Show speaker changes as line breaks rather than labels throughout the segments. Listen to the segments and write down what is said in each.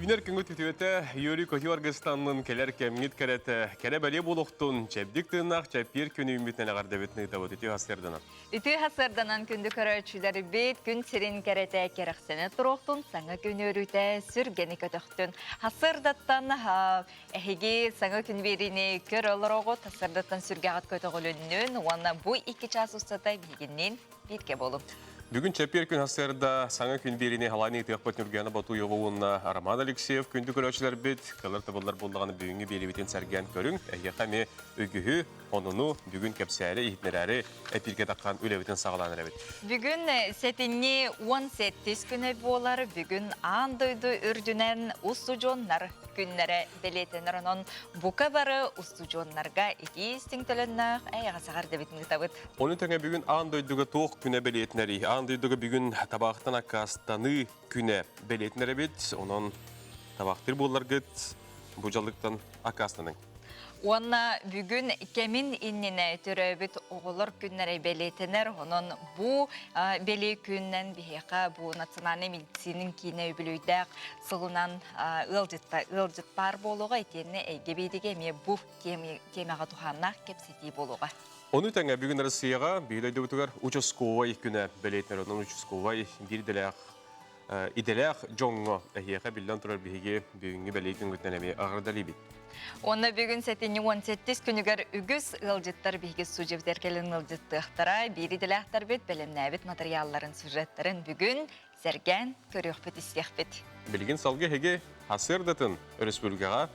Күнер күнгө түтүөтө Юрий Котиоргастанын келер кемгит керете кере бәле болуктун чепдик тыынак чепир күнү үмүтүнө гардабытны табыт ити хасырданан.
Ити хасырданан күндү көрөчүлөр бит күн сирин керете керексене туруктун саңа күнөрүтө сүргени көтөктүн. Хасырдаттан эхиги саңа күн берини көр олорого хасырдаттан сүргагат көтөгөлүнүн уана бу 2 час устата бигинен бирге болуп.
Бүгін чепер күн хасырда саңа күн берини халаны тыякпат нүргені бату йоғуына Роман Алексеев күнді көрөчілер бит, кылыр табылар болдағаны бүгінгі белебетін сәрген көрің, әйеқами үгіхі, онуну бүгін кепсәрі, ихтнерәрі әпирге таққан өлебетін сағаланыр әбет.
Бүгін сетінне 18 күні болар, бүгін андойды үрдінен ұстужонлар күннері белетенер онын бұқа бары ұстужонларға итістің төліннақ әйіға сағар дебетін табыт.
Оны тәңе бүгін андойдығы тоқ күні белетінері, андойдығы бүгін табақтан акастаны күні белетінері бет, онын табақтыр болар гыт бұжалықтан акастаның.
Онна бүгін кемин иннене түрөбіт оғылыр күннері белетінер, онын бұ беле күннен бейеқа бұ национальный медицинын кейіне өбілуйдәк сылынан ылжыт бар болуға етені әйгебейдіге ме бұ кемеға туханнақ кепсети болуға.
Оны тәңе бүгін Россияға бейлейді өтігер учасковай күні белетінер, оның учасковай иделәқ жоңғы әйеқа білден тұрар бейге бүгінгі белейдің өтінәлеме ағырдали бит.
Оны бүгін сәтіне 17 күнігер үгіз ылжыттар бейге сужевдер келін ылжыттықтара, бейді діләқтар бет, бәлемнәбет материалларын, сюжеттарын бүгін сәрген көріқ бет, істеқ бет.
Білген салғы хеге хасырдатын республикаға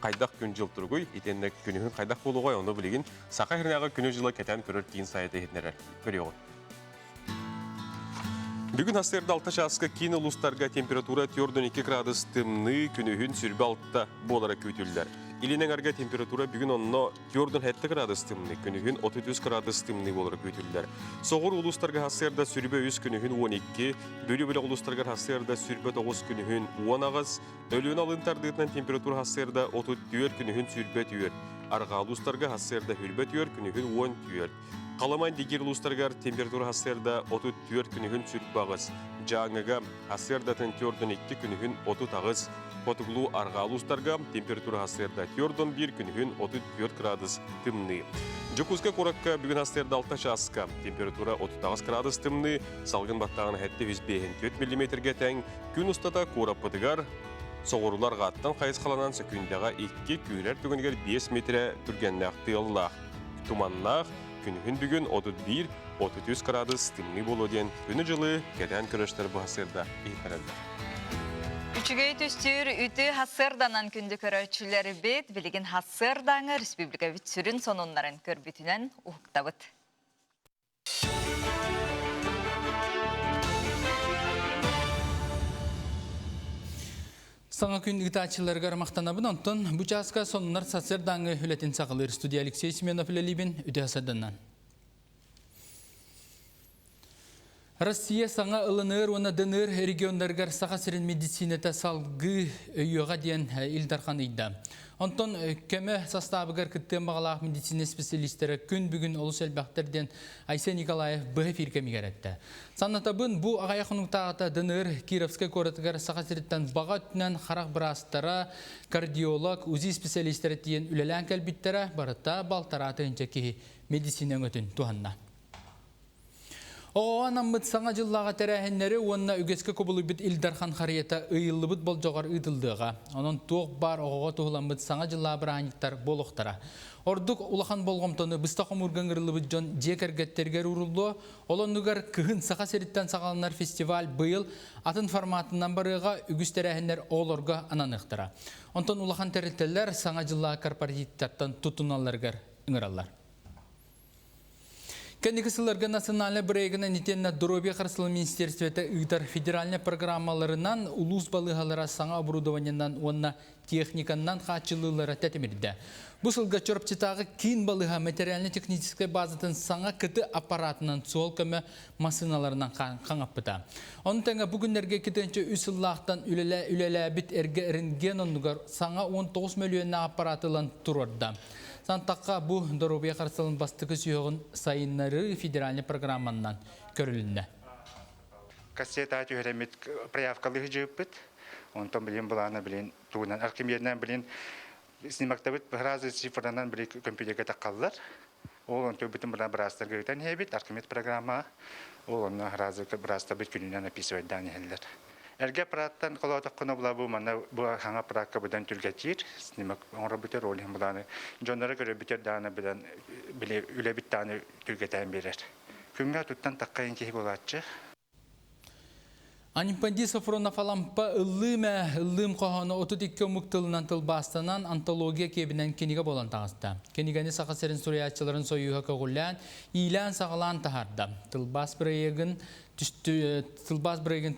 қайдақ күн жыл тұрғой, етеннік күнігін қайдақ болуға, оны білген сақа хернеға күні жылы кәтен көрір кейін сайты етінерер. Көріғын. Бүгін хасырда 6 часқа кейін ұлыстарға температура 4-2 градус тымны күнігін сүрбі алтта болара көтілдер. Илинен арга температура бүгін онно 4-7 градус тымны күнігін 33 градус тымны болара көтілдер. Соғыр ұлыстарға хасырда сүрбі 3 күнігін 12, бөлі-бөлі ұлыстарға хасырда сүрбі 9 күнігін 10 ағыз, өліген алынтардығынан температура хасырда 34 күнігін сүрбі түйер. Арға ұлыстарға хасырда хүрбі түйер күнігін 10 түйер. Қаламан дегер ұлыстарғар температура хасырда 34 күнігін сүріп бағыз. Жаңыға хасырда 4-2 күнігін 30 ағыз. Потуглу арға ұлыстарға температура хасырда 4-1 күнігін 34 градус тымны. Жокузға қораққа бүгін хасырда 6 часқа температура 30 градус тымны. Салғын баттағын әтті 104 мм тәң күн ұстата қорап бұдығар. Соғырулар ғаттан қайыз қаланан сөкіндіға 2 күйлер түгінігер 5 метрі түргеннәқті оллақ. Туманнақ күнігін бүгін 31-33 градус тымны болу ден күні жылы кәден көріштер бұл хасырда ехерелдер.
Үчігей түстір үті хасырданан күнді көрөчілері бет, білген хасырдаңы республика бит сүрін сонунларын көрбітінен ұқтабыт.
Саңа күн итачыларға мақтанабын, онтон бұ жасқа сонынар сасырдаңы үлетін сақылыр. Студия Алексей Семенов үлелейбін үті асадынан. Россия саңа ылыныр, оны дыныр региондарғар сақа сірін медицинета салғы өйеға дейін илдархан үйді. Онтон көмі составығар күттен бағалақ медицина специалистері күн бүгін олыс әлбәқтерден Айсен Николаев бұғы фиркемігер әтті. Санатабын бұ ағаяқының тағыта дыныр Кировскай коратығар сақа сіріттен баға түнен қарақ бірастара, кардиолог, узи специалистері дейін үлелән кәлбіттері барыта балтараты үнчекі медицина өтін туғанна. Оған аммыт саңа жыллаға тәрәхеннері онына үгеске көбілі біт Илдархан қариета ұйылы бұт бол жоғар ұйдылдыға. Оның тоқ бар оғыға тұғыламыт саңа жыллаға бір анықтар болуқтара. Ордық улахан болғымтоны бұстақым ұрғаңғырлы бұт жон жекергеттергер ұрылды. Олонығар күхін сақа серіттен сағалынар фестиваль бұйыл атын форматынан барыға үгіс тәрәхеннер оларға ананықтыра. Онтан улахан тәрілтелер саңа жыллаға корпоративтаттан тұтыналарғар ұңыралар. Кәнекісілерге национальный брейгіна нетенна Дробия Қарсылы Министерстветі ұйтар федеральный программаларынан улус балығалара саңа оборудованиянан онна техниканнан қатшылылары тәтімірді. Бұл сылға чорпчытағы кейін балыға материально-технической базатын саңа кіті аппаратынан суол көмі масыналарынан қаңаппыта. Оның тәңі бүгіндерге кетенші үсіллақтан үлелі бит әрге рентген онығар саңа 19 миллионна аппаратылан тұрорда. Сантаққа бұл Дробия Қарсылын бастығы сүйеғын сайынлары федеральный программаннан көрілінді.
Кассета түйеремет проявкалығы жүйіппіт. Онтон билин булана билин туунан Архимеднан билин снимактабыт разы цифрынан били компьютерге таккаллар. Ол онто бүтүн бара брастарга өтөн хебит Архимед программа. Ол онно разы брастабыт күнүнөн описывать данныйлар. Эрге праттан колоток коно була бу мана бу ханга пракка будан түргәтир. Снимак онра битер роль хем буланы. Жоннора көрө битер даны билен биле үле бит даны түргәтән берер. Күнгә туттан таккайын ки булачы.
Анимпанди Сафронов алампа ыллым қоғаны 32 мұқтылынан тылбастанан антология кебінен кениге болан тағызды. Кенигені сақасерін суриятчыларын сойуға көғілән, илән сағалан тағарды. Тылбас біреген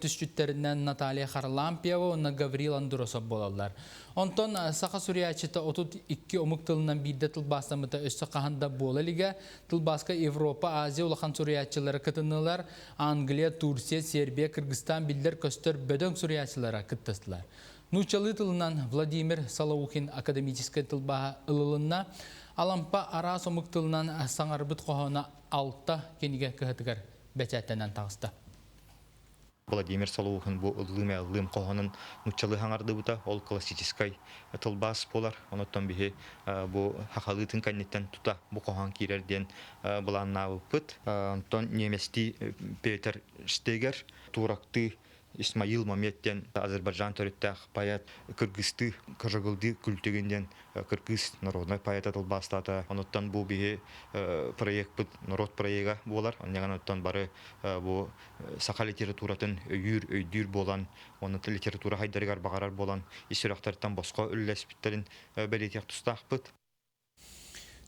түшчүттерінен Наталья Харлампиева, онна Гаврил Андуросов болалар. Онтон сақа суриятчыта 32 мұқтылынан бидді тылбастамыта өсі қағында болалыға, тылбасқа Европа, Азия улахан суриятчылары кытынылар, Англия, Турция, Сербия, Кыргызстан билдер көстер бөдөң суриятчылары кыттыстылар. Нучалы тылынан Владимир Салаухин академический тылбаға ылылына, алампа ара сомық тылынан саңарбыт қоғына 6 кениге кығытығар бәчәттенен тағысты.
Владимир Салоухин бу ылым қоғанын нучалы хаңарды бұта, ол классическай тылбас болар. Оноттан бихе бу хақалытын кәнеттен тута бу қоған кейлерден бұланнауы пыт. Онтон немести Петер Штегер, Турақты Исмаил Маметтен Азербайджан төріттәқ паят кыргызды, кыржығылды күлтегенден кыргыз народной паят атылбастата. Оноттан бу бихе проект бұд, народ проекта болар. Оннеган оттан бары бу сақа литературатын өйдүр болан, онаты литература хайдарыгар бағарар болан, исірақтардан босқа үлләс біттерін бәлетек тұстақ бұд.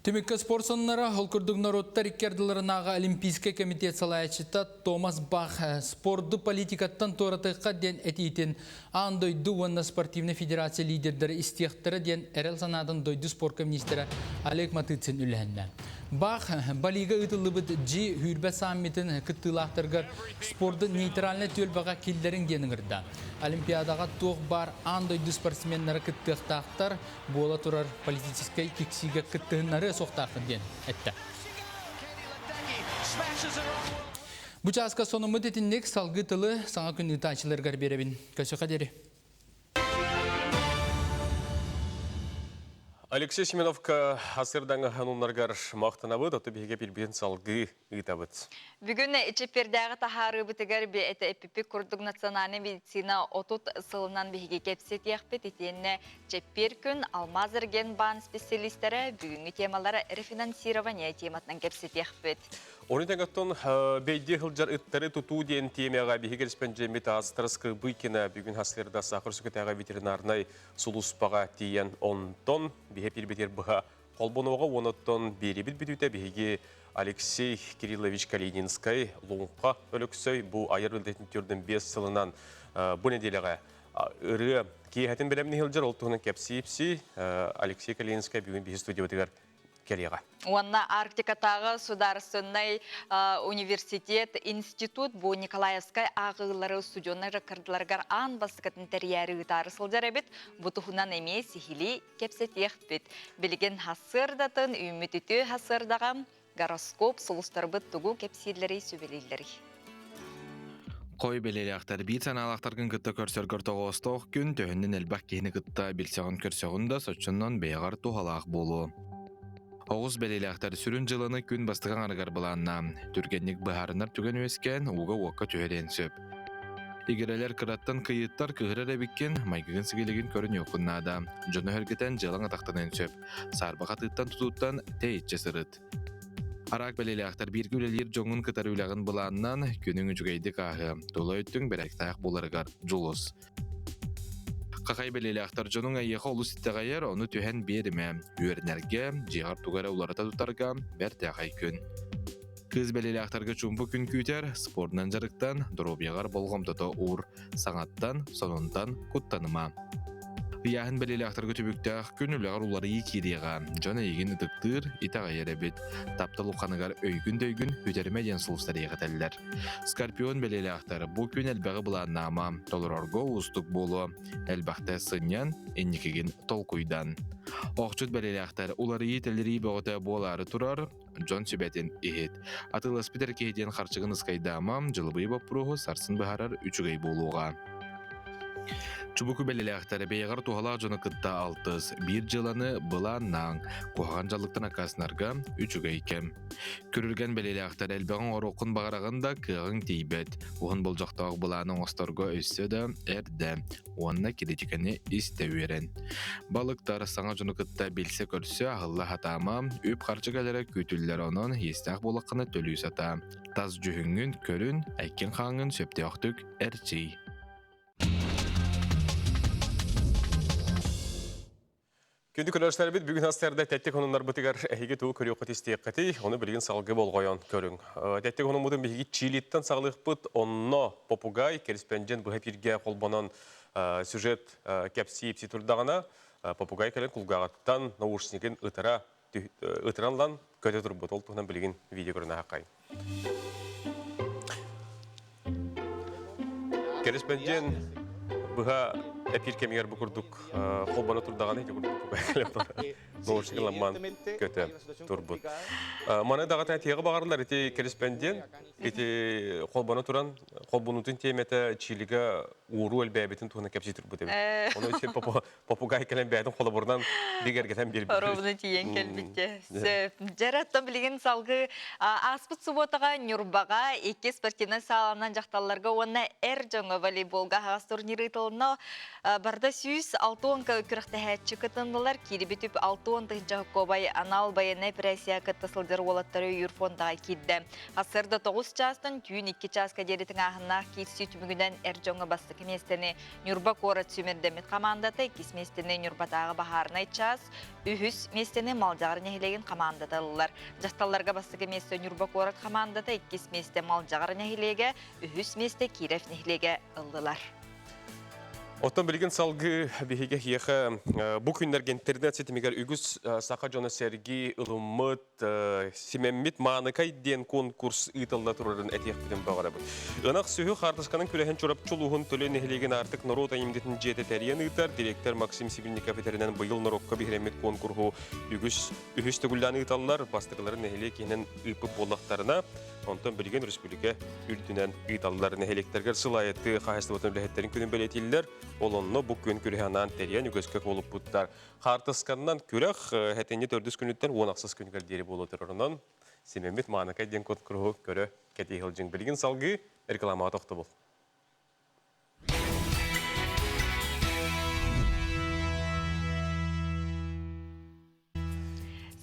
Түміккі спорт соннары олкүрдің народтар иккерділерінаға Олимпийский комитет салайчыта Томас Бах спорты политикаттан торатыққа ден әтейтін андойды онна спортивный федерация лидердері истияқтары ден әрел санадың дойды спорт министері Олег Матыцин үләнді. Бах балиға ұтылы бұд жи хүрбә саммитін күттілақтырғар спорты нейтральны төлбаға келдерін деніңірді. Олимпиадаға тоқ бар андойды спортсменлері күттіқтақтар бола тұрар политическай кексиге күттіғынлары соқтақын ден әтті. Бұчасқа соны мұдетіндек салғы тылы саңа күнді тачылырғар беребін. Көсі қадері.
Алексей Семеновка асырдаңы ханумнаргар мақтанабыд, оты беге білбен салғы ұйтабыд.
Бүгін чепердәғы тахары бұтығар бе әті әпіпі күрдік национальный медицина отут сылынан беге кепсет яқпет етеніне чепер күн алмазырген бан специалистері бүгінгі темалары рефинансирование тематынан кепсет яқпет.
Оны тәңгіттен бейде ғылжар үттері тұту ден темеға беге респенджемет астырысқы бұйкені бүгін хаслерді сақыр сүкетәға ветеринарнай сұлуспаға тиен онтон беге пелбетер бұға қолбонуға оныттон беребіт бітуті беге Алексей Кириллович Калининскай луңқа өліксөй бұл айыр өлдетін түрдің 5 сылынан бұл неделіға үрі кейхәтін білемні ғылжар ұлттығының кәпсейіпсі Алексей Калининскай бүгін бейі студиятығар келеға.
Онна Арктикатағы Сударственный университет, институт бұл Николаевскай ағылары студионары кірділергар ан басықатын тәрияри ұтары сылдар әбет, бұтығынан емес сихили кепсет еқпет. Білген хасырдатын, үмітіті хасырдағам, гороскоп, сұлыстарбыт тұғу кепсидлері сөбелейлері.
Қой белелектер бит саналақтарғын күтті көрсергір тоғыстық күн төхіннен әлбәк кейіні күтті білсеғын көрсеғында сочыннан бейғар туғалақ болу. Оғыз белелектер сүрін жылыны күн бастыған арғар бұланна. Түргеннік бұхарынар түген өскен уға уаққа түйерен сөп. Игерелер қыраттан қиыттар кығырар әбіккен майгығын сігелеген көрін еқыннада. Жоны өргетен жылың атақтанын сөп. Сарбаға тұттан тұтуттан тәйітче сырыт. Арақ белелектер бір күлелер жоңын қытар үләғын бұланнан күнің үжігейді қағы. Дола өттің бәрәктаяқ боларығар жұлыс. Қақай белелектер жоның айеға ұлы сіттіғайыр оны түйен беріме. Үйернерге, жиғар туғара ұларыта тұтарға бәртіғай күн. Кыз белелектерге чумпы күн күйтер, спортынан жарықтан, дұробияғар болғамдыды ұр, саңаттан, сонундан құттаныма. Яғын белелектерге түбіктәқ күн үліғар ұлары екереға, жана егін үдіктір, итағайыр әбет, таптылу қанығар өйгін-дөйгін өтермеден сұлыстар еғітәлілер. Скорпион белелектер бұл күн әлбәғі бұланнама, толырорго ұстық болу, әлбәқті сыннян, энникеген толкуйдан. Оқчыт белелектер улары етелері бұғыта болары тұрар, Джон Сүбәтен ехет. Атылы спитер кейден қарчығын ысқайдамам, жылыбый баппұрығы сарсын бұхарар үчігей болуға. Чубуку белелектері бейгар тухалақ жоны кытта алтыз, бір жыланы бұланнан, куған жалықтын акасынарға үчігі екем. Күрілген белелектері әлбіғын орықын бағарағында кығын дейбет. Оғын бұл жақтағы бұланың осторға өсі де әрді. Онына кедетікені істеуерен. Балықтар саңа жоны кытта белсе көрсі ағылла хатама, өп қарчы кәлері көтілер оның естақ болыққыны төлі сата. Таз жүхіңін көрін, әйкен қаңын сөпте оқтық әрчей.
Күнді көрершілер бит, бүгін астарда тәттек онынлар бұтығар әйге туы көрі оқыт істейік қати, оны білген салғы болғайын көрің. Тәттек оның мұдың бігігі Чилиттен сағылық бұт, онына попугай, кереспенжен бұға бірге қолбанан сюжет кәпсейіп сетурдағына, попугай кәлін құлғағаттан наушнеген ұтыранлан көте тұр бұт, ол тұғынан білген видео көріні хақай. Кереспенжен бұға әпір кемегер бұқырдық қолбаны тұрдағаны әйте күрдік попугай кәлін наушнегенламан көте тұр бұт. Маны дағатан тегі бағарлар, әте кереспенжен, әте қолбаны тұран, қолбанутын теметі Чилиға уру әлбәбетін туғына кәпсей тұр бұт. Оны үшін попугай кәлін бәйдің қолы бұрынан бігергетен бер бір.
Оробыны тиен кәлбітте. Жараттан білген салғы аспыт суботаға, Нюрбаға, екі спортивна саланан жақталарға онына әр жоңы волейболға ғас турниры тылына барда сүйіс 6-10 күріқті әтші кытындылар. Кері бітіп 6-10 тұхынчағы көбай анал байыны пресия кыттысылдыр олаттары юрфондаға кедді. Асырда 9 частын түйін 2 час кәдеретін ағынақ кейсі түмігінен әр жоңы басты кеместені Нюрба қорат сүмірдемет командаты, кес местені Нюрбатағы бағарынай час, үхіс местені малжағыр нәхілеген командатылылар. Жасталарға басты кеместі Нюрба қорат командаты, кес месте малжағыр нәхілеге, үхіс месте Кирев нәхілеге ылдылар.
Оттан білген салғы бігеге хияқы бұл күндерге интернет сетімегер үгіз сақа жоны сәргі ұлымыт, семеммет маңықай ден конкурс ұйтылда тұрарын әтеқ бітін бағара бұл. Ұнақ сүйі қартысқаның күләхін чорап чулуғын төлі нәхілеген артық Нарота емдетін жеті тәриян ұйтар, директор Максим Сибинников етерінен бұйыл Нарокқа бігеремет конкурғу үгіз түгілдан ұйталылар, бастықылары нәхіле кейінен ұйпып болақтарына, онтан білген республика үрдінен ұйталылар нәхілектергер сылайетті қағасты отын білеттерін күнін білетелілер, олонно бұл күн күріғанан тәриян үгізкек олып бұттар. Қартысқаннан күріқ әтенне төрдіс күніттен онақсыз күнгілдері болу тұрырынан семемет маңықай ден конкурғу көрі кәтейхіл жың білген салғы рекламаға тоқты бұл.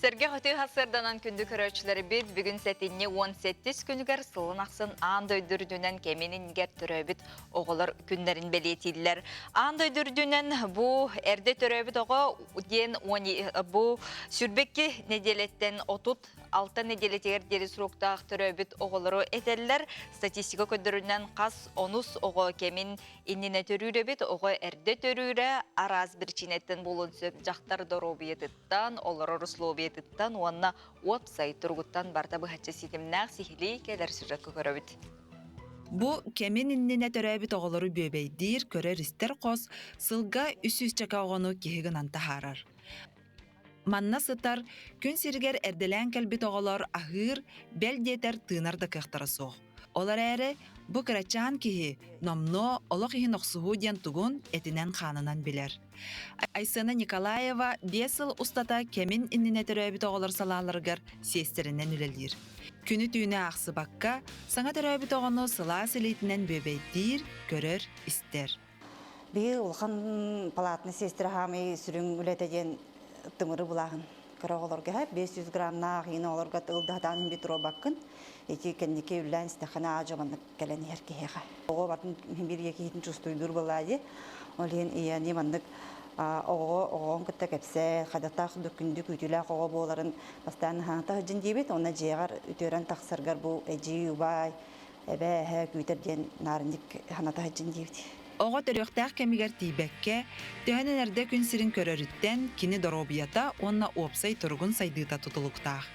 Сәрге қөтей қасырданан күнді көрөчілері бет бүгін сәтінне 18 күнігер сылын ақсын аңды өйдірдінен кеменингер түрөбіт оғылар күндерін белетілдер. Аңды өйдірдінен бұл әрде түрөбіт оғы ден бұл сүрбекке неделеттен 36 неделетегер дері сұрықтақ түрөбіт оғылары әтелілер. Статистика көдірінен қас 10 оғы кемин инніне түрірі бет оғы әрде түрірі араз бір чинеттен болын сөп жақтар доробиетіттан, олар орыслобиетіттан, онына уапсай тұрғыттан барда бұхатча сетімнәқ сихили кәлер сюжеткі көрөбіт.
Бу кемин иннене төрөбүт оголору бөбейдир көрөр истер кос сылга үсүс чака огону кихигин антахарар. Манна сытар күн сиргер эрделен келбит оголор ахыр бел детер тыынарда кыхтара соқ. Олар әрі бұ кірачан кихи номно олық ихин оқсуғу ден тугун этинен ханынан билер. Айсына Николаева 5 ыл устата кемин иннене төрөбүт оголор салаларыгар сестеринен үлелир. Күні түйіне ақсы баққа, саңа төрөбүт оғыны сыла сілейтінен бөбейдир, көрөр, істер.
Бей ұлған палатны сестері хамы сүрін үлетеден тыңыры бұлағын. Көрі оғылырға 500 грамнақ ені оларға ұлдадан бетір обаққын. Эти кәнеке үлән стақана ажығанлық кәлән әркеға. Оғы батын бір екі етін чувствуйдыр болады. Ол ең ияне мандық оғын күтті кәпсі, қадақтақ дүкінді күйтілі оғы боларын бастан хаңтақ жын дейбет. Оны жеғар үтерен тақсырғар бұл әжі ұбай, әбә әхі күйтерден нарындық ханатақ жын дейбет.
Оға төрөқтақ кәмігер тейбәкке, төхінен әрді күн сирин көрөріттен кені доробията, онна опсай тұрғын сайдыта тұтылықтақ.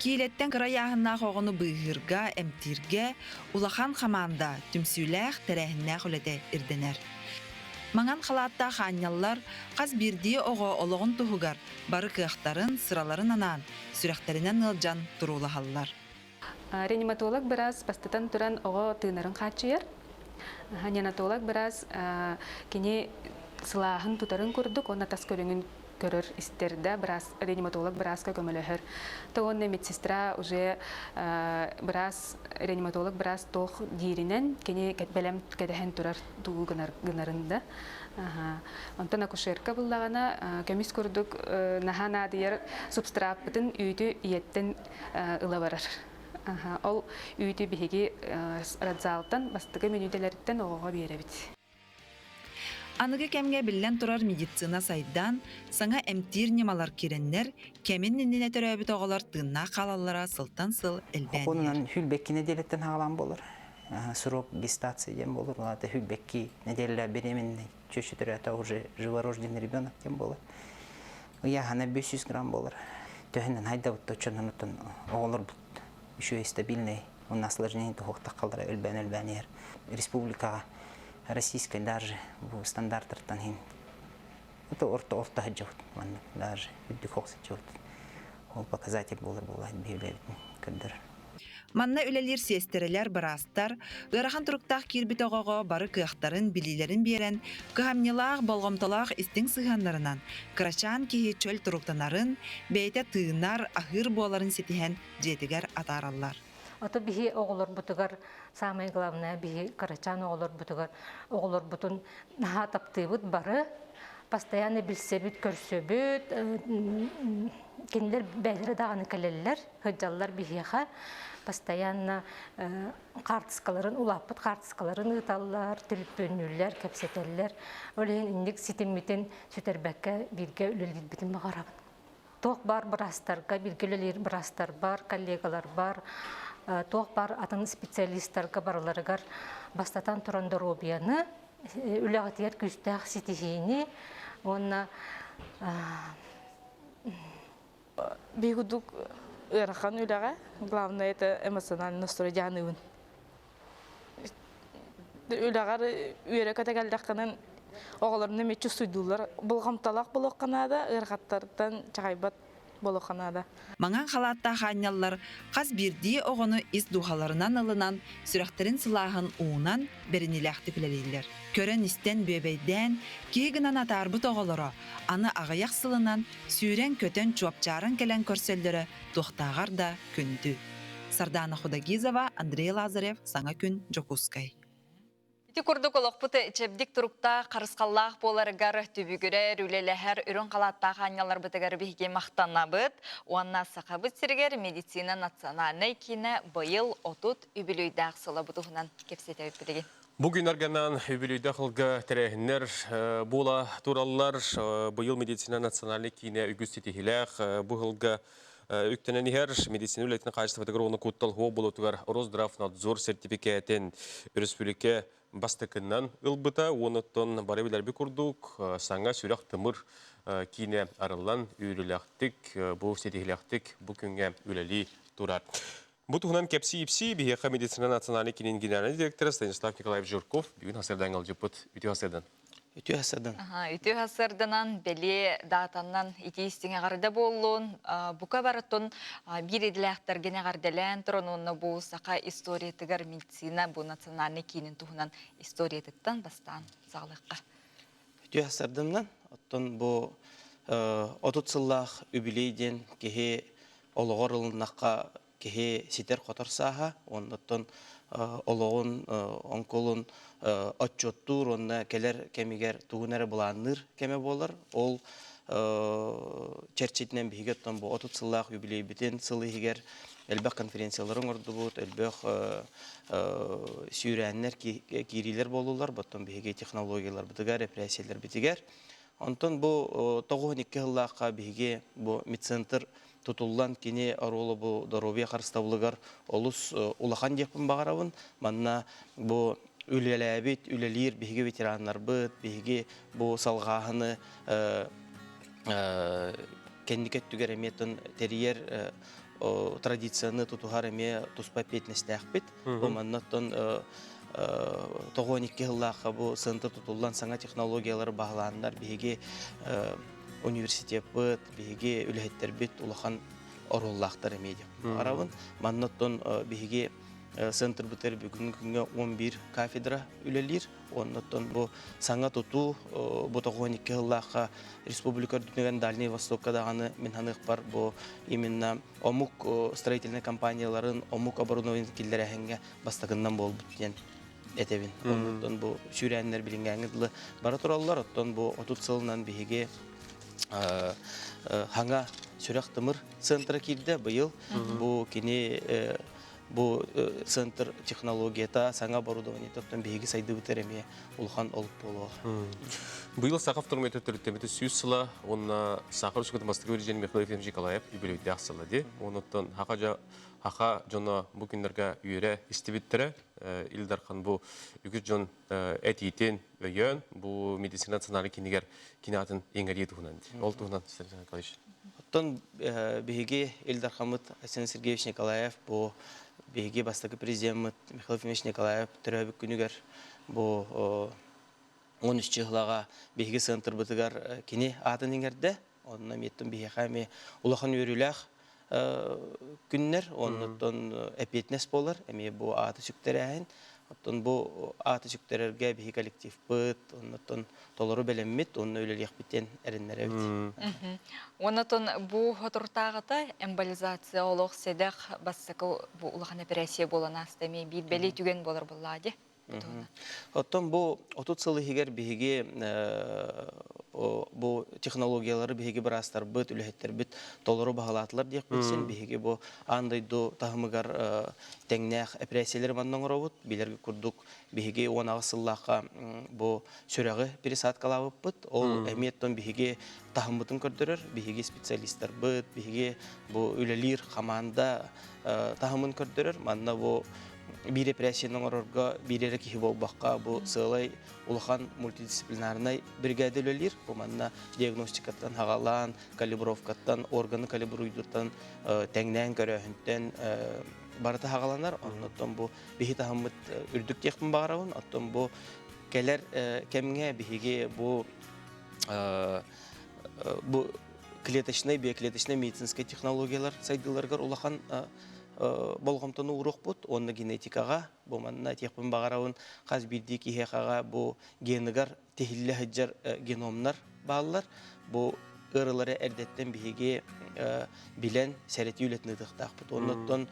Кейлеттен қыра яғыннақ оғыны бұйғырға, әмтирге, улахан қаманда түмсүйләқ тәрәхіннәқ үләді ирденер. Маңан қалатта қанялар қаз бірдей оғы олығын тұғығар, бары кықтарын, сыраларын анан, сүрәқтерінен ылжан тұрулағалар.
Реаниматолог біраз бастатан тұран оғы тыынарын қачыер. Неонатолог біраз кені сылаһын тутарын курдук, онна тас көрүңүн көрөр истерде, біраз реаниматолог біразға көмілігір. Тоғын медсестра уже біраз реаниматолог біраз тоқ дейрінен кене бәлем кәдәхен тұрар туғы гынарында. Онтан акушерка бұллағана көміс көрдік нахана дейер субстрат бұтын үйді иеттен ұла барар. Ол үйді бігеге радзалтан бастығы менюделеріттен оғыға беребіт.
Анығы кәмге білен тұрар медицина сайдан саңа әмтир немалар кереннер кәмен неніне төрәбіт оғалар тыңна қалалара сылтан-сыл әлбәнер.
Онынан хүлбекки неделеттен ағалан болыр. Срок гестации дем болыр. Олады хүлбекки неделелер беременный чөші түрі әті уже живорожденный ребенок дем болыр. Яғана 500 грамм болыр. Төхінен хайда бұтты ұчынан ұттын оғалар бұт. Еще стабильный. Он осложнение тұхуқта қалдыра әлбәнер. Республикаға российской даже в стандартах тангин. Это орто хаджут, даже духовцы чут. Он показатель был объявлять кадр.
Манна үлелер сестерелер барастар, ырахан туруктах кирбит оғоға бары кыяқтарын билилерин берен, кыхамнилақ болғамталақ истің сыханларынан, кырачан кихи чөл туруктанарын, бейте тыынар ахыр боларын сетихен жетігер атаралар.
Ото бихи оғылыр бұтығар, самай главное бихи карачан оғылыр бұтығар, оғылыр бұтын наға таптыбыт бары, постоянно білсебіт, көрсөбіт, кендер бәлері дағаны кәлелілер, хыджалар бихиға, постоянно қартысқаларын, улаппыт қартысқаларын ұталылар, түліппөнілер, кәпсетелілер, олейін индік ситімметін сөтербәкке бірге үлелер бітін бағарабын. Тоқ бар бірастарға, бірге үлелер бірастар бар, коллегалар бар, тоқ бар атын специалисттарға барыларығар бастатан тұрандыробияны, үләғатияр күстәқ сетихейні, онна
бейгудук ырахан үләға, главное это эмоциональный настрой жанывын. Үләғар үйері кәтәгәлдәққанын оғаларына метчі сұйдулар. Бұлғамталақ болуққанада, ырғаттардан чағайбат болуққанада.
Маңан халатта ханялар қаз бірдей оғыны ис духаларынан алынан, сүрәқтерін сылағын уынан берінеләқті күлелейлер. Көрен істен бөбейден, кейгінан атарбыт оғалары, аны ағаяқ сылынан сүйрен көтен чуапчарын келен көрселдері тоқтағар да күнді. Сардана Худагизова, Андрей Лазарев, Саңа күн, Жокускай.
Ити курдук олоқпыты чепдик турукта қарысқаллақ боларыгар түбігірер, үлеләхәр үрін қалаттағы анялар бұтығар бейге мақтанабыт. Уанна сақабыт сіргер медицина национальный кине бұйыл отут үбілейдәқ сылы бұтығынан кепсете өппілеген.
Бүгін арганан үбілейдәқ ұлғы тәрәхінер бола тураллар бұйыл медицина национальный кине үгістетігіләқ бұғылғы Үктенен ихер медицина үләйтіні қайшты фотограф оны көттал хуа болутығар Росздравнадзор сертификатын республика бастықынан ылбыта, оныттон бары білербі күрдік, саңа сүрәқ тымыр кейіне арылан үйріләқтік, бұл сетихіләқтік бұл күнге үләлі тұрар. Бұтығынан кәпсі-епсі бейеқа медицина национальный кейінен генеральный директоры Станислав Николаев Жирков бүгін хасырдан алжыпыт. Үті хасырдан.
Үті хасырдан.
Үті хасырданан бәле датаннан ити істіңе ғарда болуын, бұқа барытын бір еділәқтар гене ғарделән тұрануына бұл сақа историятығар медицина бұл национальный кейінен тұғынан историятықтан бастан сағылыққа.
Үті хасырданнан, оттон бұл отут сыллақ үбілейден кеге олығыр ылынаққа кеге сетер қотыр саға, оныттон олығын, онколын отчоттур, онна келер кемигер туғынары бұланыр кеме болар. Ол черчетінен бігеттен бұл отут сыллақ юбилей бітен сылы егер әлбәқ конференцияларын орды бұд, әлбәқ сүйрәнлер кирилер болулар, бұттан біге технологиялар бітігер, репрессиялар бітігер. Онтон бұл 9-12 ғыллаққа біге бұл медцентр tutullan kini arolu bu darobiya qarıstavlıgar olus ulakan yapın bağırabın. Manna bu ülelebit, ülelir, bihige veteranlar bıt, bihige bu salgahını kendiket tüger emetin teriyer tradisyonu tutuhar eme tuspa petnestək bit. Bu mannattan 9-12 yıllaqa bu sınıtı tutullan sana teknologiyaları bağlanlar, bihige üniversitet bit, bihige ülhetler bit, ulakan orollaqtar emeydi. Arabın, mannattan bihige центр бітер бүгінгі күнге 11 кафедра үлелер. Оннан бұл саңа тұту бұтағоникке ғыллаққа республика дүнеген Дальний Востокқа дағаны мен ханық бар. Бұл именно омук строительный компанияларын, омук оборудование келдері әңге бастағынан бол бүттен әтебін. Оннан бұл сүйрәнлер білінгәңгідлі бара тұралылар. Оттан бұл 30 сылынан бейге хаңа сүрәқ тымыр центры келді бұйыл. Бұл кене bu center технологията саңа оборудование топтан беги сайды бүтереме улхан олуп болу.
Быйыл сақап тұрмет өттіріттеметі сүйіз сыла, онына сақыр үшкіті мастығы өрежен Михаил Ефимович Николаев үбілеуді ақсылы де. Оныттан хақа жона бұл күндерге үйері істебеттірі. Илдархан бұл үгіз жон әтейтен өйен, бұл медицина националы кенегер кинатын еңгер еді ғынанды. Ол тұғынан Сергей Николаевич.
Оттан беги Илдархамыт Арсений Сергеевич Николаев бұл беги бастығы президент Михаил Ефимович Николаев түрәбік күнігер бұл 13 жылаға беги центр бұтығар кене атын еңерді. Онына меттің беги қайме ұлақан өріләқ күннер, оннан әпетнес болар, әме бұл аты сүктері әйін. Оттан бұл аты сүктерерге беги коллектив бұт, оннан толыру бәлеммет, онны өлелек біттен әрінлер әбіт.
Оннан бұл ғытыртағыта эмболизация олық седек бассақы бұл ұлған операция болан астаме бір бәлей түген болар бұлладе.
Оттан бұл 30 сылы егер беги бұл технологиялары беги бір астар бұт, үләйттер бұт, толыру бағалатылар дейік білсен, беги бұл андайды тағымығар тәңнәқ операциялар маннан ұробыт, білерге күрдік беги 10 сыллаққа бұл сөрәғі пересадкалабы бұт, ол әметтен беги тағымытын көрдірір, беги специалистер бұт, беги бұл үләлер қаманда тағымын көрдірір, манна бұл bir операцияның орорга бирere кихи болбаққа бұл сылай улахан мультидисциплинарный бригадалөлер, бұл манна диагностикаттан хағалан, калибровкаттан, органы калибруйдыртан, тәңнән көрәхінттен барыты хағаланар. Оннаттан бұл бейхи тахамыт үрдік текпін бағарауын, оттан бұл кәлер кәміңе бейхиге бұл клеточный, биоклеточный медицинский технологиялар сайдыларғар улахан болғымтыны ұрық бұд, онны генетикаға, бұл манна текпін бағарауын қаз бірді кейхеқаға бұл генігар техілі хыджар геномнар бағалар, бұл ұрылары әрдеттен бейге білен сәреті үлетіні дықтақ бұд. Оннаттан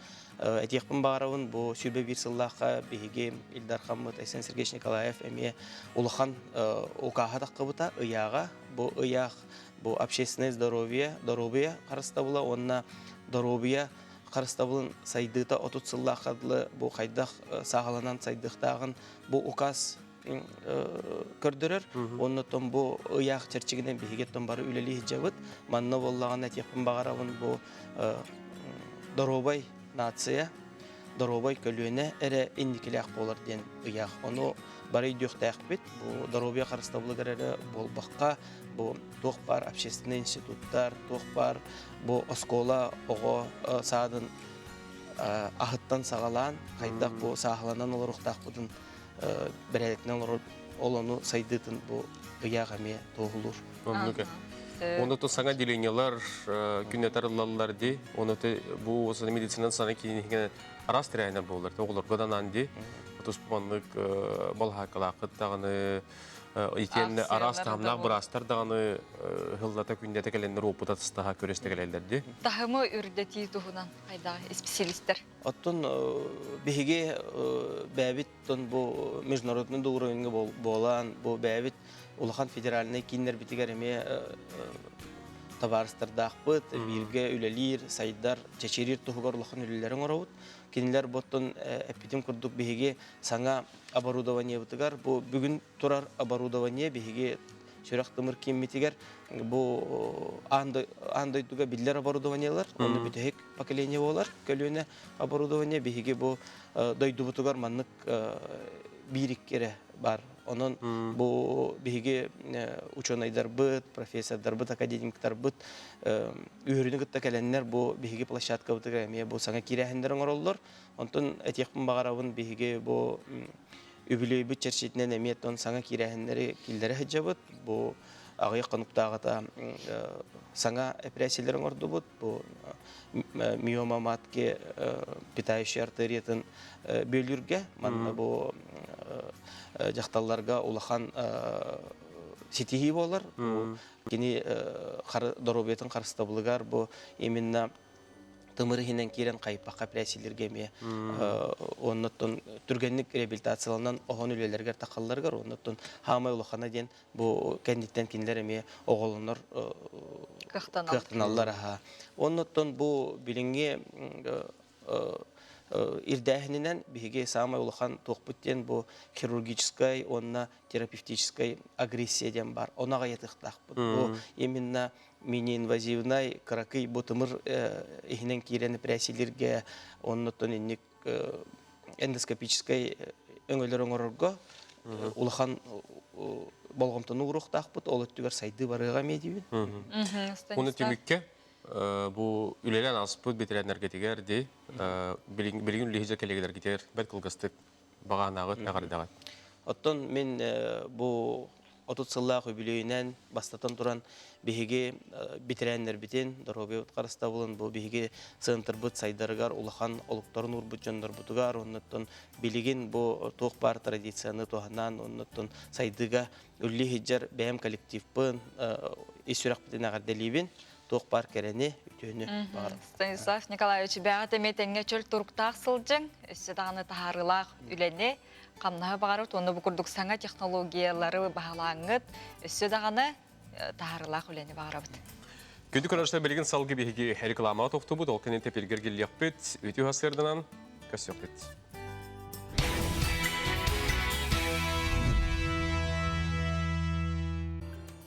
текпін бағарауын бұл сүрбе бір сыллаққа бейге Илдархамыт Арсений Сергеевич Николаев әме ұлыған ұқаға таққы бұта ұяға, бұл ұяқ бұл общественное здоровье қарыста бұла, онна здоровье қарыстабылын сайдыта 30 сылла қадылы бұл қайдақ сағаланан сайдықтағын бұл ұқас көрдірір. Оннытын бұл ұяқ черчігінен бейгеттен бары үлелі жабыт. Манна боллаған әтекпін бағарауын бұл доробай нация, доробай көлуіне әрі индикілі болар ден ұяқ. Оны бары үйдіқтәқ бет. Бұл доробай қарыстабылы кәрері бол баққа. Бұл тоқ бар общественный институттар, тоқ бар бұл оскола оғы саадын ағыттан сағалан, қайдақ бұл сағаланан олар ұқтақ бұдың бірәлікнен оланы сайдытын бұл ұяғаме тоғылыр.
Оны то саңа делениялар, күннетар ұлалылар де, оны бұл осыны медицинан саңа кейінген арас тірәйінер болар. Оғылар ғадан анде, тұспыманлық балхақылақыт тағыны, Итенне арас тамнақ бұрастар дағаны ғылдата күндеті кәлендер опыта тұстаға көресті кәлелерді.
Тағымы үрдеті тұғынан қайдағы специалистер?
Оттон бейге бәбіт бұл международный доғырыңы болан, бұл бәбіт Улахан федеральный кинер бітігер әме табарыстардақ бұд, бірге үлелер, сайдар, чечерер тұғығар Улахан үлелерін орауыд. Кенелер боттон әппетім күрдік бейге саңа оборудование бұтығар. Бүгін тұрар оборудование бейге сөрәқ тымыр кемметігер. Бұл андойдуға білдер оборудованиялар. Оны бүтіхек поколение болар. Көліне оборудование бейге бұл дойду бұтығар маннық бириккері бар. Onun bu bihige uçonaylar bıt, profesörler bıt, akademikler bıt, ühürünü gıtta kelenler bu bihige plaşatka bıtı gaymiye bu sana kirehenlerin orollar. Ondan etiyakpın bağıravın bihige bu übülüyü bıt çerçetinen emiyet on sana kirehenleri killere hıcca bıt. Bu
ағай қануптағыта саңа операцияларын орды бұд, бұл миома матке питающий артериятын бөлірге, манна бұл жақталларға улахан сетихи болар, кені доробиятын қарыстабылығар, бұл именно тымырыхинен керен қайпаққа операциялерге ме, оннаттон түргенлік реабилитацияланан оған үлелергер тақалларғар, оннаттон хамай улахана ден бұл кәндеттен кенлер ме оғылыныр қықтаналар. Оннаттон бұл білінге ирдәхінінен біге самай улахан тоқпыттен бұл хирургическай, онна терапевтическай агрессияден бар. Онаға етіқтақ бұд. Бұл именно мини-инвазивнай каракый бутымыр ихинен кирен операциялерге оннотон инник эндоскопической өңөлөр оңорорго улахан болгомтон урухтак бут ол өттүгөр сайды барыга медибин.
Уну тимикке бу үлелен аспыт бетеренергетигер ди билигин лихиже келегелер гитер бет кылгыстык баганагы нагардагы.
Оттон мен бу 30 сыллах юбилейнен бастатан туран биһиге битереннер битен доробе карыстабылын бу биһиге центр бут сайдаргар улахан олуктарын урбут жондар бутугар оннотон билигин бу тох бар традицияны тоханан оннотон сайдыга үлли хиджар бэм коллектив пын исүрак битен агарделибин тох бар керени үтөнү бар.
Станислав Николаевич бәгат эметенге чөл турктак сылжың өссө даганы таарылак үлене камнага багарып тону букурдук саңа технологиялары баалаңыт өссө даганы таарылак үлене багарабыт.
Күндү көрөштө билигин салгы биһиги реклама токтубут ол кенен тепилгер келиякпыт үтү хасырдынан көсөкпүт.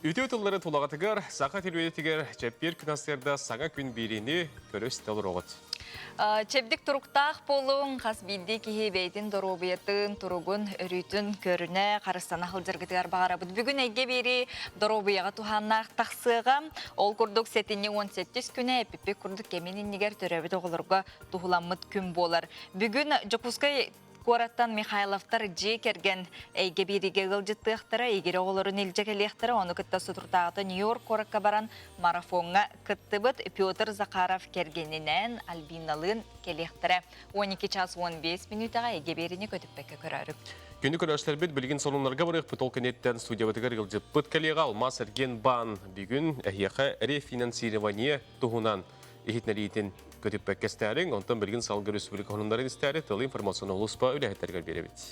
Үтү тыллары тулагатыгар сака телбетигер чеппер күнастерда саңа күн бирини көрөстөлөр огот.
Чепдик туруктах болуң қас билди кихи бейтін доробиятын туругун өрүтін көріне қарыстана қылдыргытығар бағарабыд. Бүгін әйге бері доробияға туханнақ тақсыға ол күрдік сетіне 17 күні әпіппек күрдік кеменін негер төрәбіт оғылырға тухуламыд күн болар. Бүгін Жокускай Кораттан Михайловтар же керген әйге береге ғылжыттықтары, егері оғылырын елжекелектері, оны күтті сұтыртағыты Нью-Йорк қораққа баран марафонға күттібіт Петр Захаров кергенінен Альбиналын келектері. 12 час 15 минутаға әйге беріне көтіппәкі көрәріп.
Күнді көрәштер бет білген солынларға барық бұтол кенеттен студиябатығар ғылжып бұт кәлеға алмас әрген бан бүгін әйеқі рефинансирование тұғынан ехетнелейтін көтіппәк кәстәрің, онтан білген салғы республика қонындарын істәрі тылы информацияны олыспа үләхеттергер беребет.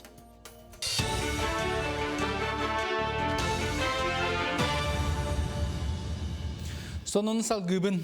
Сонын салгыбын.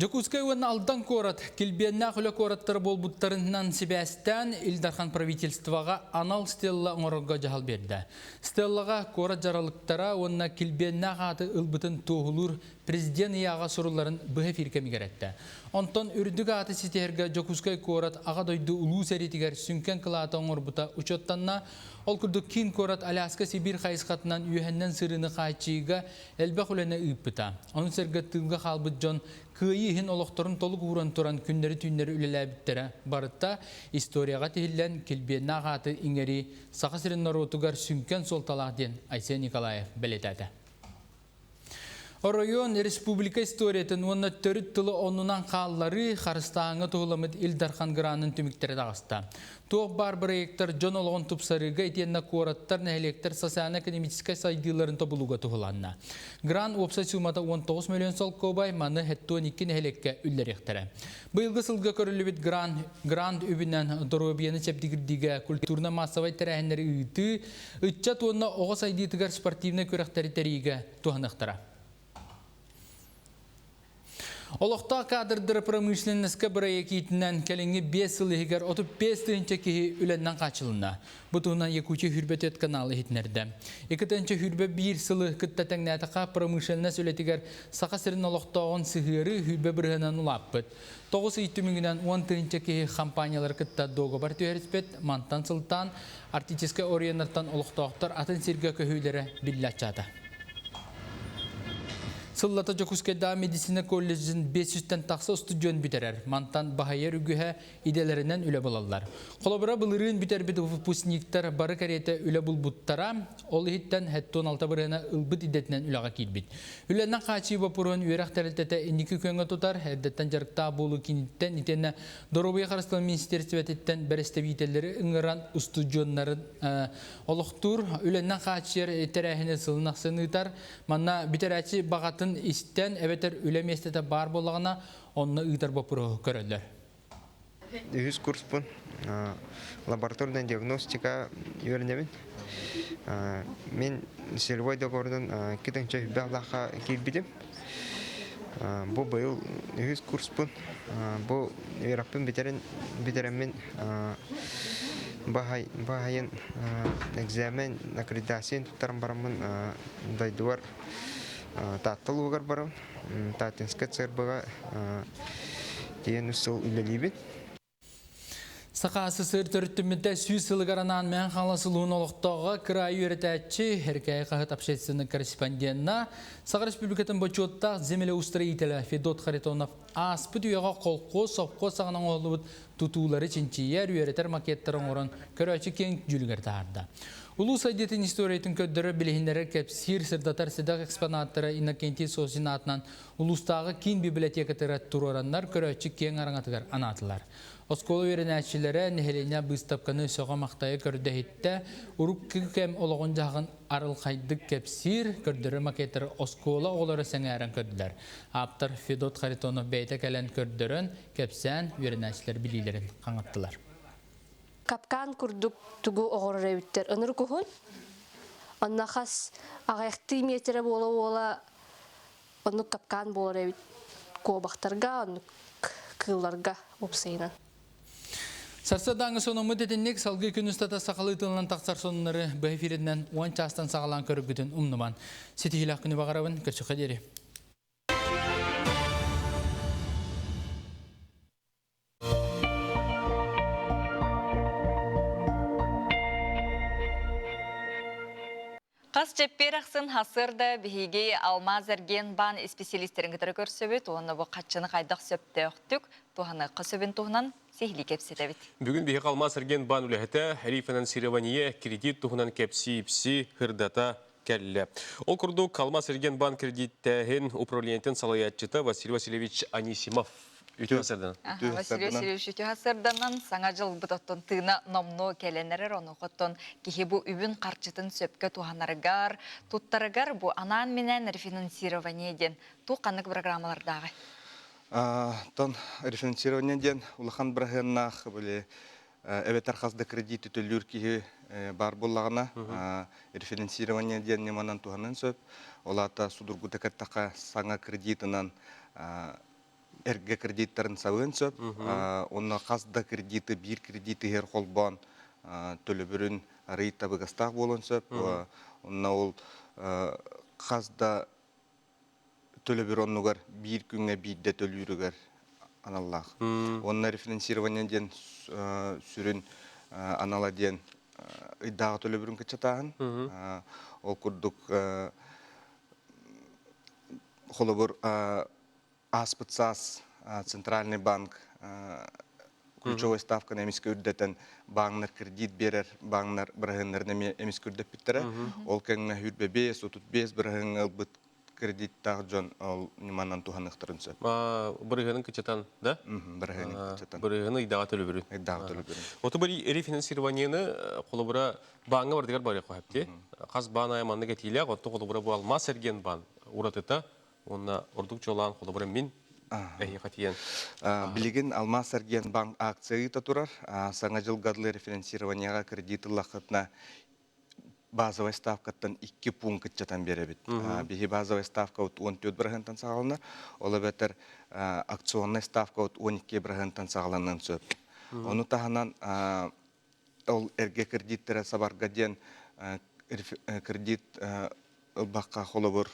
Жокускай уан алдан корат, келбенна құлы кораттар болбуттарынан себәстен Илдархан правительствоға анал стелла оңырға жағал берді. Стеллаға корат жаралықтара онна келбенна қаты ұлбытын тоғылыр президент яға сұруларын бұғы фиркемігер әтті. Онтан үрдік аты сетерге Жокускай корат аға дойды ұлу сәретігер сүнкен қылаты оңырбыта ұчоттанна ол күрдік кин корат Аляска Сибир қайысқатынан үйәннен сырыны қайчыға әлбәқ үләне ұйыппыта. Оның сәргіттігіға қалбыт жон күйі хин олықтарын толық уран туран күндері түндері үлеләбіттері барытта историяға тегілен келбенна ағаты иңері сақасырын наротугар сүнкен сол талақ Айсен Николаев білетәді. Оройон республика историятын онна төрүт тылы онунан қаллары қарыстаңы тұғыламыд Илдархан Гранын түміктері дағыста. Тоқ бар проекттар жон олғын тұпсарыға етенна кораттар нәхелектер социально-экономическай сайдыларын табылуға тұғыланна. Гран опса сумата 19 миллион сол кобай маны хәттуан 2 нәхелекке үллеректері. Бұйылғы сылға көрілібіт грант үбінен доробияны чәптігірдіге культурна массавай тәрәхінлері үйті, үтчат онна оға сайдытығар спортивны көріқтері тәріге туғанықтыра. Олықта кадрдыр промышленнеске проектінен кәліңі 5 сыл егер 35 түйінші кейі үленнен қачылына. Бұтуынан екучі хүрбет өт каналы етінерді. Екітінші хүрбе 1 сылы күтті тәңнәтіға промышленнес өлетігер сақасырын олықтауын сығыры хүрбе бірғынан ұлаппыд. 9 үйтімігінен 10 түйінші кейі компаниялар күтті доғы бар түйеріспет, мантан сылтан, артическе ориенаттан олықтауқтар атын серге көхілері білләтчады. Сыллата Жокускайда медицина колледжин 500-тен тақсы студион битерер. Мантан бахайер үгіхе иделерінен үлі болалар. Қолабыра бұлырын битер біт выпускниктар бары кареті үлі бұлбуттара, ол хиттен 16 бұрына ылбыт идетінен үліға кейбіт. Үлінен қачы бапырын үйрақ тәрілтеті индікі көнгі тұтар, әддеттен жарықта болу кенеттен итені Доробия Қарыстылы Министерстветтен бәрестевителері ұңыран студионнарын олықтыр. Үлінен қачыр тәрәхіне сылынақ сынытар, манна битер әчі бағатын истен әветер үлеместеті бар болағына онны ұйтар бапыры көрілдер.
Үз курс бұн, лабораториядан диагностика үйерінемін. Мен Селвой доғырдың кетіңші бағлаға келбедім. Бұл бұл үз курс бұн. Бұл үйрақпын бітеремін бағайын экзамен, аккредитациян тұттарым барамын дайдуар таттыл ұғар барам. Таттинсқа цербіға дейін үсіл үлелейбін.
Сақасы сыр түрттімітті сүйіз сылғаранан мән қаласылуын олықтауға край үйретәтші әркәй қағыт апшетсінің корреспондентна Сағар Республикатын бөчеттақ земелі устроителі Федот Харитонов аспыт үйеға қолқо соққо сағынан олыбыт тұтулары чинчиер үйретер макеттарын орын көрәчі кен жүлгер тағырда. Улус айдетін историятын көддірі білігіндері кәпсір сырдатар седақ экспонаттары Иннокентий Сосин атынан улустағы кен библиотекатары тұруарандар көрәчі кен араңатығар анатылар. Осколы верен әтшілері нәхелене бұстапқаны соға мақтайы көрдәйітті ұрук кәм олығын жағын арылқайдық кәпсір көрдірі макеттері осколы олары сәңәрін көрділер. Аптар Федот Харитонов бәйті кәлін көрдірін кәпсән верен әтшілер білейлерін қаңыттылар.
Капкан курдук тугу оғырыр өйттер. Өнір күхін, онна қас ағаяқты метері бола онны капкан болыр өйт. Көбақтарға, онны кылларға опсайынан.
Сарсадаңы соны мүдетіннек салғы күн ұстата сақалы тылынан тақсар сонынары бәйферінен 10 частан сағалан көріп бүтін ұмныман. Сетихилақ күні бағарабын, көршіға дері.
Қас жепперақсын хасырда бігеге алмаз әрген бан специалистерін кітірі көрсөбіт, оны бұл қатшыны қайдақ сөпті өқтік, туғаны қысөбін туғынан сейхілі кепсетебіт.
Бүгін бігеге алмаз әрген бан үләхеті рефинансирование кредит туғынан кепси хырдата кәлі. Ол күрдік алмаз әрген бан кредиттәхін управлениятын салаятчыты Василий Васильевич Анисимов. Үті ғасырдан.
Василий Васильевич үті ғасырданан саңа жыл бұтаттын тыына номну кәленерер оны қоттын кеге бұ үбін қарчытын сөпкі туғанарығар, туттарығар бұ анан менен рефинансирование ден ту қанық программалардағы?
Тон рефинансирование ден улахан бірағыннақ әбетар қазды кредит үтілер кеге бар болағына рефинансирование ден неманан туғанын сөп. Олата судыргуды кәттақа саңа кредитынан әрге кредиттарын сауын сөп, онна қазда кредиты, бір кредиты хер қолбан төлі бүрін рейта бұғастақ болын сөп, онна ол қазда төлі бір онығар бір күнге бірде төлі үрігер аналлақ. Онна рефинансирование ден сүрін анала ден ұйдағы төлі бүрін кәтчатағын. Ол күрдік қолы бұр Аспыцас, Центральный банк, ключевой ставка на эмискүрдетен банкнар кредит берер, банкнар бірігінлеріне эмискүрдет біттірі. Ол кәңіне хүрбе 5-35 бірігін бұд кредиттағы жон ол неманан туғанықтырын сөп.
Бірігінің күтетан, да?
Бірігінің күтетан.
Бірігінің идағы төлі бүрін.
Идағы төлі бүрін.
Оты бір рефинансированияны қолы бұра банға бардығар барық қойапте. Қаз бан айманды кәтейлі, отты қолы бұра бұл алмас әрген бан ұратыта. Онна ордук жолан қолы бұрын мен әйі қатиен.
Білеген алмаз әрген банк акциялы тұрар. Саңа жыл ғадлы рефинансированияға кредиты лақытына базовый ставкаттан 2 пункт жатан беребет. Бихи базовый ставка 14 бірғынтан сағалына, олы бәтір акционный ставка 12 бірғынтан сағаланын сөп. Оны тағынан ол әрге кредиттері сабарға ден кредит баққа қолы бұр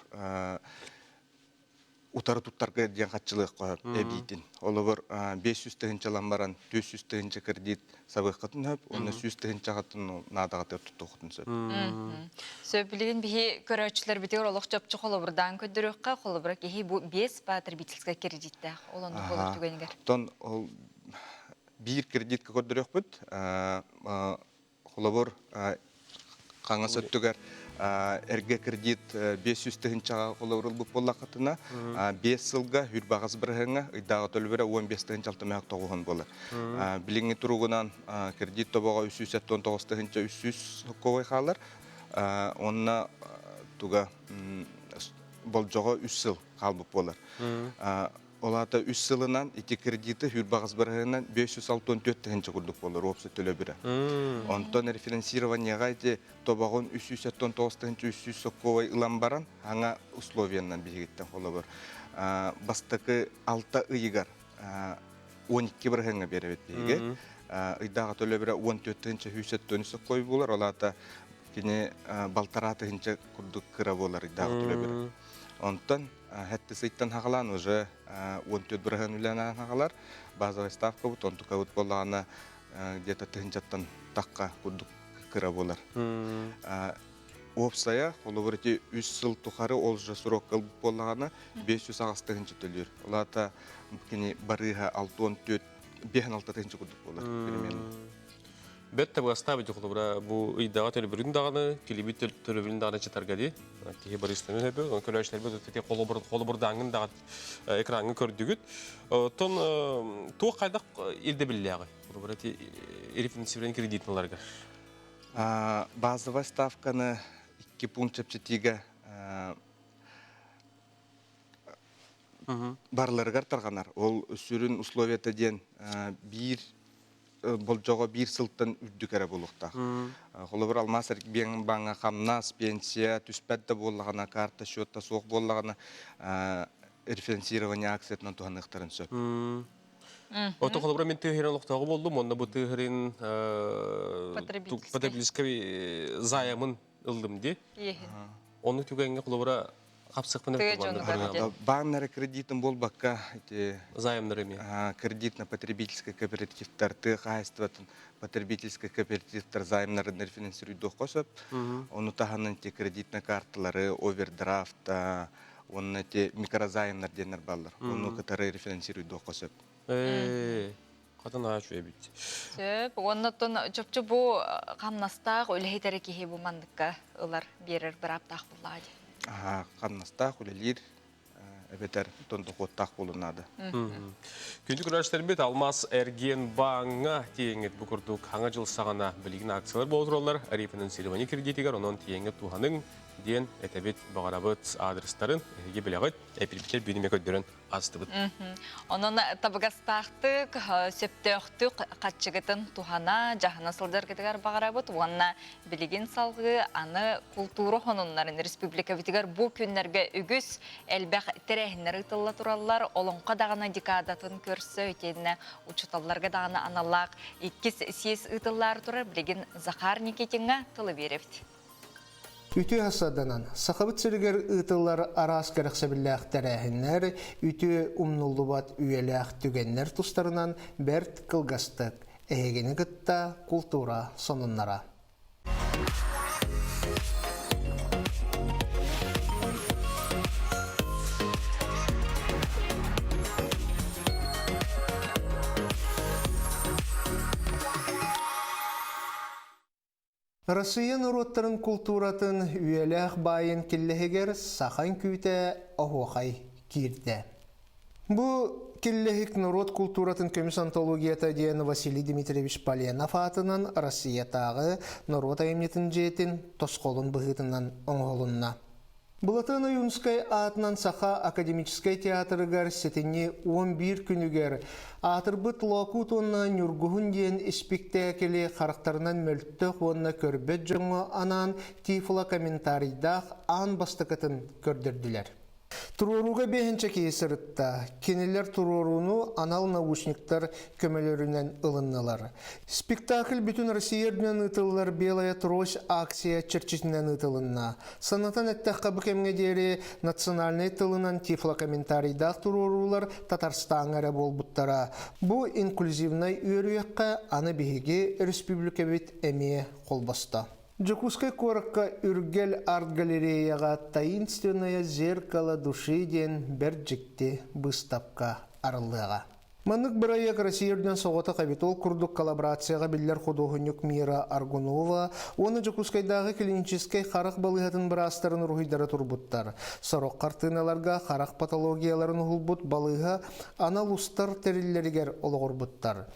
утары туттарга диэн хатчылык коп эбитин. Олобор 500 тыгынча ламбаран 400 тыгынча кредит сабыккатын хөп, оны 100 тыгынча хатын надагаты туттуктун сөп.
Сөп билген бихи көрөчүлөр битер олох чопчу холобурдан көдөрөккө холобура кихи бу 5 потребительская кредитте олонду болуп түгөнгер.
Тон ол бир кредитке көдөрөкпүт. Холобор каңа сөттүгөр эрге кредит 500 тыгынчага колорулбуп боллакатына 5 жылга хүрбагыз бирһеңе ыйдагы төлбөрө 15 тыгынча 69 болот. Билиңи туругунан кредит тобого 379 тыгынча 300 ковой халар. Онна туга болжого 3 жыл калбып болор. Олата 3 жылынан 2 кредиты хүрбагыз бирһеңе 564 тыгынча курдук болор опсы төлөбүрө. Онтон рефинансированияга эти тобогон 379 тыгынча 300 соковой ылам баран аңа условиянан бигиттен холобор. Бастыкы 6 ыйгар 12 бирһеңе беребет биге. Ыйдагы төлөбүрө 14 тыгынча 170 сокой болор. Олата кини балтара тыгынча курдук кыра болор ыйдагы төлөбүрө. Онтон хәтте сыйттан хагалан уже 14 бирһен үләнә хагалар. Базовая ставка бут, онту кабут боллагана где-то тыгынчаттан такка курдук кыра болор. Опсая, олоборти 3 жыл тухары ол же срок кылып боллагана 500 агыс тыгынча төлөр. Олата кини барыга 64 56 тыгынча курдук болор примерно.
Бетте bu ставить холобура бу ыйдага төлөбүрүн даганы, килибит төлөбүрүн даганы чатарга ди. Кихи бар истеме хөбө, көлөчлөр бу тете холобур даңын дагы экранга көрдүгүт. Тон тоо кайдак илде биллеги. Холобура ти рефинансирование кредитналарга.
Базовая ставканы 2 пункт чепчетиге барларыгар тарганар. Ол сүрүн условията ден бир болжого 1 сылттан үрдүкәрә булыкта. Холобур алмасыр бен баңа хамнас пенсия түспәтте боллагана карта счетта сок боллагана рефинансирование акциятынан туганныктарын сөп.
Ото холобур мен тыгырын локтагы болдум, онда бу тыгырын потребительский заемын ылдым ди. Оны түгөнгө холобура капсыкпын өтүп
баннер кредитин болбакка эти
заемдер эми
кредитно-потребительский кооперативтер тыгайстватын потребительский кооперативтер заемнарын рефинансируйт косоп оны таханын те кредитный карталары овердрафт оны те микрозаймнар денер баллар оны кытары рефинансируйт косоп
катын ачу эбит
Сөп оннотон чопчу бу камнастак өлейтери кихи бу мандыкка ылар берер бир аптак буллади.
Каннаста хүлелир эбетер тонто коттак болунады.
Күндү көрөштөр бит Алмаз Эрген Баңга тиеңет букурдук аңа жыл сагана билигин акциялар болурлар, рефинансирование кредитигер онон тиеңет туханын ден этебет багарабыт адрестарын эге билегет эпилбитер бүгүнү көдөрөн астыбыт.
Онон табыгастактык сөптөктүк катчыгытын тухана жахана сылдар кетигер багарабыт уанна билигин салгы аны культура хонуннарын республика битигер бу күннерге үгүс элбек терехнер ытылла тураллар олонка дагана декадатын көрсө этене учуталларга дагана аналак 2-8 ытыллар турар билигин Захар Никитинга тылы беребит.
Үтü hasadanan, сақабыт сіргер ұтылар арас кәріқсәбілләқ тәрәхінлер, үтü умнуллубат үйеләқ түгенлер тұстарынан бәрт қылғастық, әйгені ғытта культура сонынлара. Россия народтарын культуратын үйеләқ байын келләхегер сахан күйті оғуқай кирді. Бұ келләхік народ культуратын көміс антологията дейін Василий Дмитриевич Поленов атынан Россия тағы народ айымнетін жетін тосқолын бұғытынан оңғолынна. Бұлатын Юнскай атынан саха академическай театрыгар сетіне 11 күнігер атырбыт локут онна нүргуғын дейін спектакелі қарақтарынан мөлттіқ онна көрбет жоңы анан тифла комментарийдақ ан бастықытын көрдірділер. Туруруга бехинче кейсірітті. Кенелер туруруну анал наушниктар көмелерінен ылыннылар. Спектакль бүтін Россияден ытылылар Белая Трось акция черчетінен ытылынна. Санатан әттәққа бүкемге дері национальный тылынан тифлокомментарийдақ турурулар Татарстан әрі болбуттара. Бұ инклюзивнай үйіріяққа аны бігеге республика бит әме қолбаста. Джокускай коракка үргел арт-галереяға таинственное зеркало души ден бір жікте выставка арылыға. Маннык біраяк Россияден соғыта қабитол күрдік коллаборацияға білдер художник Мира Аргунова, оны Джокускайдағы клиническай қарақ балығатын бір астарын рухидары турбуттар. Сорок картиналарға қарақ патологияларын ұғылбут балыға аналустар териллерігер олығырбуттар.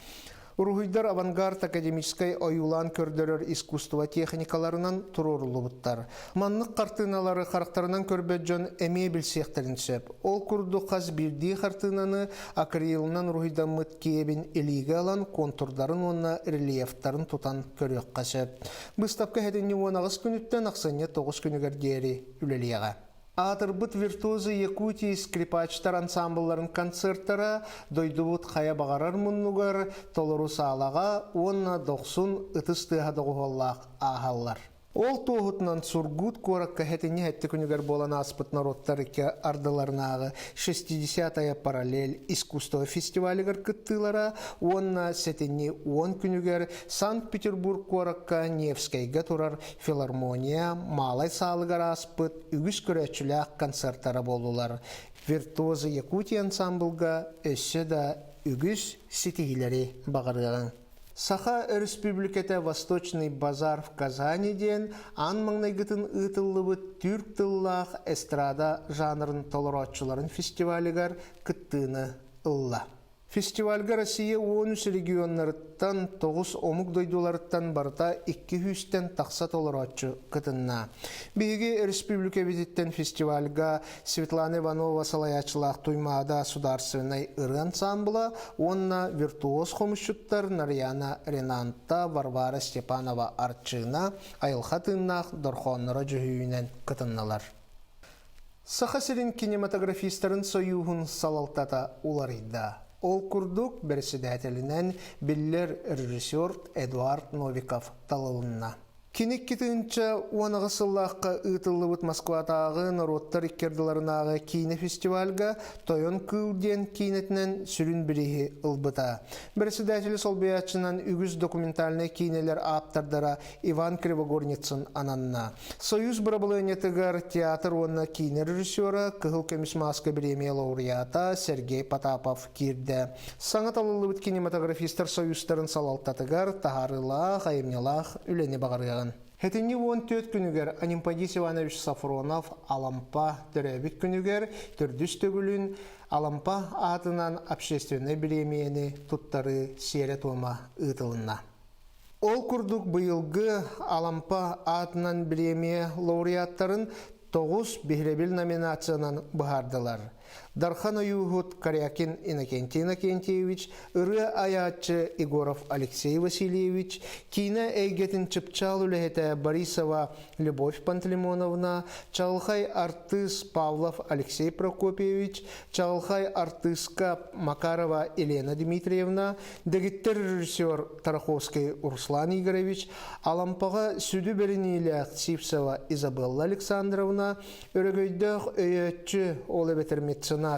Урухуйдар авангард академическай оюлан көрдөрөр искусство техникаларынан турурулубуттар. Маннык картиналары характарынан көрбөт жон эме билсектерин сөп. Ол курду каз бирди картинаны акрилынан урухуйдамыт киебин элиге алан контурдарын онна рельефтарын тутан көрөк кашып. Выставка хединни 19 күнүттен аксanya 9 күнүгер дери үлелиега. Атырбыт виртуозы Якутии скрипачтар ансамблларын концерттара дойдубут хая бағарар мұннугар толору саалаға 10-90 ытыстыға доғуғаллақ ағаллар. Ол тоғытынан сургут коракка хетini хетті күнігер болан аспыт народтар ке ардыларнағы 60-ая параллель искусство фестивалігер кыттылара, онна сетini 10 күнігер Санкт-Петербург коракка Невскайга турар филармония, малай салыгар аспыт, үгіс көрәтчіләк концерттара болулар. Виртуозы Якутия ансамблга өссі да үгіс сетигілері бағарған. Саха республиката Восточный базар в Казани ден ан маңнайгытын ытыллыбы түрк тыллах эстрада жанрын толоротчыларын фестивалігер кыттыны ылла. Фестивальга Россия 13 регионнарыттан 9 омук дойдуларыттан барта 200-тен тақса толоротчы кытынна. Биги республика бититтен фестивальга Светлана Иванова салаячылақ туймада сударственной ыры ансамбла, онна виртуоз хомышчуттар Нарьяна Ренанта, Варвара Степанова Арчина, Айылхатыннақ Дорхоннара жүхүйінен кытынналар. Сахасерин кинематографистарын союғын салалтата уларыйда. Ол күрдік бірсідәтелінен биллер режиссер Эдуард Новиков талылынна. Кинек кетінчі оңығы сыллаққа ұтылыбыт Москватағы народтар иккерділарынағы кейіне фестивальға тойон күлден кейнетінен сүрін бірігі ұлбыта. Бірсідәтелі сол бейатшынан үгіз документальный кейнелер аптардара Иван Кривогорницын ананна. Союз бұрабылынетігар театр онына кейне режиссера Кығыл Комисмаска премия лауреата Сергей Потапов кирді. Саңат алылыбыт кинематографистер союзтарын салалтатығар тахарылақ, айымнелақ үлені бағарыға. Хетини 14 күнігер Анимпадис Иванович Сафронов Алампа төрәбит күнігер түрдіс төгілін Алампа атынан общественный премияны туттары сере тома ұтылына. Ол күрдік бұйылғы Алампа атынан премия лауреаттарын 9 бихребил номинациянан бұхардылар. Дархан Оюгут Карякин Иннокентий Иннокентьевич, Ыры аятчы Егоров Алексей Васильевич, Кина Эйгетин Чепчал Улехета Борисова Любовь Пантелеймоновна, Чалхай артист Павлов Алексей Прокопьевич, Чалхай артистка Макарова Елена Дмитриевна, дегиттер режиссер Тараховский Руслан Игоревич, Алампаға сүді берінейлі Сипсова Изабелла Александровна, Өрөгөйдөх өйетчі Олебетер меценат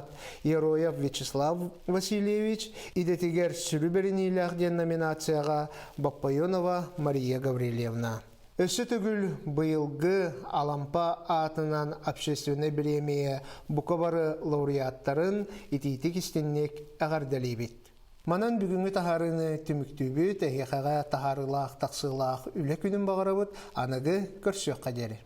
Ероев Вячеслав Васильевич, идетигер сүрі берінейлі номинацияға Баппайонова Мария Гаврилевна. Өсі түгіл бұйылғы Алампа атынан общественный премия бұқабары лауреаттарын ититік істеннек әғардалейбет. Манан бүгінгі тахарыны түміктүбі тәхеқаға тахарылақ, тақсылақ үлі күнін бағарабыт, анығы көрсөк қадері.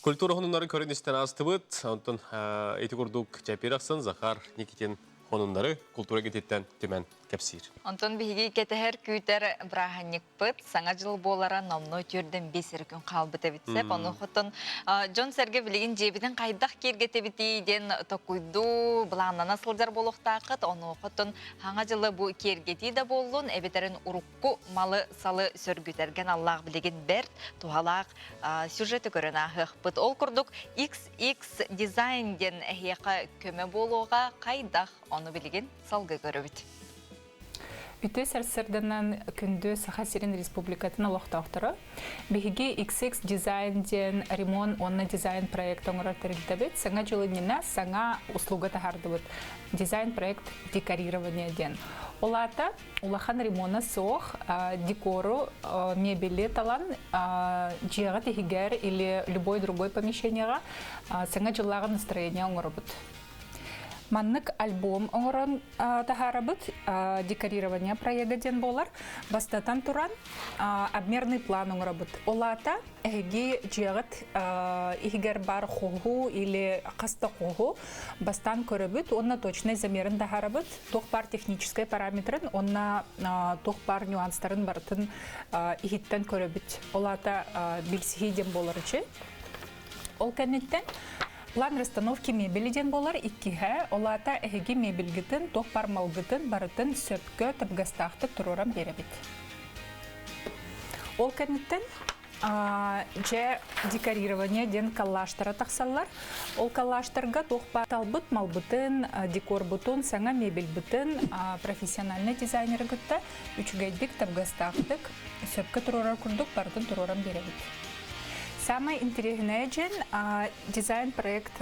Культура хонунларын көріністен астыбыт, онтын еті күрдік Жапирақсын, Захар Никитин Onunları kultura getitten tümen kepsir.
Onton bihi ketehер küter brahанник пыт, саңа жыл болара номно түрден бесер күн қалбыты бітсеп, оны құтын Джон Серге білеген жебінің қайдақ кергете бітейден токуйду бұлаңнана сылдар болуқтақыт, оны құтын хаңа жылы бұл кергеті де болуын, әбетерін ұрыққу малы салы сөргітерген Аллах білеген бәрт, туғалақ сюжеті көрін ағық пыт. Ол күрдік XX дизайнден әйеқа көмі болуға қайдақ оны білеген салғы көрі біт.
Үті сәрсірдінен күнді Саха-Сирин Республикатын олықтауқтыры. Бігіге XX дизайнден ремонт онна дизайн проект оңырар тәрілді бет. Саңа жылынына саңа услуга тахарды бет. Дизайн проект декорирование ден. Олата улахан ремонта соқ декору мебели талан жиға тегігер или любой другой помещенияға саңа жыллаған настроение оңыры бет. Маннык альбом оңырын тахарабыт, декорирование проегаден болар. Бастатан туран обмерный план оңырабыт. Олата әге жиғыт игер бар қоғу или қаста қоғу бастан көрібіт, онна точный замерін тахарабыт. Тоқ бар технический параметрін, онна тоқ бар нюанстарын бартын игіттен көрібіт. Олата білсігейден болар үші. Ол кәнеттен план расстановки мебелиден болар иккиге, олата әйге мебелгітін, тоқ бар малгытын, барытын сөпкі тіпгастақты тұрорам беребет. Ол кәнеттен же декорирование ден каллаштара тақсалар. Ол каллаштарға тоқ бар талбыт малбытын, декор бутын, саңа мебел бутын, профессиональный дизайнер гытта, үчігайдік тіпгастақтық, сөпкі тұрорар күрдік, барытын тұрорам беребет. Самое интересное дизайн проект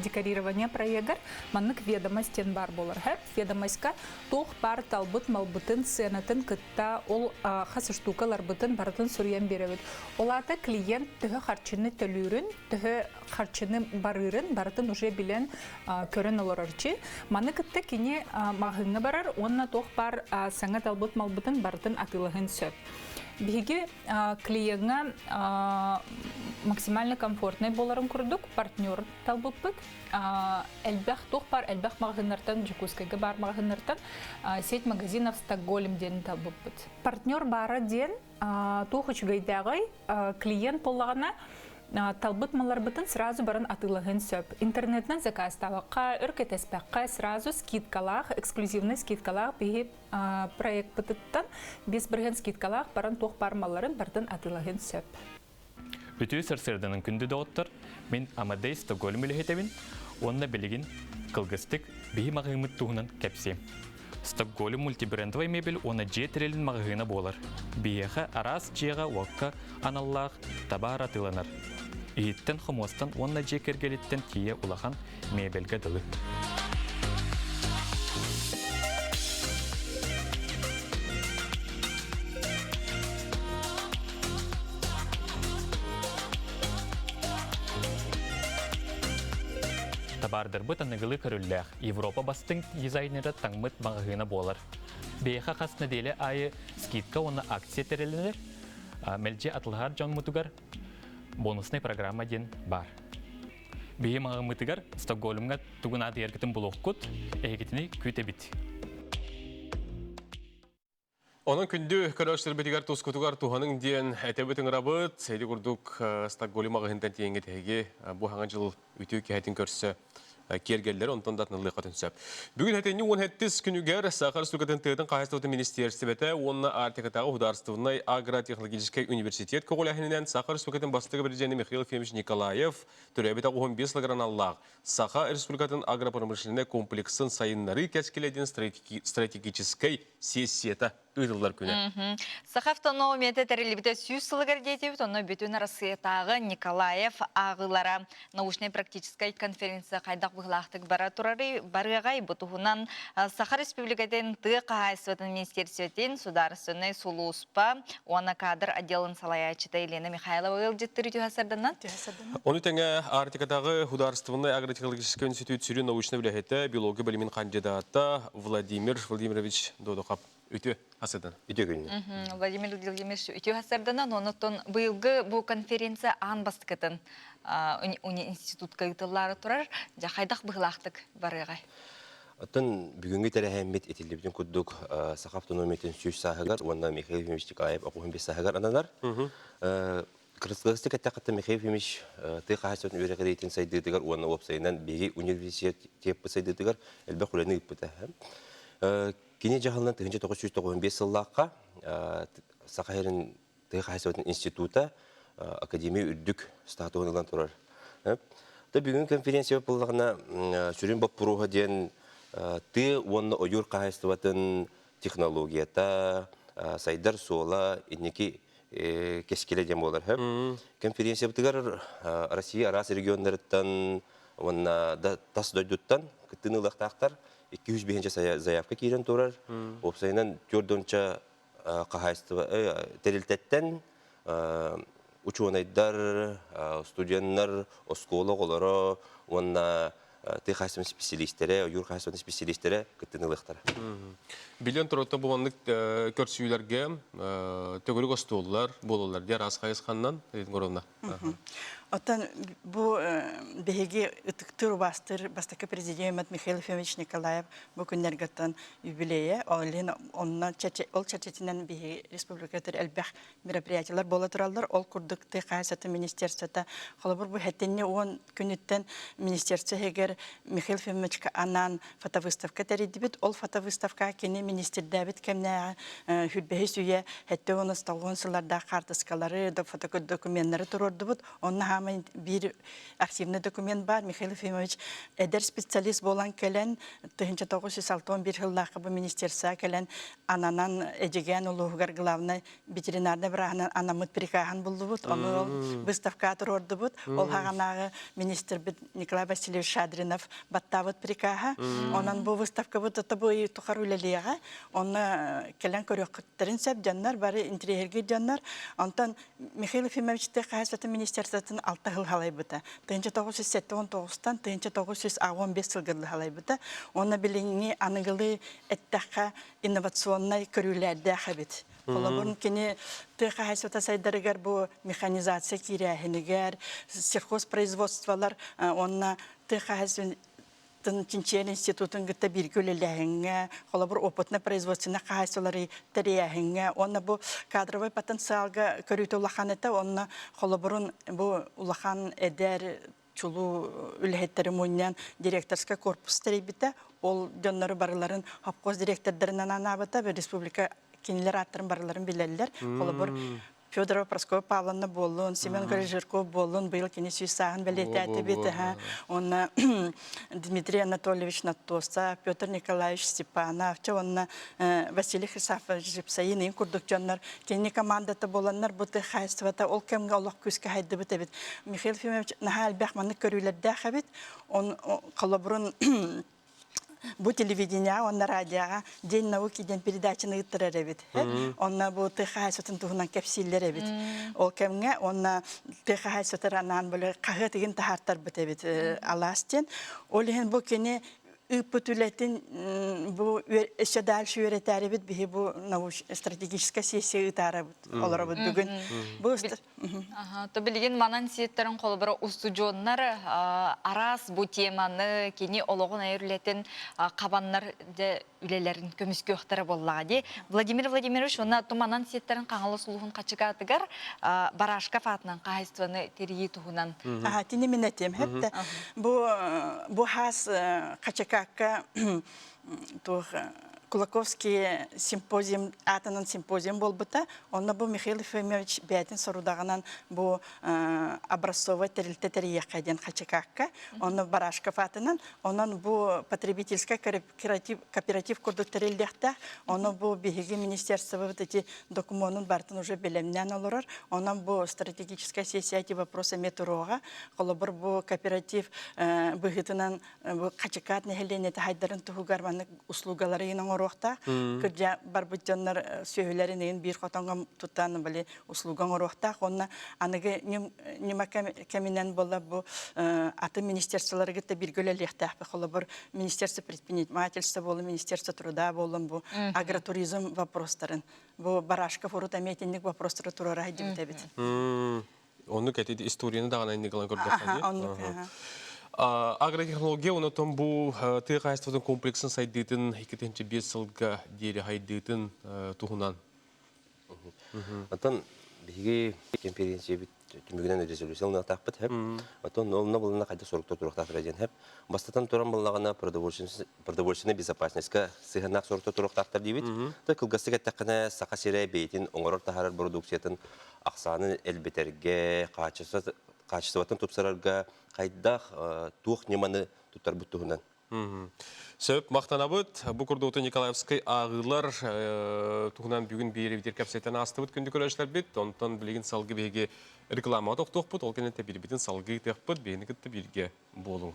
декорирования проегар маннык ведомостен бар болар. Ведомостька тоқ бар талбыт малбытын сценатын кытта ол хасы штукалар бытын бартын сүрген беребет. Олата клиент түхі харчыны төлүрін, түхі харчыны барырын, бартын уже билен көрін оларарчы. Маны кытта кене мағыңы барар, онна тоқ бар саңа талбыт малбытын бартын атылығын сөп. Биги клиентга максимально комфортный боларын күрдік, партнер талбыт бұд. Әлбәқ тоқ бар, әлбәқ мағыныртан, Жукускайға бар мағыныртан, сеть магазинов Стокгольм ден талбыт бұд. Партнер бары ден тоқ үчігайдағай клиент болағына талбыт малар бытын сразу барын атылығын сөп. Интернетнен заказ таваққа, үркет әспәққа сразу скидкалақ, эксклюзивный скидкалақ бейіп проект бытыттан без бірген скидкалақ барын тоқ бар маларын бардың атылығын сөп.
Үті сәрсердінің күнді доғыттыр, мен Амадей Стокгольм үліхетемін, онына білеген қылғыстық бейі мағымыт туғынан кәпсем. Стокгольм мультибрендовый мебель оны же тірелін мағығына болар. Бейеға арас жеға уаққа аналлақ табар атыланар. Иеттен құмостан онына же кергелеттен тие улахан мебелге дылы. Табардыр бұт анығылы көрілләқ. Европа бастың дизайнері таңмыт мағығына болар. Бейха қасына делі айы скидка оны акция тәрелінер. Мәлже атылғар жон мұтығар бонусный программа ден бар. Бейі мағымытығар Стокгольмға тұғын ады еркетін бұл оққыт, әйгетіні көйте біт.
Onun күнді көрәшілер бетігер тұскутығар туғаның ден әтәбетін ғырабыт, әйді күрдік Стокгольм ағығындан теңге тәйге бұл хаңа жыл үті кәйтін көрсі кергелдер, онтан датынылы қатын сөп. Бүгін әтені 17 күнігер Сахар Сүргетін тығытын қайыстауты министерстібеті, онына артықытағы Хударстывынай агротехнологический университет көғіләхінінен Сахар Сүргетін бастығы біржені Михаил Фемич Николаев түрәбеті 15 лағыран Аллах. Саха Республикатын агропромышленный комплексін сайынлары кәскеледен стратегической сессията ұйдылар күні.
Сахафтону меті тәрелебіті сүйіз сылығыр дейтебіт, оны бүтін Россиятағы Николаев ағылара научно-практическай конференция қайдақ бұғылақтық бара тұрары барғағай бұтығынан Саха Республикатын тұғы қағайсыватын министерсиетін сударысыны сұлуыспа, оны кадр отделын салаячыта Елена Михайлова ғылжеттірі түйасырдынан?
Оны тәңі Артикадағы Хударствонный агротехнологический институт сүрі научны біләхеті биология білімін кандидаты Владимир Владимирович Додоқап үті асырдан, үті күніне.
Владимир Владимирович үті асырдан, онытын бұйылғы бұл конференция аң бастықытын институт кайытылары тұрар, қайдақ бұғылақтық барығай?
Атын бүгүнгү терехеммит этилибитин куддук саха автономиятын сүйүш сахагар, онна Михаил Ефимович Николаев окуун бес сахагар ананар. Кыргызстан каттакатта Михаил Ефимович ты кахасатын үрекедейтин сайдыдыгар, онна опсайынан беги университет теппы сайдыдыгар, элбе куланы ыппыта. Кини жахалынан 1995 сыллакка Сахарин ты кахасатын института академия үрдүк статуынылан турар. Та бүгүн конференция боллагына сүрүн боп буруга ден ты онны ойур кахайстыватын технологията, сайдар сола, иннеки кескеле дем болар. Конференция бітігер Россия арас регионларыттан, онна тас дойдуттан, кыттыны лақтақтар, 200 бейінче заявка кейрен турар. Опсайынан 4-нча кахайстыва терилтеттен, учуанайдар, студенттар, осколы олары, онна ты хасым специалисттері, юр хасым специалисттері кыттынылықтар.
Билен тұротта болғандық көрсүйлерге төгілік остоллар, болулар, дер аз қайысқаннан, дейін қорылна.
Оттан бу беги ытыктыр бастакы президент Михаил Ефимович Николаев бу күннергаттан юбилее, ол чачетинен беги республикатыр элбэх мероприятиялар бола тураллар, ол курдук тыхайсаты министерствота, холобур бу хеттенне он күнүттен министерство хегер Михаил Ефимовичка анан фотовыставка теридибит, ол фотовыставка кени министердәбит кемнәгә хүлбәһи сүйе хетте оны сталгон сыларда картаскалары, фотодокументлары турордубут, онна bir активный документ бар. Михаил Ефимович эдер специалист болан келен 1961 жыллакы бу министерство келен ананан эжеген улугар главный ветеринарный браханан анамыт прикахан булдубут. Оны выставка турордубут. Ол хаганагы министр Николай Васильевич Шадринов баттавыт прикаха. Онан бу выставка бу табы тухарулелега. Оны келен көрөктерин сеп жаннар бары интерьерге жаннар. Онтан Михаил Ефимович техасаты министерствотун 6 жыл халайбыта. 1979-тан 1915 жылгылы халайбыта. Оны билиңи аныгылы эттаха инновационный көрүләрдә хабит. Олабын кене тыхайсыта сайдарыгар бу механизация кирәһенегәр, сельхозпроизводстволар, онна тыхайсын Тинчен институтын гытта бир көлеләһеңгә, холабыр опытны производствына кайсылары тәрияһеңгә, онна бу кадровый потенциалга көрүтө улаханета, онна холабырын бу улахан эдер чулу үлһеттери мөннән директорска корпус терибите, ол дөннәре барларын хапкоз директорларынан анабыта, республика кинилер аттырын барларын билелләр, холабыр Федорова Проскоя Павловна болун, Семен Горжирков болун, был кенес Юсаган билетяти бите, он Дмитрий Анатольевич Натоса, Петр Николаевич Степанов, он Василий Хрисафович Жипсаин, им курдукчаннар, кенни командата боланнар буты хайствата, ол кемге Аллах күскә хайды бите бит. Михаил Ефимович нахал бәхманны көрүләрдә хабит, он коллаборун бу телевидение, он на радио, день науки, день передачи на интернете. Он на бу тыхайсотын тугунан кепсиллер бит. Ол кемге он на тыхайсотыранан боле кагытыгын тахартар бит аластен. Олен бу кене Үппүтүлетін бұл әші дальше өретәрі біт, бігі бұл стратегическа сессия ұтары олары бұд бүгін.
То білген манан сиеттерін қолы бірі ұстуджонлар арас бұл теманы кені олығын әйірлетін қабанлар үлелерін көміскі өқтары боллады. Владимир Владимирович, оны тұманан сиеттерін қаңылы сұлығын қачығатығар барашқа фатынан қағайстығыны терейі тұғынан.
Тені мен әтем, әпті. Бұл хас қачыға Кулаковский симпозиум, атанан симпозиум был быта, он был Михаил Ефимович Бятин сорудағанан бұл образцовый терилтетериекаден хачакакка, он Барашков атанан, он был потребительский кооператив курдук терилдехта, он был беги министерства вот эти документы бартын уже белемнен олорор, он был стратегическая сессия эти вопросы метрога, колобор был кооператив бегитынан хачакат нехелене тахайдарын тухугарманы услугалары орохта, кыржа барбыттаннар сөйләренен бир хатанга туттан биле услуган орохта, онна аныгы нима кеминен болла бу аты министерстволарга да биргөлелехтә, холобор министерство предпринимательства болу, министерство труда болу, бу агротуризм вопростарын, бу Барашка форут аметинник вопростары турара дибет.
Оны кәтеді историяны дағана инде кылан көрдік. Агротехнология онотон бу тыга кайстыватын комплексин сайдыйтын 2005 жылга дери хайдыйтын тугунан.
Антон биги конференция бит түмүгүнөн резолюцияны таппыт хеп. Антон олна булна кайда соруктор турактар ден хеп. Бастатан туран буллагана продовольственная безопасностька сыгынак соруктор турактар дибит. Та кылгастыга такына сака сере бейтин оңорор тахарар продукциятын аксаны элбетерге качествотын тупсарарга кайдах тух неманы туттар буттугунан.
Сөп мақтанабыт, бұл күрді Николаевскай ағылар туғынан бүгін бейері бітер кәпсеттен астыбыт күнді көрәшілер бет, онтан білеген салғы бейге реклама тоқтық бұд, ол кенетті бір бетін салғы теқ бұд, бейіні күтті бірге болу.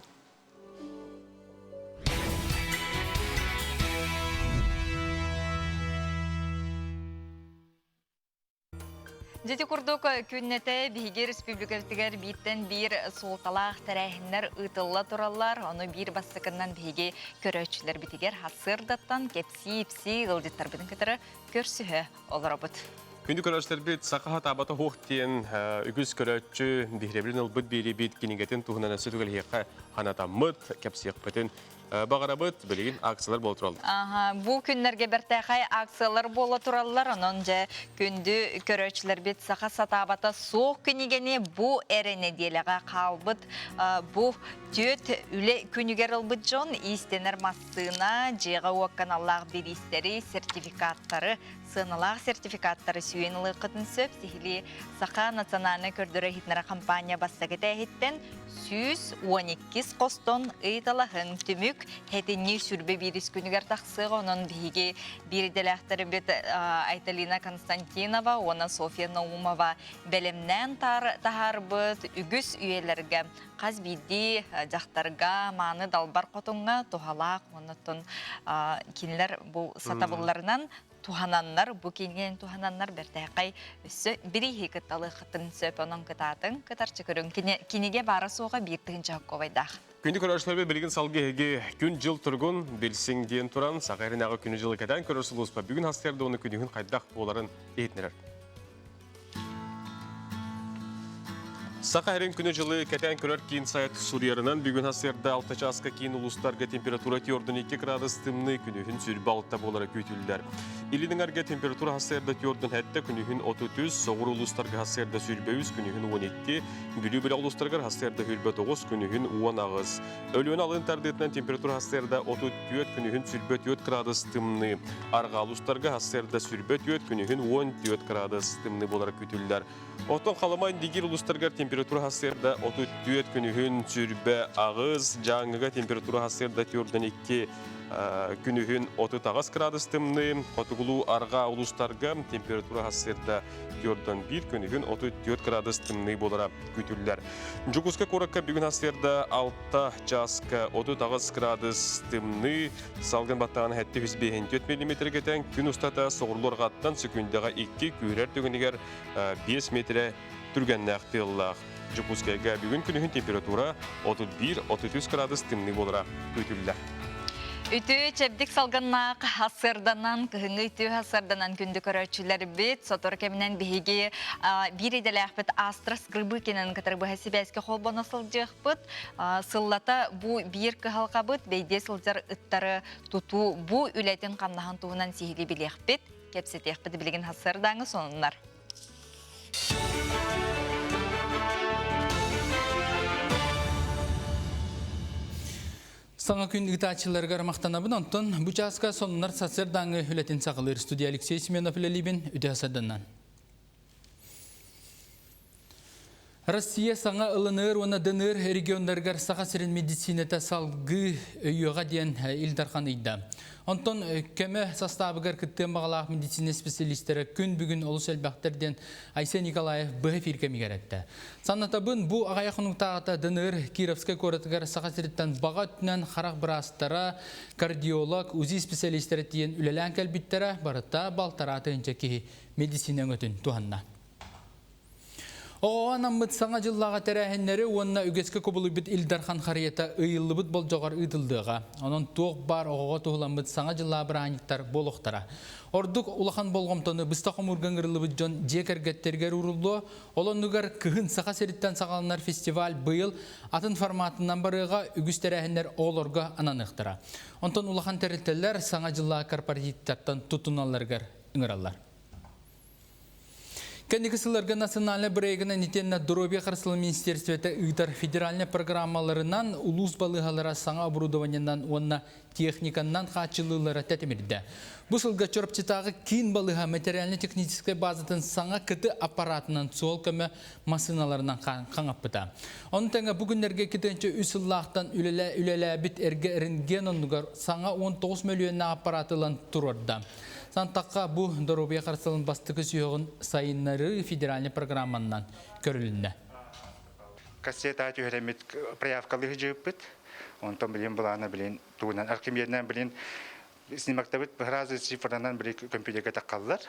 Жеті күрдік күннеті бігі республикавтігер биттен бір солталақ тәрәхінлер ұтылла тұралар, оны бір бастықынан бігі көрөчілер бітігер хасырдаттан кепси-епси ғылдеттар бітін кітірі көрсігі олар бұд.
Күнді көрөчілер бет сақаға табаты хоқтен үгіз көрөчі бігіребілін ұлбыт бері бет кенегетін туғынан өсі түгіл еққа қанатамыт кепсиек бітін бағарабыт білеген акциялар болы тұралды.
Бұл күнлерге біртәқай акциялар болы тұралылар, оның жа күнді көрөчілер бет сақа сатабата соқ күнігені бұл әріне деліға қалбыт, бұл төт үлі күнігер ұлбыт жон, истенер массына жеға уаққан Аллах берістері сертификаттары, сыналақ сертификаттары сүйенілі қытын сөп, сихили сақа национальны көрдірі хитнара компания бастағыта әйттен 112 қостон ұйталағын түмік хәтінне сүрбе беріс күнігер тақсығы, оның бігі беріделәқтері бет Айталина Константинова, оны София Наумова бәлемнен тахар бұд үгіс үйелерге қаз биді жақтарға маны далбар қотынға тұғалақ, оныттың кенілер бұл сатабыларынан тухананнар, бу кенген тухананнар бертайқай өссі бірі хекітталы қытын сөп оның кытатын, кытарчы көрін кенеге бары соға бейттігін жақ ковайдақ.
Күнді көрәшілербе білген салғы әге күн жыл тұрғын белсің дейін тұран, сағайрын ағы күні жылы кәден көрірсіл ұспа. Бүгін хастерді оны күнігін қайдақ боларын ейтінерер. Сақайрын күні жылы кәтен көрер кейін сайт Сурьерынан бүгін хастерді 6 жасқа кейін ұлыстарға температура 4-2 градус тымны күнігін сүрбі алтта болары көтілдер. Илінің әрге температура хастерді 4-дің әтті күнігін 33, соғыр ұлыстарға хастерді сүрбі 100 күнігін 12, бүлі-бүлі ұлыстарға хастерді хүлбі 9 күнігін 10 ағыз. Өліген алын тәрдетінен температура хастерді 34 күнігін сүрбі 4 градус тымны. Арға ұлыстарға хастерді сүрбі 4 күнігін 14 градус тымны болары көтілдер. Оттон қаламайын дегер ұлыстарға температура хастерді 34 күнігін сүрбі ағыз, жаңыға температура хастерді 4-2 күнігін 30 градус тымны, отығылу арға ұлыстарға температура хастерді 4-1 күнігін 34 градус тымны болара күтілдер. Жүгізгі қораққа бүгін хастерді 6 жасқа 30 градус тымны, салғын баттаған әтті 154 мм кетен күн ұстата соғырлар ғаттан секундеға 2 күйрер түгінігер 5 метре түргенні әқтеллақ. Жүгізгіға бүгін күнігін температура 31-33 градус тымны болара күтілдер.
Үті чәбдік салғаннақ хасырданан, күйіңі үті хасырданан күнді көрәтшілер бет, сотор кемінен бейге бір еделі әқпет астрас грыбы кенен кітір бұ әсі бәске қолбаны сылжық бұд. Сыллата бұ бір кіғалға бұд, бейде сылжар үттары тұту бұ үләтін қамнаған туғынан сейілі білі әқпет, кепсет әқпеті білген хасырдаңы сонынлар.
Саңа күн ұйтачыларға мақтанабын, онтон бұчасқа сонынар сацердаңы үләтін сақылыр. Студия Алексей Семенов үлелейбін үді асадынан. Россия саңа ылыныр, оны дыныр региондарғар сақа сірін медицинета салғы өйеға дейін илдархан үйді. Онтон көмі составығар күттен бағалақ медицина специалистері күн бүгін олыс әлбәқтерден Айса Николаев бұғы фиркемігер әтті. Санатабын бұл ағаяқының тағыта дыныр Кировскай коратығар сақа сіріттен баға түнен қарақ бірастара, кардиолог, узи специалистері дейін үлелән кәлбіттері барыта балтара атығынша кей медицина өтін туғанна. Оған аммыт саңа жыллаға тәрәхеннері онына үгеске көбілі біт Илдархан Харията ұйылы бұт бол жоғар ұйдылдыға. Оның тоқ бар оғыға тұғыламыт саңа жыллаға бір анықтар болуқтара. Ордук улахан болғымтаны бұстақым үргінгірілі бұт жон жекергеттергер ұрылды. Олон нүгер күхін сақа серіттен сағалынар фестиваль бұйыл атын форматынан барыға үгіс тәрәхеннер оларға ананықтыра. Онтан улахан тәріттелер саңа жыллаға корпоративтаттан тұтыналарғар үңіралар. Кәнекісілерге национальный брейгіна нетенна Доробия Қарсылы Министерстветі ұйтар федеральный программаларынан улус балығалара саңа оборудованиянан онна техниканнан қачылылары тәтемірді. Бұл сылға чорпчытағы кейін балыға материально-технической базатын саңа кіті аппаратынан сол көмі масыналарынан қаңаппыта. Оның тәңі бүгіндерге кетенші үсіллақтан үлелі біт әрге әрінген онығар саңа 19 миллион аппаратылан тұрырды. Сантаққа бұл Доробия Қарсылын бастықы сүйеғін сайынлары федеральный программаннан көрілінді.
Кассета өремет проявкалығы жүйіппіт. Онтан білен бұлағына білен туғынан архимедінен білен снимактабыт бұғыразы цифранан біле компьютерге таққалылар.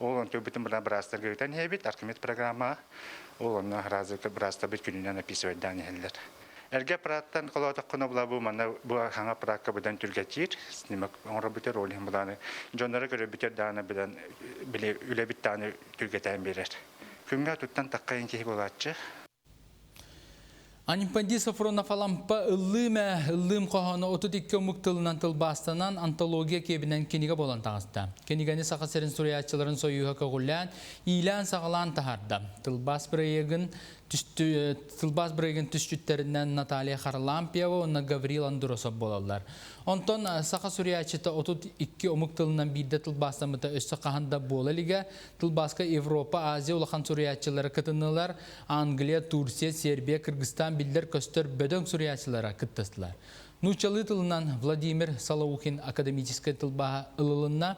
Ол он төбітін бұлан бірастарға өтен ебет архимед программа. Ол оны ғыразы бірастабыт күнінен описывайдан елдер. Әрге аппараттан қолауытық құны бұла бұл мана бұл хаңа аппаратқа бұдан түргетер, снимак оңыра бұтер олың бұланы. Жонлары көрі бітер дағына бұдан біле үлі біт дағына түргетен берер. Күнге тұттан таққайын кейі болатшы.
Анимпанди Сафронов алампа ылым қоғаны 32 мұқтылынан тылбастанан антология кебінен кенеге болан тағызды. Кенегені сақа серін суриятчыларын сойуға көғылан, илан сағалан тағарды. Тылбас бірейген түшчүттерінен Наталья Харлампиева, онна Гаврил Андуросов болалар. Онтон сақа суриятчыта 32 мұқтылынан бейді тылбастамыта өсі қағанда болалыға, тылбасқа Европа, Азия улахан суриятчылары кытынылар, Англия, Турция, Сербия, Кыргызстан билдер көстер бөдөң суриятчылара кыттыстылар. Нучалы тылынан Владимир Салаухин академический тылбаға ылылына,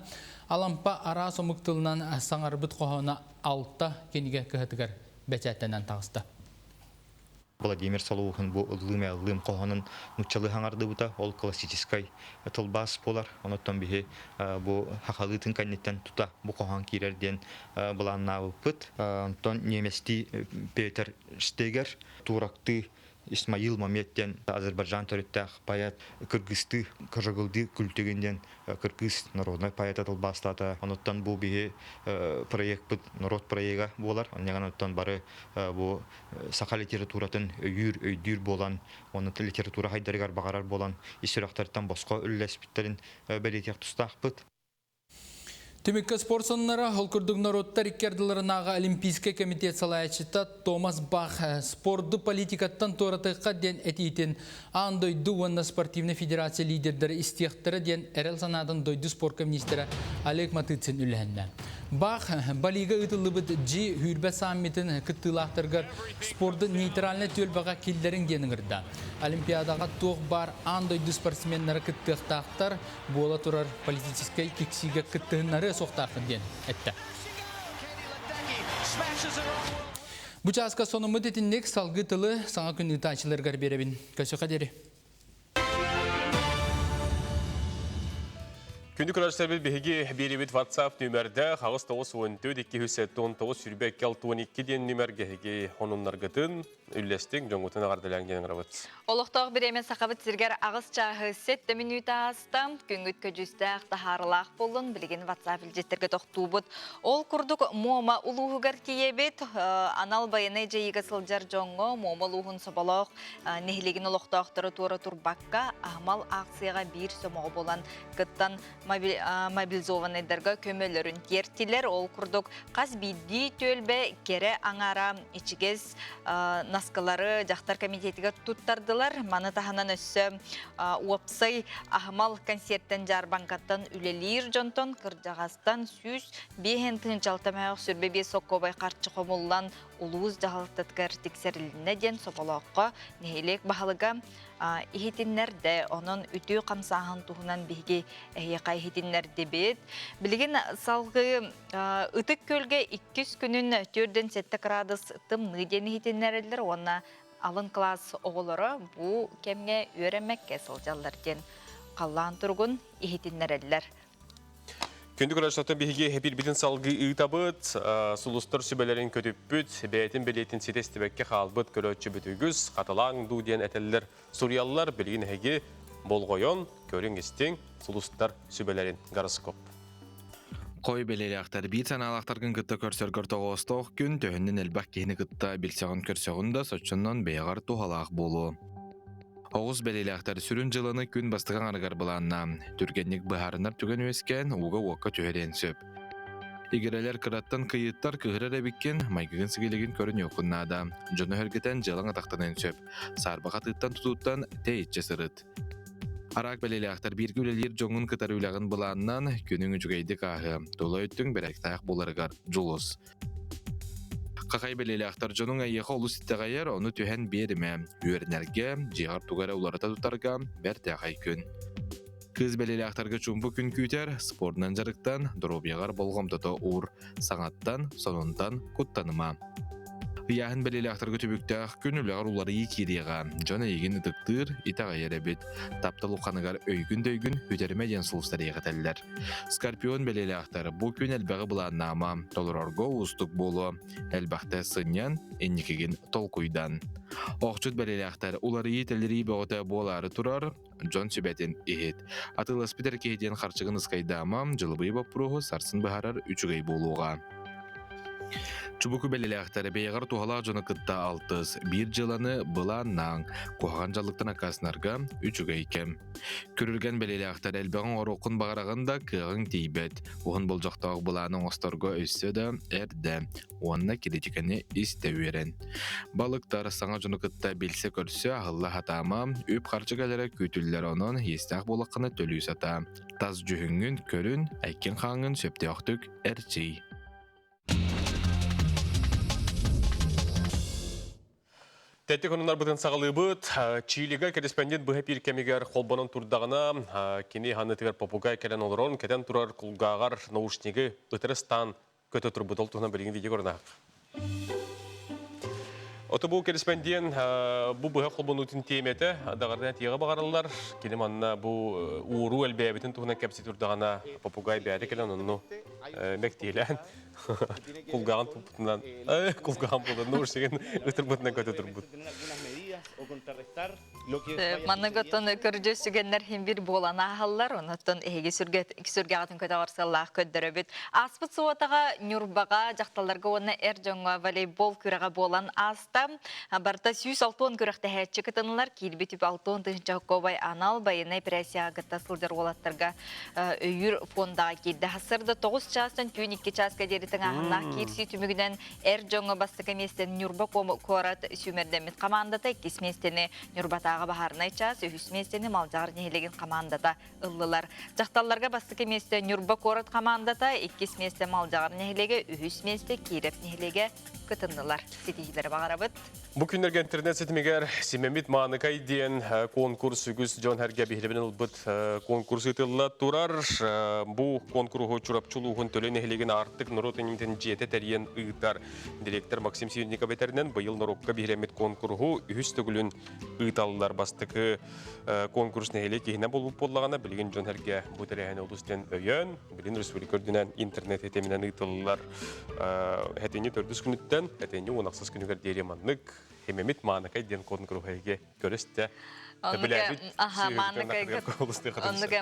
алампа ара сомық тылынан саңарбыт қоғана 6 кенеге кығытығар бәтәттенен тағысты.
Владимир Салаухин бұл ылым қоғанын нучалы хаңарды бұта, ол классическай тылбас болар. Оныттан бігі бұл хақалытын кәнеттен тұта бұл қоған кейлерден бұланна бұпыт. Онтан неместі Петер Штегер, Турақты Исмаил Маметтен Азербайджан төреттәқ паят Кыргызды кыржығылды күлтегенден Кыргыз народной паята тылбастата. Оныттан бұл бігі проект бұд народ проекта болар. Оныттан бары бұл сақа литературатын өйдір болан, оны литература хайдарығар бағарар болан, исірақтардан босқа үлләспіттерін бәлетек тұстақ бұд.
Түміккі спорт соннары холкурдық народтар иккерділерінаға Олимпийский комитет салаячыта Томас Бах спорты политикаттан торатыққа ден әтейтін андойды онна спортивный федерация лидердері истияқтары ден әрел санадың дойды спорт министері Олег Матыцин үләнді. Бах балиға ұтылы бұд жи хүрбә саммитін күттілақтырғар спорты нейтральны төлбаға келдерін деніңірді. Олимпиадаға тоқ бар андойды спортсменлері күттіқтақтар бола тұрар политическай кексиге күттіғынлары соқтақын ден әтті. Бұчасқа сонымы детіндек салғы тылы саңа күнді тачылырғар беребін. Көсі қадері.
Күнді күрәштербіл бігіге беребет WhatsApp нөмірді қағыз 9-14-2-7-19 сүрбе 12 ден нөміргеге онынларғытын үллестің жоңғытын ағардылан генің рабыт.
Олықтағы біремен сақабыт сіргер ағыз чағы 7 минута астам күнгіт көжістәқ тахарылақ болын білген WhatsApp үлжеттерге тоқту бұд. Ол күрдік мома ұлуғығар кейебет, анал байыны жайыға сылжар жоңғы, мома ұлуғын собалақ, нехілеген олықтақтыры туары турбаққа, ахмал ақсыға бір сөміғы болан күттан мобилизованныйдарға көмөлөрүн тертилер. Ол күрдік қаз бидді төлбе кере аңара ичігез наскалары жақтар комитетіге туттардылар. Маны таханан өссі уапсай ахмал концерттен жарбанкаттан үлелер жонтон кыржағастан сүз бейхен тынчалтамайық сүрбебе соққобай қарчы қомылдан улуыз жағалықтаткар тексеріліне ден сопалаққа нехелек бағалыға ихитиннерде onun үтүү камсаһын туһунан биһиги эйекай ихитиннерде бит. Билген салгы ытык көлге 200 күнүн 4-7 градус тымны ден ихитиннерлер онна алын класс оголору бу кемге өремекке сылжаллар ден каллан тургун ихитиннерлер.
Күндік ұрашнатын бігі хепір бітін салғы ұйтабыт, сұлыстыр сүбелерін көтіппіт, бәйтін білетін сетестібәкке қалбыт көрөтші бүтігіз, қаталаң дуден әтелілер Суриялылар білген әге болғойон, көрін істен сұлыстар сүбелерін ғарыскоп.
Қой белеліқтар бейт саналақтарғын күтті көрсергір тоғыстық күн төхіннен әлбәқ кейіні күтті білсеғын көрсеғында сочыннан бейғар туғалақ болу. Оғыз белеліқтар сүрін жылыны күн бастыған арғар бұланна. Түргеннік бұхарынар түген өскен уға уаққа түйерен сөп. Игерелер қыраттан қиыттар кығырар әбіккен майгығын сігелеген көрін еқыннада. Жоны өргетен жылың атақтанын сөп. Сарбаға тұттан тұтуттан тәйітчі сырыт. Арақ белеліқтар біргі өлелер жоңын қытар өліғын бұланнан күнің үжігейді қағы. Дола өттің бәрәктаяқ боларығар жұлыс. Қақай белеліқтар жоның айеқы олыс іттіғайыр оны түйен беріме. Үйернерге, жиғар туғара уларыта тұтарға бәртіғай күн. Кыз белеліқтарға чумпы күн күйтер, спорынан жарықтан, дұробияғар болғамдыда ұр, саңаттан, сонундан құттаныма. Яғын белеліқтарға түбіктәқ күн үліғар улары екереға, жона еген ұдықтыр, итағайыр әбет, таптал ұқанығар өйгін-дөйгін өтермеден сұлыстар еғітәлілер. Скорпион белеліқтары бұл күн әлбәғі бұланнама, толырорго ұстық болу, әлбәқті сыннян, эннекеген толқуйдан. Оқчыт белеліқтар улары етелері бұғыта болары тұрар, Джон сүбәтен ехет. Атылы спитер кейден қарчығын ұскайдамам, жылыбый баппұрығы сарсын бұхарар үчігей болуға. Чубуку белеліқтары бейғар туғалақ жоны қытта алтыз, бір жыланы бұланнан, қоған жалықтан акасынарға үчігей кем. Көрілген белеліқтар әлбәғын ороқын бағарағында кығын тейбет, оғын бұл жоқтағы бұланың остарға өсі да әрді, онына критиканы істеуерен. Балықтар саңа жоны қытта белсе көрсі ағылла хатама, өп қарчы кәлері көтілдер оның естақ болыққыны төлі сата. Таз жүхіңін көрін, әйкен қаңын сөпте оқтық әрчей.
Тәтті күнінар бұтын сағылы бұд, Чилиға корреспондент бұға пир кәмегер қолбанын тұрдағына, кені ханы тігер попугай кәлен олырон, кәден тұрар құлғағар наушнегі ұтырыстан көті тұр бұдыл тұғына білген видео көрінақ. Оты бұл корреспондент бұға қолбан ұтын теметі, дағардан тиеға бағарылар, кені манна бұл ұғыру әлбе бітін тұғына кәпсі тұрдағына попугай бәрі кәлен оны мәктейлән. Құлғаған тұлпытынан, құлғаған бұлдан нұрсеген ұтыр бұтынан көті тұр бұт.
Манна көттен көрді сүгенлер хембір болан ағалар, онаттан әйге сүргеғатын көті ғарсаллағы көддірі бүт. Аспыт суатаға, нүрбаға, жақталарға оны әр жоңға волейбол күріға болан аста. Барта 106 күріқті әтші күтінілер, келбі түп 6 тұхынша көбай анал байынай пресия ғытта сылдыр олаттарға өйір фондаға келді. Хасырды 9 частан түйін 2 часқа дерітің ағына керсі түмігінен әр жоңға бастықы местен нүрба қорат сүймердемет командата 2 местені нүрбатаға бахарнай час, 3 местені малжағыр нехелеген командата ұллылар. Жақталларға бастықы месте нүрба қорат командата 2 месте малжағыр нехелеге, 3 месте кереп нехелеге күтінділар. Сетихілері бағарабыд.
Бұл күндерге интернет сетімегер Семемит Маныкай ден конкурс үгіз Джон Әрге бейхілебінен ұлбыт конкурс ұтылы тұрар. Бұл конкурсу чурапчулуғын төлен ехелеген артық нұротынымтен жеті тәрген ұйттар. Директор Максим Сүйінника бетерінен бұйыл нұрокка бейхілемет конкурсу үхіс түгілін ұйталылар бастықы конкурс нехеле кейіне болып болағана білген Джон Әрге бұтырәйін олыстен өйен, білген республикөрдінен интернет етемінен ұйталылар. Әтені төрдіс күніттен, әтені онақсыз күнігер дереманлық Семемит Маныкай ден конкурсуға көрісті.
Онныға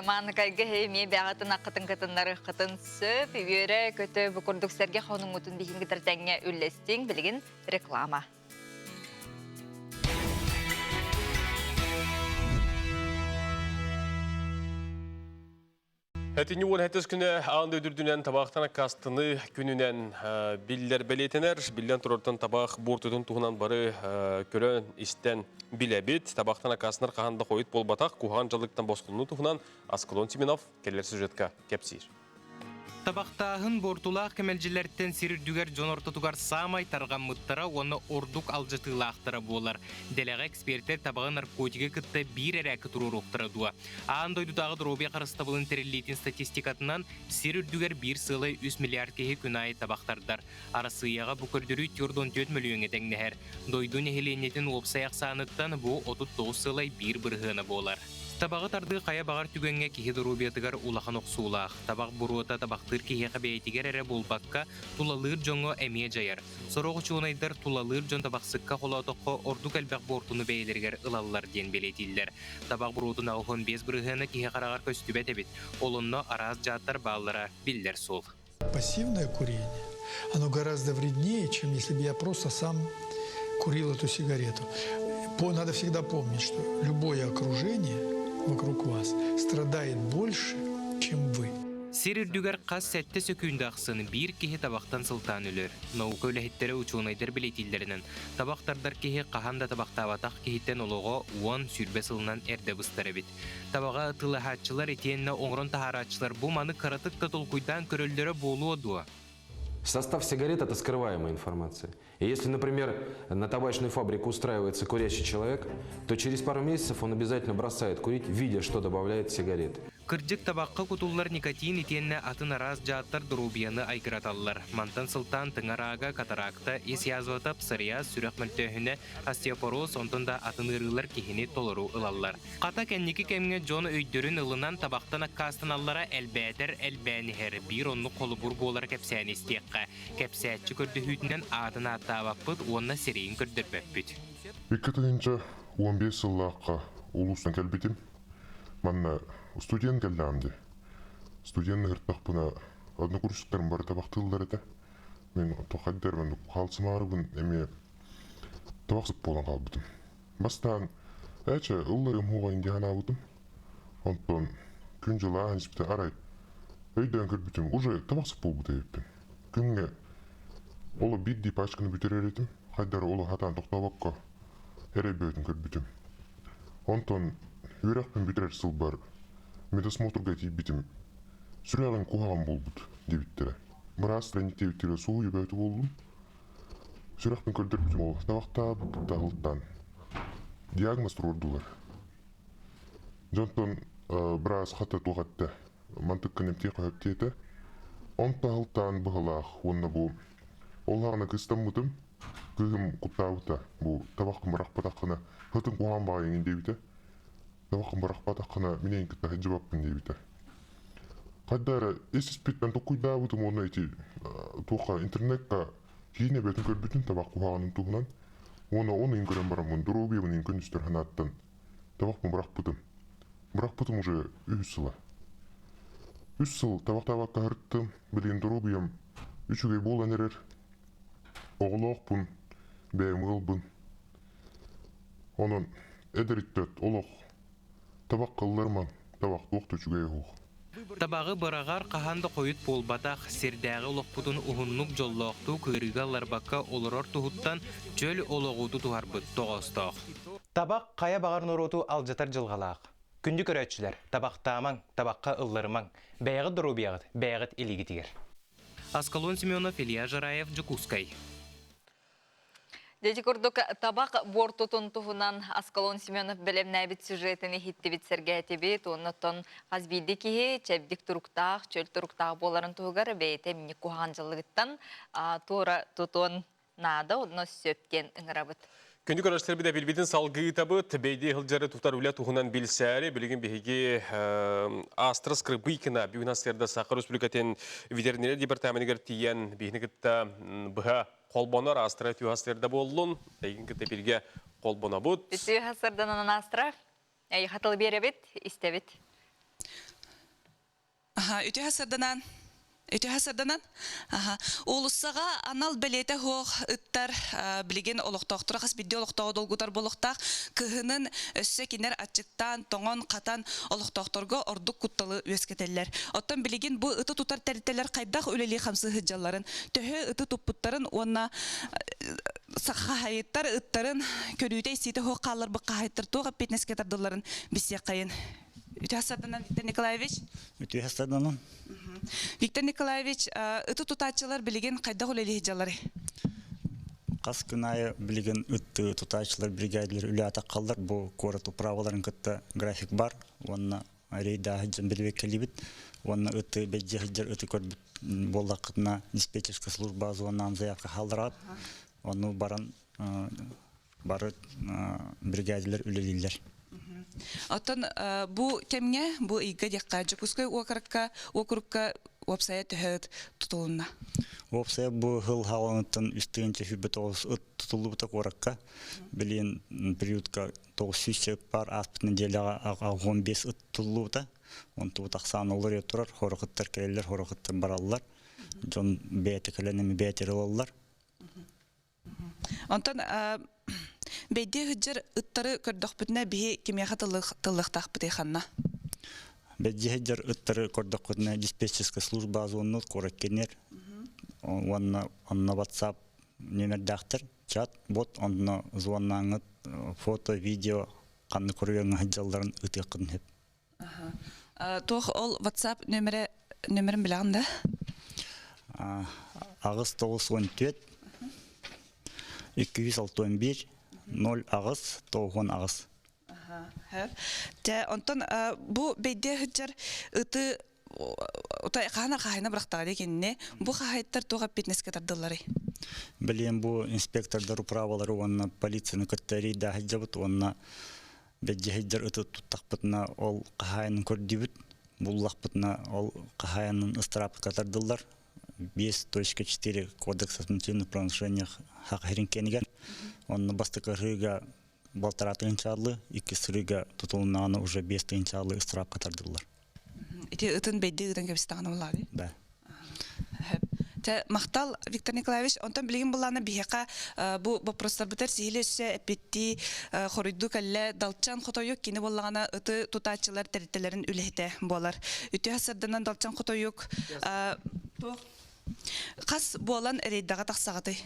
Маныкайға хейме бәғатын ақытын қытындары қытын сөп, үйері көті бүкірдікстерге қоның ұтын дейінгі тәртәңе үллестің білген реклама.
Әтіне он әтіз күні аңды өдірдінен табақтана кастыны күнінен білдер бәлетінер, білден тұрыртын табақ бортыдың туғынан бары көрін істен біләбет. Табақтана кастынар қағанда қойыт бол батақ, қуған жалықтан босқылыны туғынан Аскалон Семенов келер сюжетка кепсир.
Табақтағын бортулақ кемелжілерттен сирірдігер жонортатугар самай тарған мұттара оны ордук алжытылақтыра болар. Делеға эксперттер табағы наркотиге кітті бір әрәкі тұру роқтыра дуа. Аан дойдудағы дробия қарыстабылын терелейтін статистикатынан сирірдігер бір сылы 3 миллиард кеге күнайы табақтардар. Арасыяға бүкірдірі 4 миллион етеңнәр. Дойду нехеленетін опсаяқ сааныттан бұл 39 сылай бір бірғыны болар. Табағы тарды қая бағар түгенге кихи дұрубиятыгар улахан оқсулақ. Табақ бұруыта табақтыр кихи қабейтігер әрі болбаққа тулалыр жоңо әмие жайар. Сороғы чуынайдар тулалыр жон табақсыққа қола отоққа ордук әлбәқ бортуны бәйлергер ылалылар ден белетілдер. Табақ бұруытын ауғын без бірғыны кихи қарағар көстүбет әбет. Олынно араз жаттар баллара биллер сол.
Пассивное курение, оно гораздо вреднее, чем если бы я просто сам курил эту сигарету. Надо всегда помнить, что любое окружение вокруг вас страдает больше, чем вы.
Сирирдүгер қас сәтті сөкүйінді ақсын бір кеге табақтан сылтан өлер. Науқы өліхеттері учуынайдар білетілдерінен. Табақтардар кеге қаханда табақтаватақ кегеттен олығы уан сүрбе сылынан әрді бұстары бет. Табаға ұтылы хатчылар етеніне оңырын тахаратчылар бұл маны қаратық татылқуйдан көрілдері болуы дуа.
Состав сигарет – это скрываемая информация. И если, например, на табачную фабрику устраивается курящий человек, то через пару месяцев он обязательно бросает курить, видя, что добавляет в сигареты.
Кырдык табаққа кутуллар никотин итенне атын араз жаттар дұрубияны айкыраталлар. Мантан сылтан тыңарага катаракта, ес язвата псарияз сүрек мүлтөхіне остеопороз онтында атын ырылар кихини толыру ылаллар. Қата кәннекі кәмге жоны өйдерін ылынан табақтан аққастын аллара әлбәдер әлбәнихер бір онны қолы бұр болар кәпсәні істеққа. Кәпсәтчі көрді хүйтінен атын аттаваппыд, онна серейін көрдірбәппід.
2015 жыллаққа улустан кәлбетім. Манна студент келдамды. Студент ырттақ бұна однокурсиктарым бар табақтылдар еді. Мен тоқаддармын қалсымарыбын әме табақсып болан қалбыдым. Бастан әчі ұлларым хуғайын дейін абыдым. Онтон күн жылы ағанспіті арай. Өйден көрбітім, уже табақсып болбыды еппін. Күнге олы бидді пачканы бүтерер едім. Қайдары олы хатан тоқтабаққа әрей бөйтін көрбітім. Онтон үйрақпен бүтерер сыл бар. Медосмотрға тейбітім. Сүрәғын қуғаған болбыд, дебіттері. Мұрас трәніктебіттері суы ебәйті болдым. Сүрәқпен көрдірбітім ол. Табақта бұттағылттан. Диагноз тұрордылар. Жонтон біраз қаты тоғатты. Мантық кәнемте қойыптеті. Онтағылттан бұғалақ. Онына бұл. Олағына кыстан мұтым. Күгім құттауыта. Бұл табаққын бұрақ батаққына. Хытын қуған бағайын дебіті. Табаққын бұрақ батаққына менен кітті жабаппын дебіті. Қайдары эсеспеттен тоқуйдауытым оны әйті тоқа интернетқа кейіне бәтін көрбітін табақ қуғанын туғынан. Оны инкөрен барамын. Дұрубиявын инкөн үстер ханаттан. Табақпын бұрақ бұтым. Бұрақ бұтым уже 3 сыла. 3 сыл табақ табаққа ғырттым. Білген дұрубиям 3-ге болан әрер. Оғылоқпын. Бәйім ғылбын. Оның әдіріттет олық. Табақ қылларман, табақ тоқты чүгей хуқ.
Табағы бұрағар қаханды қойыт болбатақ сердәғі олықпұтын ұғыннық жоллоқты көрігалар баққа олырор тұғыттан жөл олығуды туғарбыт тоғыстақ. Табақ қая бағар нұроту алжатар жылғалақ. Күнді көрәтшілер, табақтамаң, табаққа ылларымаң, бәйғы дұрубияғыт, бәйғыт елігітігер. Аскалон Семенов, Илья Жараев, Джукускай.
Дети курдук табак бортутун туһунан Аскалон Семенов белемнәбит сюжетini хиттибит сергәтибит, оннотон казбиди кихи чәбдик туруктах, чөл туруктах боларын тугар бейте мине куханжылыгыттан тора тутон нада одно сөптен ыңырабыт.
Күнді көрәштер біде білбетін салғы табыт, бейде ғылжары тұқтар үлі тұғынан білсәрі, білген бейге астыры скрыбыкина, бүйінастерді Сақыр Республикатын ветеринария департаментігер тиен бейінігітті бұға қолбонар астыры түйастерді болуын, бейген кітті білге қолбона бұд.
Түйастерден анан астыры, қатылы беребет, істебет.
Өте хасырданан, олысаға анал білеті хоқ үттар білген олықтақтыры қас бидде олықтағы долгутар болықтақ кіхінің өссі кенер атчыттан, тоңон, қатан олықтақтырға ордық құтталы өскетелер. Оттан білген бұл үті тұтар тәріттелер қайдақ өлелі қамсы хыджаларын, төхі үті тұппыттарын онына саққа хайыттар үттарын көрүйте есейті хоқ қалыр бұққа хайттыр тоға петнеске тардыларын біссе қайын. Өте хасырданан, Виктор Николаевич?
Өте хасырданан.
Виктор Николаевич, үті тұтатшылар білген қайда қолелі хеджалары?
Қас күнайы білген үтті тұтатшылар бригадилер үлі атаққалдар. Бұл корот управаларын күтті график бар. Онына рейда хеджан білбек келебет. Онына үтті бәджі хеджар үтті көрбіт болдақытына диспетчерская служба зуаннан заяққа халдырат. Оны бары бригадилер үлелілер.
Отон бу кемге бу ига дякка жукускай окрукка веб-сайт төһөт тутулунна.
Вопсая бу хыл хаванытын үстігінче хүбет оғыз тұтылуыта қораққа. Білен периодка 900 бар аспытын делеға 15 тұтылуыта. Он тұтақсан олар етұрар, хорақыттар келелер, хорақыттар баралылар. Жон бәйті кәленеме бәйтері олалар.
Онтан бәйде хүджір ұттары көрдіқ бүтіне бейі кемеға тылықтақ біте қанна?
Бәйде хүджір ұттары көрдіқ бүтіне диспетчерская служба азуынны қорак кенер. Онна WhatsApp номер дақтыр, чат, бот, онна звоннаңыт, фото, видео, қанны көрген хаджаларын үте қын хеп.
Тоқ ол WhatsApp нөмірін білағын да?
Ағыз 914 261 0 ағыз 9 ағыз.
Онтан бұл бәйде хүджір үті Отай қана қайына бірақтағы дегеніне, бұл қайыттар тоға бетнеске тардылары?
Білен бұл инспектордар управалары, онына полицияны көттері дәхі жабыт, онына бәдже хеджер үті тұттақ бұтына ол қайының көрді бүт, бұллақ бұтына ол қайының ыстырапы қатардылар. 5.4 кодекс административных правонарушений хақ херінкенігер. Онына бастықы рыға балтаратығын чарлы, 2 сырыға тұтылынағаны уже 5 чарлы ыстырап қатардылар.
Ити ытын бәйді ытын кәбістағаны олады?
Да.
Мақтал, Виктор Николаевич, онтан білген бұланы бейеқа бұл вопростар бұтар сейлесі әпетті қорыйду кәлі далчан қотойық кені болағана ыты тұтачылар тәреттелерін үлехте болар. Үті асырдынан далчан қотойық қас болан әрейдаға тақсағаты?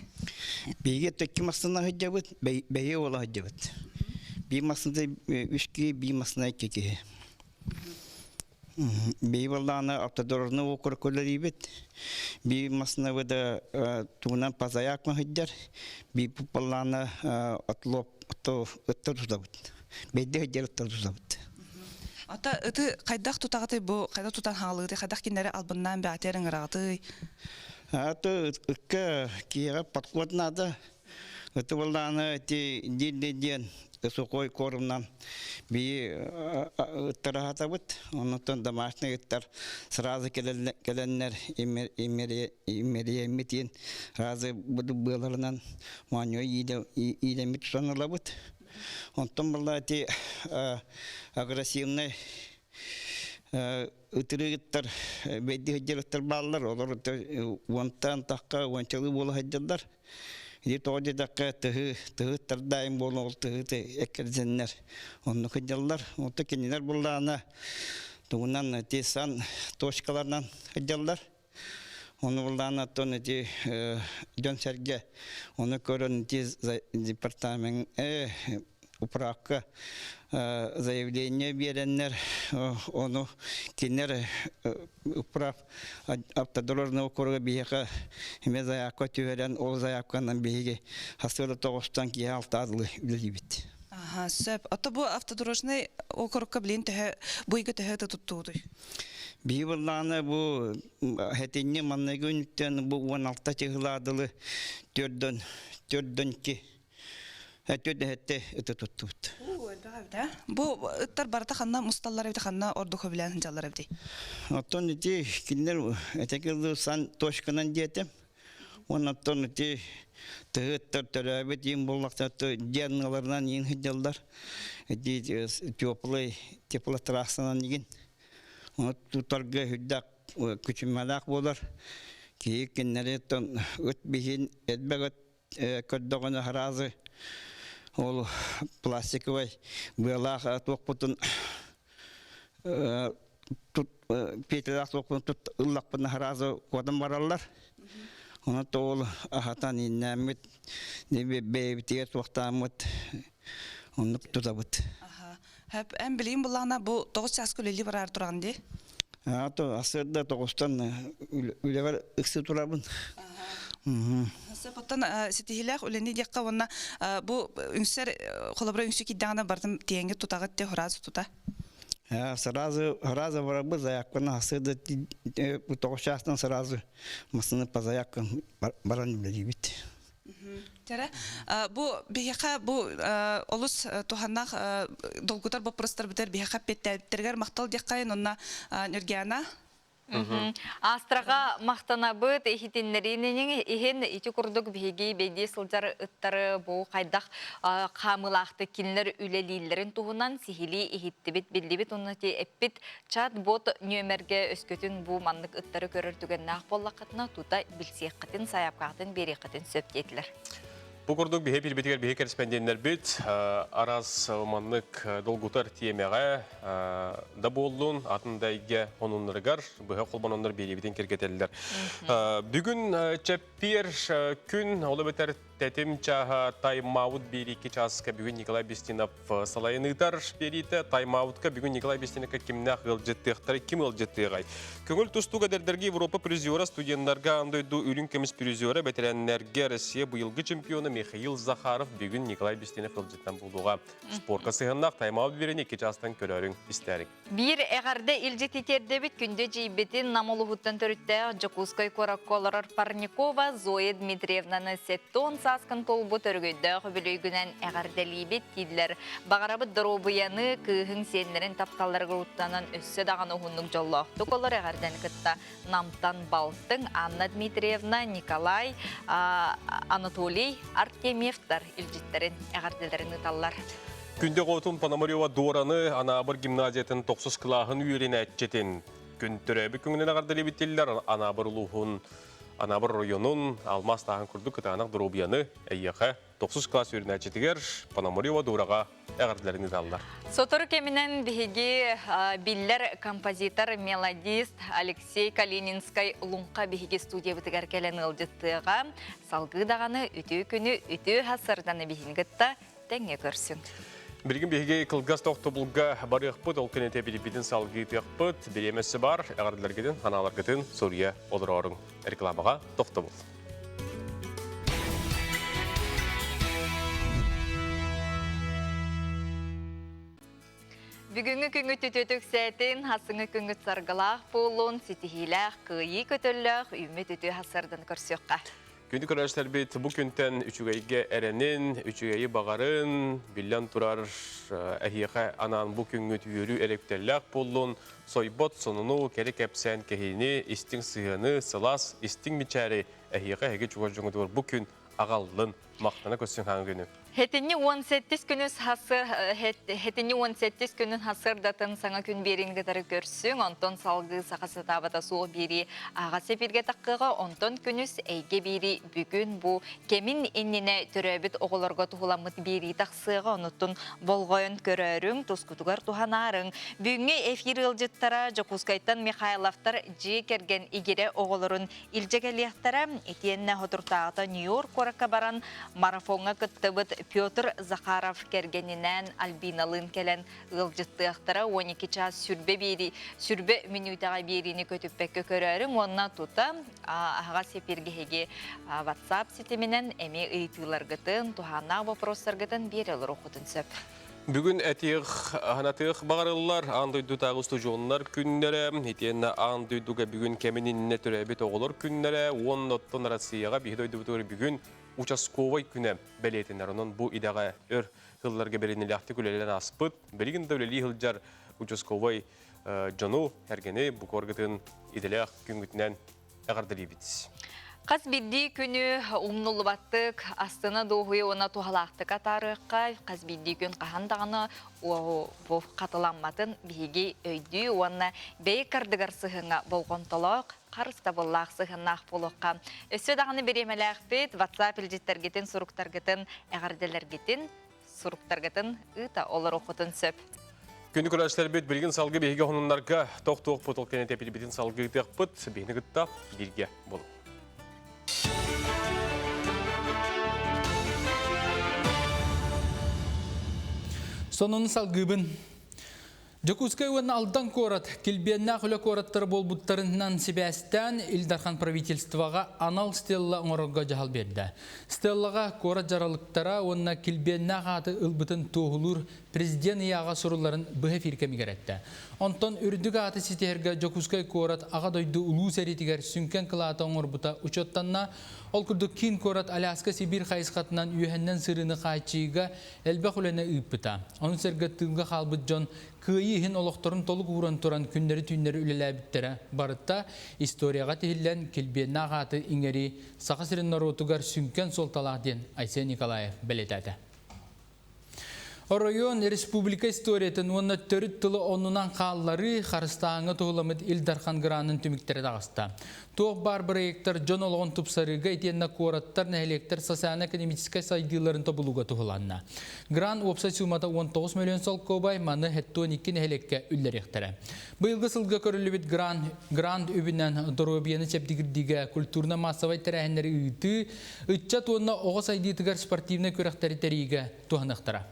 Бейге төккі масына хүджабыт, бәйе ола хүджабыт. Бей масында үшкі, бей масына кеке. Бейвалланы автодорны окур көлөрибет. Би масына выда туынан пазаяк махыджар. Би пупалланы атлоп ыттыр тузабыт. Бейде хыджар ыттыр тузабыт.
Ата ыты қайдақ тұтағыты бұл қайдақ тұтан хаңлыгыты, қайдақ кендері албыннан бәтерін ырағыты?
Ата ыкка киеға паткуатнады. Ыты валланы ден сухой кормнан би ыттырахата быт. Онутан домашний ыттар сразу келеннер имериемитин разы буду быларынан маньо идемит сонала быт. Онтан балла ти агрессивный ыттырыгыттар бейді хыджырыттар баллар. Олар онтан таққа ончалы болу хыджалдар. Иди тоди дакка тыгы тардайым болу ол тыгы эккерзеннер. Онны хыджаллар, онты кенелер буллана тугунан тесан точкаларынан хыджаллар. Оны буллана тоны ти Жон Серге, оны көрөн ти департамент управка заявление береннер, оны кенер управ автодорожного округа бияка эме заявка түйерен, ол заявканан бияге хасыры тоғыстан кие алтадылы үлелебет.
Сөп, ата бұл автодорожный округка білен бұйғы төхеті тұттуыды?
Бейбірланы бұл хәтенне манна көніктен бұл 16 чығыладылы төрдөн ки Әтөді әтті үті тұттуыд.
Бұл үттар барыта қанна мұсталлар әбді қанна орды көбілән жалар әбді?
Оттон үті кіндер әтекілді сан тошқынан детім. Оны оттон үті тұғыттар түрәбет ең боллақтаты дерныларынан ең хыджалдар. Әті теплотрасынан еген. Оны тұтарға хүддақ күчімәләқ болар. Кейік кіндері үт бейін әдбәгіт көрдіғыны харазы. Ол пластиковый былах тоқпутун петелах тоқпутун тут ыллақпын харазы кодын баралар. Оны тоғыл ахатан иннәмет бейбітеге тоқтамыт оны тұтабыт.
Әп әм білейін бұлағына бұл 9 час көлелі барар тұрған де?
Асырда 9-тан үлевер үксі тұрабын.
Сәпаттан сетихилях үлені деққа онна бұл үңсер қолабыра үңсі кеддағына бардым дейінгі тұтағыт де хуразы тұта?
Сразу барабы заякканы асырда 9 частан сразу масыны позаяккан баран білі бит.
Бу бихака бу олус туханнах долгутар вопростар битер бихака петтергер мактал деккайын онна Нургияна.
Астрага мақтанабыт ихитиннеринен ихен ити курдук биги беди сылжар ыттары бу кайдак камылакты кинлер үлелилерин туһунан сихили ихиттибит билдибит оннати эппит чат бот нөмерге өскөтүн бу мандык ыттары көрөртүгөн нак боллакытына тута билсияккатын саяпкатын берекатын сөптетлер.
Бу курдук бихе билбетигер бихе корреспонденттер бит арас маннык долгутар тиемеге да болдун атындайга онуннаргар бихе колбононнор беребитен кергетелдер. Бүгүн чеппер күн олобетер тетим чаха тайм-аут берики часка бүгүн Николай Бестинов салайыныйтар берите тайм-аутка бүгүн Николай Бестиновка кимнах ылжыттыктар ким ылжыттыгай. Көңүл тустуга дердерге Европа призера студенттарга андойду үлүн кемис призера ветераннерге Россия быйылгы чемпионы Михаил Захаров бүгүн Николай Бестинов ылжыттан булдуга спортка сыгыннак тайм-аут берени эки частан көрөрүң истерик.
Бир эгарде илжетитердебит күндө жийбетин намолугуттан төрүттө Жокускай Кораколорор Парникова Зоя Дмитриевнаны сеттон саскын толбу төргөйдө билөгүнөн эгарделибет тилер багарабыт дробуяны кыхын сенлерин тапталарга уттанан өссө даган огундук жоллокту колор эгарден кытта намтан балтын Анна Дмитриевна Николай Анатолий Артемьевтар илжиттерин эгарделерин ыталлар.
Күнде қотын Пономарева Дораны Анабыр гимназиятын 9 кылағын үйерен әтчетін. Күн түрәбі күңінен ағардылы біттелілер Анабыр ұлуғын, Анабыр районын алмас тағын күрді күтағанақ дұробияны әйеқі 9 класс үйерен әтчетігер Пономарева Дораға әғардыларын ұдалылар.
Сотор кемінен бігі биллер композитор, мелодист Алексей Калининскай лунқа бігі студия бітігер кәлін ұлжыттыға салғы дағаны үті күні үті хасырданы бігінгітті тәңе көрсін.
Білген беге қылғас тоқтыбылға барықпыт, ол көнете біліппетін салғы тұяқпыт, беремесі бар, әғардыларгетін, аналаргетін Сурия олыр орын рекламаға тоқтыбыл.
Бүгінгі күңі түтөтік сәтін, хасыңы күңі сарғылақ болуын, сетихилақ, қыйы көтілләқ, үмет үті хасырдың көрсеққа.
Күнді көрәштер бет бұл күнтен үчігейге әренін, үчігейі бағарын, білен тұрар әхиеға анан бұл күнгі түйірі әректелләқ болуын, сойбот сонуну керек әпсән кәхейіне, істің сығыны, сылас, істің мечәрі әхиеға әге чуғар жоңы тұр бұл күн ағалын мақтана көсін хаң күні.
Хетини 18 күнүн хасырдатын саңа күн берингетары көрсүң, онтон салгы сақасы табата суы бери аға сепирге таққыға, онтон күнүс әйге бери бүгін бұ кемин инніне түрөбіт оғыларға тұғыламыт бери тақсыға, оныттын болғойын көрөрің, тұскутугар туханарың. Бүгінгі эфир ылжыттара Жокускайтан Михайловтар жи керген игере оғылырын илжегелияқтара, етенне хотуртағыта Нью-Йорк коракка баран марафонға кыттыбыт Петр Захаров кергенинен Альбиналын келен ылжыттыяқтара 12 час сүрбе минутаға берini көтіппекке көрерің. Онна тута аға сепергеге WhatsApp сетеменен әме ыйтыларғытын, тухана вопростарғытын берелер оқытын сөп.
Бүгін әтеғ ғанатық бағарылар, андойду тағысты жоғынлар күннері, етені андойдуға бүгін кәмінінне түрәбет оғылар күннері, онноттын Россияға бейдойды бұтығыр бүгін участковой күні бәлетінер. Оның бұл идаға өр ғылларға беренелі ақты көлелен аспыт, білген дәулелі ғылжар участковой жону әргені бұл қорғытын иделек күнгітінен әғардылы бітіс.
Қаз бидді күні умнулы баттық, астына доғуы ona туғалақтық атарыққа, қаз бидді күн қағандағаны бұл қатыламматын бейге өйді, оны бей кардығар сығыңа болған толық, қарыста боллақ сығынақ болуққа. Өсі дағаны беремеләқ бет, WhatsApp үлжеттергетін, сұруқтарғытын, әғарделергетін, сұруқтарғытын, ұта олар оқытын сөп.
Күнді көрәшілер бет білген салғы бейге ғонындарға тоқ-тоқ бұтыл кәнет әпілі бетін салғы ғытық бейні ғытта бірге болу.
Сонун салгыбын. Жокускай уан алдан корат, келбенна құлы кораттар болбуттарынан себәстен Илдархан правительствоға анал стелла оңырға жағал берді. Стеллаға корат жаралықтара онна келбенна қаты ұлбытын тоғылыр президент ияға сұруларын бұғы фиркемігер әтті. Онтон үрдігі аты сетерге Жокускай корат аға дойды ұлу сәретігер сүнкен қылаты оңыр бұта ұчоттанна, ол күрді кин корат Аляска Сибир қайысқатынан үйәннен сырыны қайчыға әлбәқ үләне ұйыппыта. Оның сәргіттігі қалбыт жон күйі олықтырын толық ұран тұран күндері түйіндері үлеләбіттері барытта историяға тегілен келбенна ағаты иңері сақа сірін наротугар сүнкен солталақ ден Айсен Николаев бәлетәді. Район республика историятын онна төрүт тылы онунан қаллары қарыстаңы тұғыламыд Илдархан Гранын түміктері дағыста. Тоқ бар проекттар жон олғын тұпсарыға етенна қораттар нәхелектер социально-экономическай сайдыларын табылуға тұғыланна. Гран опса сумата 19 миллион сол көбай маны хетто 12 нәхелекке үллеректері. Бұйылғы сылға көрілі біт грант өбінен дұробияны чәптігірдіге культурна массовай тәрәхінлері үйті, үтчат онна оғы сайдетігер спортивны көріқтері тәріге туғанықтыра.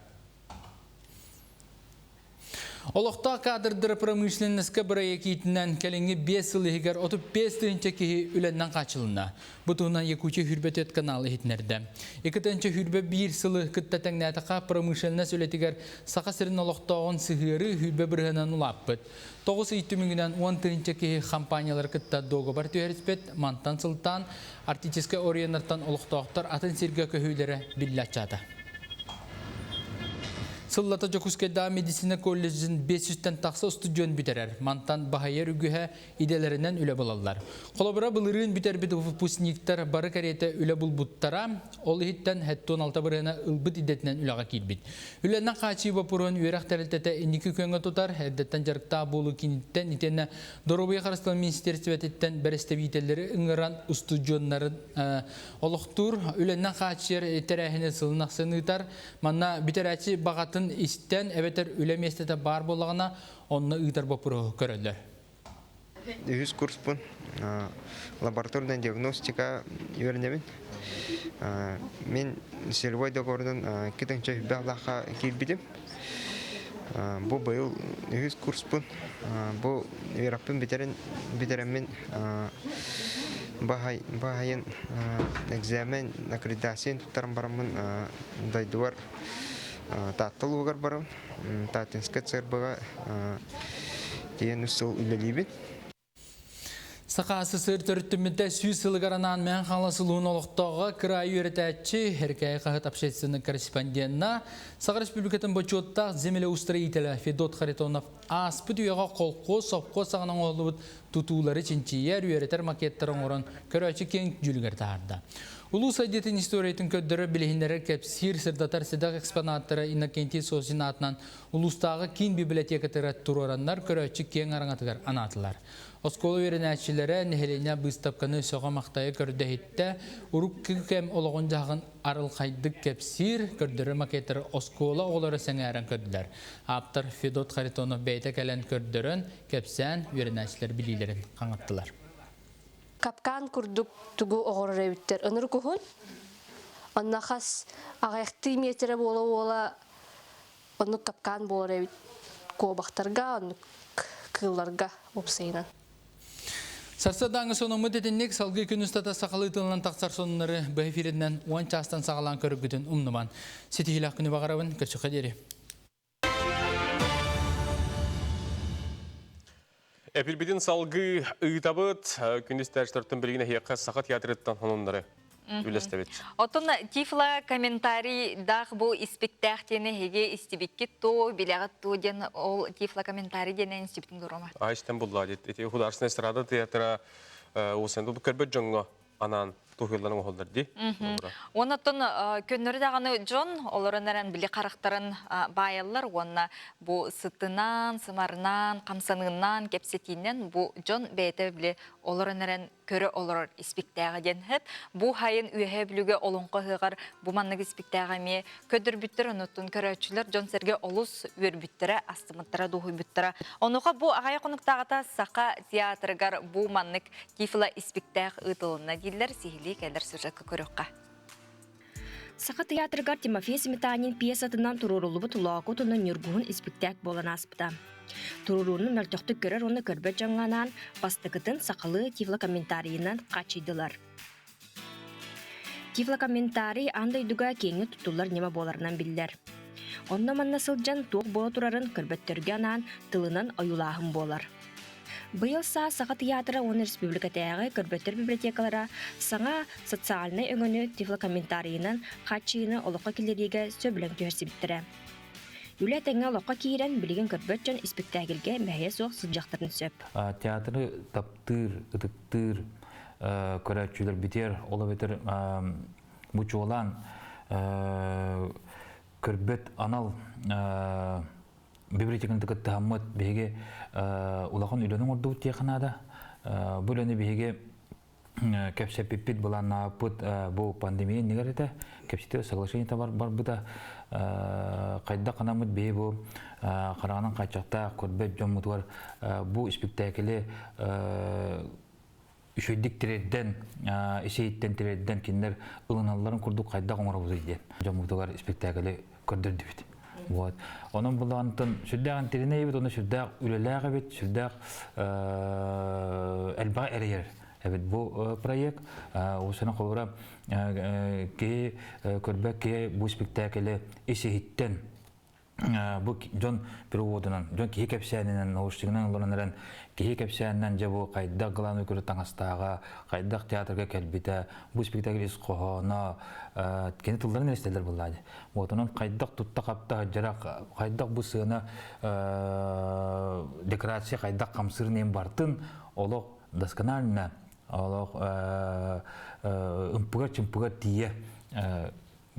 Олықта кадрдыр промышленнеске проектінен кәліңі 5 сыл егер 35 түйінші кейі үленнен қачылына. Бұтуынан Якучи хүрбет каналы хитнерді. 2-тінші хүрбе 1 сылы күтті тәңнәтіға промышленнес өлетігер сақа сірін олықтауын сығыры хүрбе бірғынан ұлаппыд. 9 үйтімігінен 10 түйінші кейі компаниялар күтті доғы бар түйеріспет, мантан сылтан, артическе ориенаттан олықтауқтар атын сирге көхілері білләтчады. Сыллата Жокускайда медицина колледжін 500-тен тақсы студион бітерер. Мантан бағайер үгіға иделерінен үлі болалар. Қолабыра бұлырын бітер біт выпускниктар бары кәреті үлі бұлбұттара, ол ехіттен 16 біріна ұлбыт идетінен үліға келбіт. Үлінен қачы бапырын үйерақ тәрілтеті 2 көнгі тұтар, әдеттен жарықта болу кенеттен, етені Доробия Қарыстан Министерстветтен бәрестебейтелері ұңыран студионларын олықтыр. Үлінен қачыр тәрәхіне сылынақсын ұтар, манна бітерәчі бағатын истен эбетер үлеместете бар болағына онны ыйтар бопыры көрөлөр.
Үз курспун лабораторная диагностика үйренемін. Мен Сельвой доғырдың кетінші бәлаға келбедім. Бұл байыл үз курспун. Бұл үйраппын бетеремін бағайын экзамен аккредитациян тұттарым барамын дайдуар Таттыл оғар барам, таттинске цербаға дейін үсіл үлелейбін.
Сақасы сыр түрттімінде сүйіз сылғаранан мән қаласылуын олықтауға край үйретәтші әркәй қағыт апшетсінің корреспондентна Саға Республикатын бөчетта земелі устроителі Федот Харитонов аспыт үйеға қолқо, сопқо сағынан олыбыт тұтулары чинчиер үйретер макеттарын орын көрәчі кен жүлігер тағырда. Улус айдетін историятын көддірі білігіндері кәпсір сырдатар седақ экспонаттары Иннокентий Сосин атынан улустағы кен библиотекатары тұруарандар көрәчі кен араңатығар анатылар. Осколы верен әтшілері нәхелене бұстапқаны соға мақтайы көрдәйітті ұрук кәм олығын жағын арыл қайдық кәпсір көрдірі макеттері осколы оғылары сәңәрін көрділер. Аптар Федот Харитонов бәйті кәлін көрдірін кәпсән верен әтшілер білейлерін қаңыттылар.
Капкан курдук тугу оғыррайбыттер. Оныр күхін, онна қас ағаяқты метері бола-бола онны капкан боларайбыт. Кобақтарға, онны кылларға опсайынан.
Сарсадаңы сонымы дедіннек салғы күн ұстата сақалы тылынан тақсар сонынары бәйферінен 10 частан сағалан көрігітін ұмныман. Сетихилақ күні бағарабын, көші қадері.
Әпілбеден салғы ұйтабыт, күндіз тәріштірттің білгіне хеққа сақат театрыттан онындары үлестебет.
Отын тифла комментарий дақ бұл испектәқтені хеге истебекке то, білеғат то ден ол тифла комментарий денен истебетін дұрыма.
Айштен бұлла дед. Худашын эстрада театра осенді бұл көрбет жоңға анан тухылланың оғылдар де.
Онатын көннөрі дағаны жон, оларын әрін білі қарақтарын байылар, онына бұл сытынан, сымарынан, қамсанынан, кепсетінен бұл жон бәйті білі оларын әрін көрі олар іспектәға денхіп. Бұл хайын үйе біліге олыңқы ғығар бұл маннығы іспектәға ме көдір бүттір, онытын көрәтшілер жон сәрге олыс өр бүттірі, астымыттыра, дұғы бүттіра. Онуға бұл ағай қонықтағыта сақа театрығар бұл маннық тифла іспектәғ ұтылына дейлер, сихили кәлір сюжеткі көріққа.
Сақа театрығар Тимофей Сметанин пьесатынан тұрурулыбы тұлағы тұнын нүргуын іспектәк болан аспыда. Турурунun мөлтөктү көрөр оны көрбөт жаңанан бастыгытын сақалы тифла комментарийынан качыдылар. Тифла комментарий андай дуга кеңи тутулар нема боларынан биллер. Онна манна сылжан туох бола турарын көрбөттөргө анаан тылынан оюлаахын болар. Быйыл саа саға театры оны республикатаяғы көрбөттөр библиотекалара саңа социальный өңөнү тифлокомментарийынан қатчыйыны олыққа келеріге сөбілің түйерсібіттірі. Юлия тәңе олыққа кейрен білеген көрбөтчөн спектакльге мәйе соқ сылжақтарын сөп.
Театры таптыр, ытыктыр, көрәтчүлер битер, ола бетер мұчу olan көрбөт анал библиотеканы тыкытты хаммат беге улахан үйленің орды өттеқанада. Бұл өні беге кәпсәппет болан напыт бұл пандемия негер еті. Кәпсәтті соглашение бар бұда. Қайда қанамыд бей бұл қарағанын қайчақта көрбөт жон мұтуар бұл спектаклі үшөйдік тірерден, есейттен тірерден кендер ылыналарын күрдік қайда қоңыра бұзы дейден. Жон мұтуар спектаклі көрдірді бет. Onun bulantın sürdağın terine evet onu sürdağ ülelağ evet sürdağ elbağa eriyer. Evet bu proyekt o sene kolora ki körbek ki bu spektakle esehitten bu John Peruvo'dan John ki hikapsaninden hoşçakalın olanların ki hikapsaninden cebu kayda kalan ülke tangastağa kayda tiyatroga kelbite bu spektakle iskohana kendi tılların neresteler bulladı. Onun kayda tutta kapta jarak kayda bu sene dekorasiya kayda kamsırın bartın oluk daskanalna oluk ımpıgar diye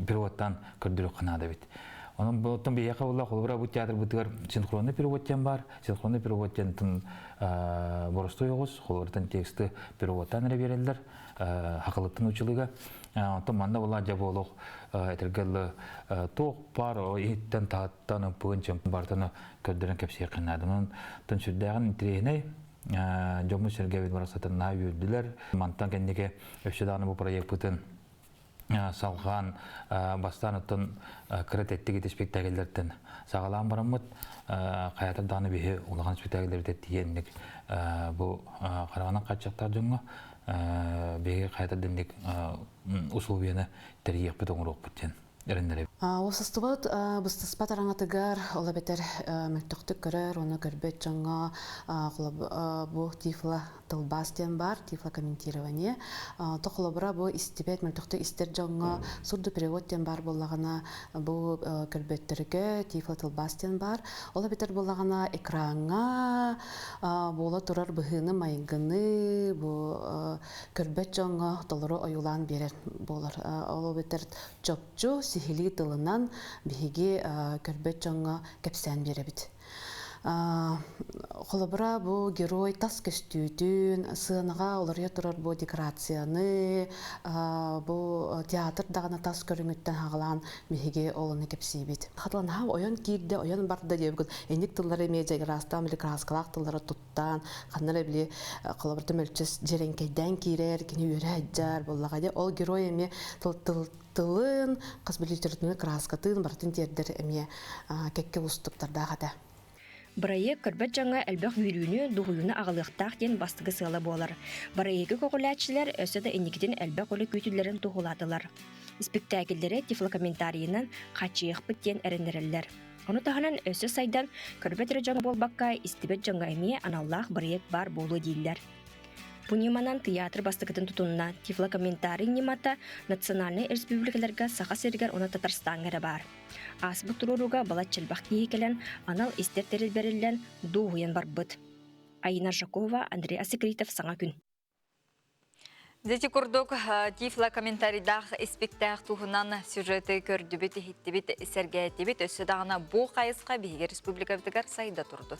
Peruvo'dan kördürük kanada bit. Onun bu bir yaka Allah kolbara bu tiyatr bu tiyar sinkronlu переводтен бар. Sinkronlu переводтен tın boruslu yoğuz. Kolbaratan teksti переводтан verirler. Hakalıktın uçuluğa. Ondan manda valla cevap oluq. Etergelli toq par o itten taattan pığınçın bartını kördüren kepsi yakınladı. Onun tın sürdağın intireyine Jomu Sergevit barasatan nahi yürüdüler. Mantan kendike öfşedağını bu proyekt bütün salğan bastanıtın kırat ettiği spektakellerden sağlam baramıt hayata dağını bihi olağan spektakellerden diyenlik bu karağının kaçacaklar cümle bihi hayata denlik usulbiyene teriyek bir doğru okputjen.
Осыстыбыт быстыспат араңатыгар ола бетер мөлтөктүк көрөр, оны көрбөт жаңа бу тифла тылбастен бар, тифла комментирование. Тоқлобыра бу истибет мөлтөктүк истер жаңа сурду переводтен бар боллагана бу көрбөттөргө тифла тылбастен бар. Ола бетер боллагана экранга бола турар быхыны майгыны бу көрбөт жаңа толору оюлан берер болар. Ола бетер чопчу сихили тылынан биһиги көрбөт жаңа кепсән беребит. Холобра бу герой тас көстүтүн, сыаныга олар турар бу декорацияны, бу театр дагана тас көрүңүттен хагалан биһиги олуны кепсибит. Хатланха оyon кирде, оyon барда дебгүн. Эник тыллары медиа растам или краскалак тыллары туттан, каннары били холобрда мөлчөс жеренкейден кирер, кини үрө аджар боллага де ол герой эми тылын кыз билитердин краскатын бартын тердер эми кекке устуктарда да.
Проект көрбөт жаңа әлбәк үйрүүнү дугуюна агылыктак ден бастыгы сыгылы болар. Проектке когулячылар өсөдө эникиден әлбәк олы күтүлөрүн тугуладылар. Спектакльдери тифлокомментарийинен качыйык биттен эрендерелер. Ону таханан өсө сайдан көрбөт жаңа болбакка истибет жаңа эми аналлах проект бар болу дейлер. Бу неманан театр бастыгытын тутунна тифлокомментарий немата национальный республикаларга саха сергер оны Татарстангара бар. Асбы туруруга балат челбак кейкелен анал истер терилберилен дугуян барбыт. Айна Жакова, Андрей Асекритов, саңа күн.
Дети курдук тифла комментарийдах спектакль тухунан сюжеты көрдүбүт хиттибит сергетибит өсөдагана бу кайыска биге республика битигер сайда турду.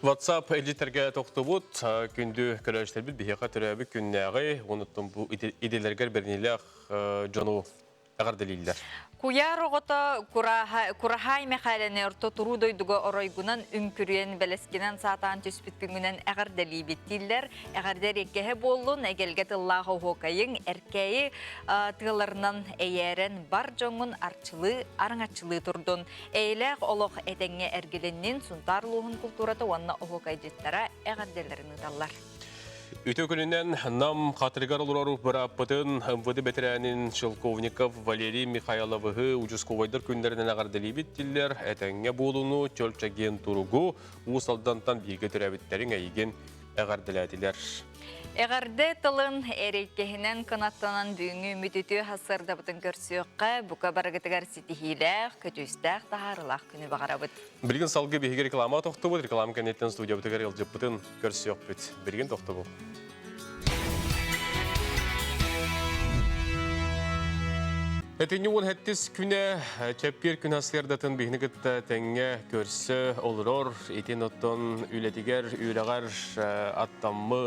WhatsApp эдитерге токтубут күндү көрөштөрбүт биге төрөбү күннөгө онуттун бу иделерге бернилер жону агардылылар.
Куяр огото курахай мехалене орто туру дойдуго оройгунан үңкүрүен белескинен саатан түспүткүнгүнен агардалибиттилер. Агардер эккеhe боллун эгелге тыллахы хокайың эркеи тыларынан эйерен бар жоңун арчылы араңачылы турдун. Эйлек олох этеңге эргеленнин сунтарлугун культураты онна хокайжыттара агардерлерин таллар.
Үтө күнінен нам қатырғар олару бір аппытын МВД бетерәнин Шелковников Валерий Михайловығы участковайдар күндерінен ағардылы біттілер әтәңе болуну чөлчаген тұруғу ұсалдантан бейгі түрәбіттерін әйген ағардыләділер.
Эғарды тылын әреккехінен қанаттанан бүгінгі үмітіті хасырда бұтын көрсіөққа бұқа барығытығар сетихиләқ, көтөстәқ тағарылақ күні бағарабыд.
Білген салғы бейгі реклама тоқты бұд, реклама кәнеттен студия бұтығар елжіп бұтын көрсіөқ бұд. Білген тоқты бұл. Әтені он әттіс күні чәппер күн асырдатын бейінігітті тәңе көрсі олырор, етен оттон үлетігер, үлағар аттамы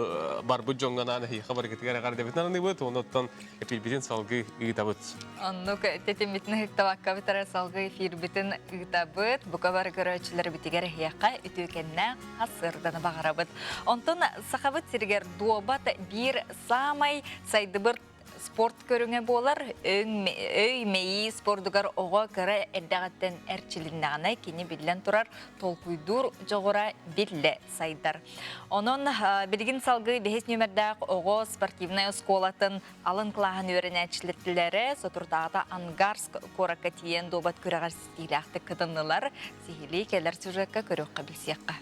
барбы жоңғанан хабар кетігер ағар дәбітін аны бұд, оны оттон әпілбетін салғы ұйтабыд.
Оннық тәтембетін ұқтаваққа бітара салғы эфирбетін ұйтабыд, бұқа бар көрәчілер бітігер хияққа үтөкенне асырданы бағарабыд. Онтон сақабыд сергер дуабат бір самай сайдыбыр спорт көріңе болар, өй мейі спордығар оға кірі әлдәғаттен әрчіліннағына кені білден тұрар толкуйдур жоғыра білі сайдар. Оның білгін салғы 5 нөмірдәқ оға спортивная сколатын алын қылағын өрін әчілеттілері сотырдағыда Ангарск қораққа тиен добат көріғар стилақты кыдынылар сихили келер сюжетқа көріққа білсеққа.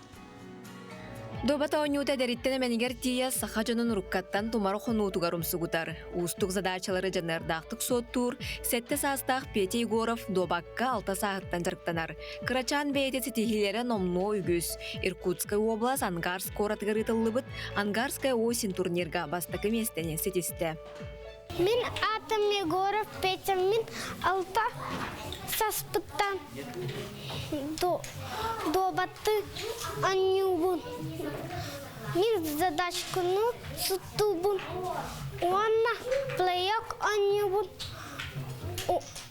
Добата онюта дәриттен мәнігер тия саха жонын руккаттан тумары қонуутуғар умсугутар. Устук задачалары жанардақтық соттур, сәтті састақ Петя Егоров добакка 6 сағыттан жарықтанар. Кырачан бәйте сетихилері номно үгіз. Иркутская облас Ангарск коратығыр ытылыбыт, Ангарская осень турнирга бастакы местене сетісті.
Мен атым Егоров Петя, мен 6 саспыттан добатты анюбун. Мен задачкыны суттубун. Уанна плейок анюбун.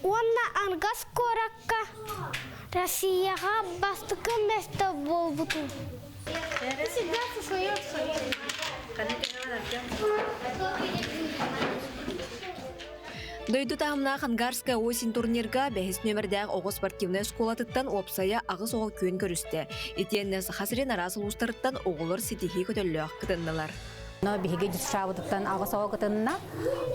Уанна Ангас коракка Россияға бастықы место болбутун.
Дойду тағымнақ Ангарская осень турнирга 5 нөмірдәғ оғы спортивная школатыттан опсая ағыз оғы көн көрісті. Етенне сахасырен арасыл ұстарыттан оғылыр сетихи көтөллөк кытыннылар.
Биһиге дишабыттан агысоо кытынна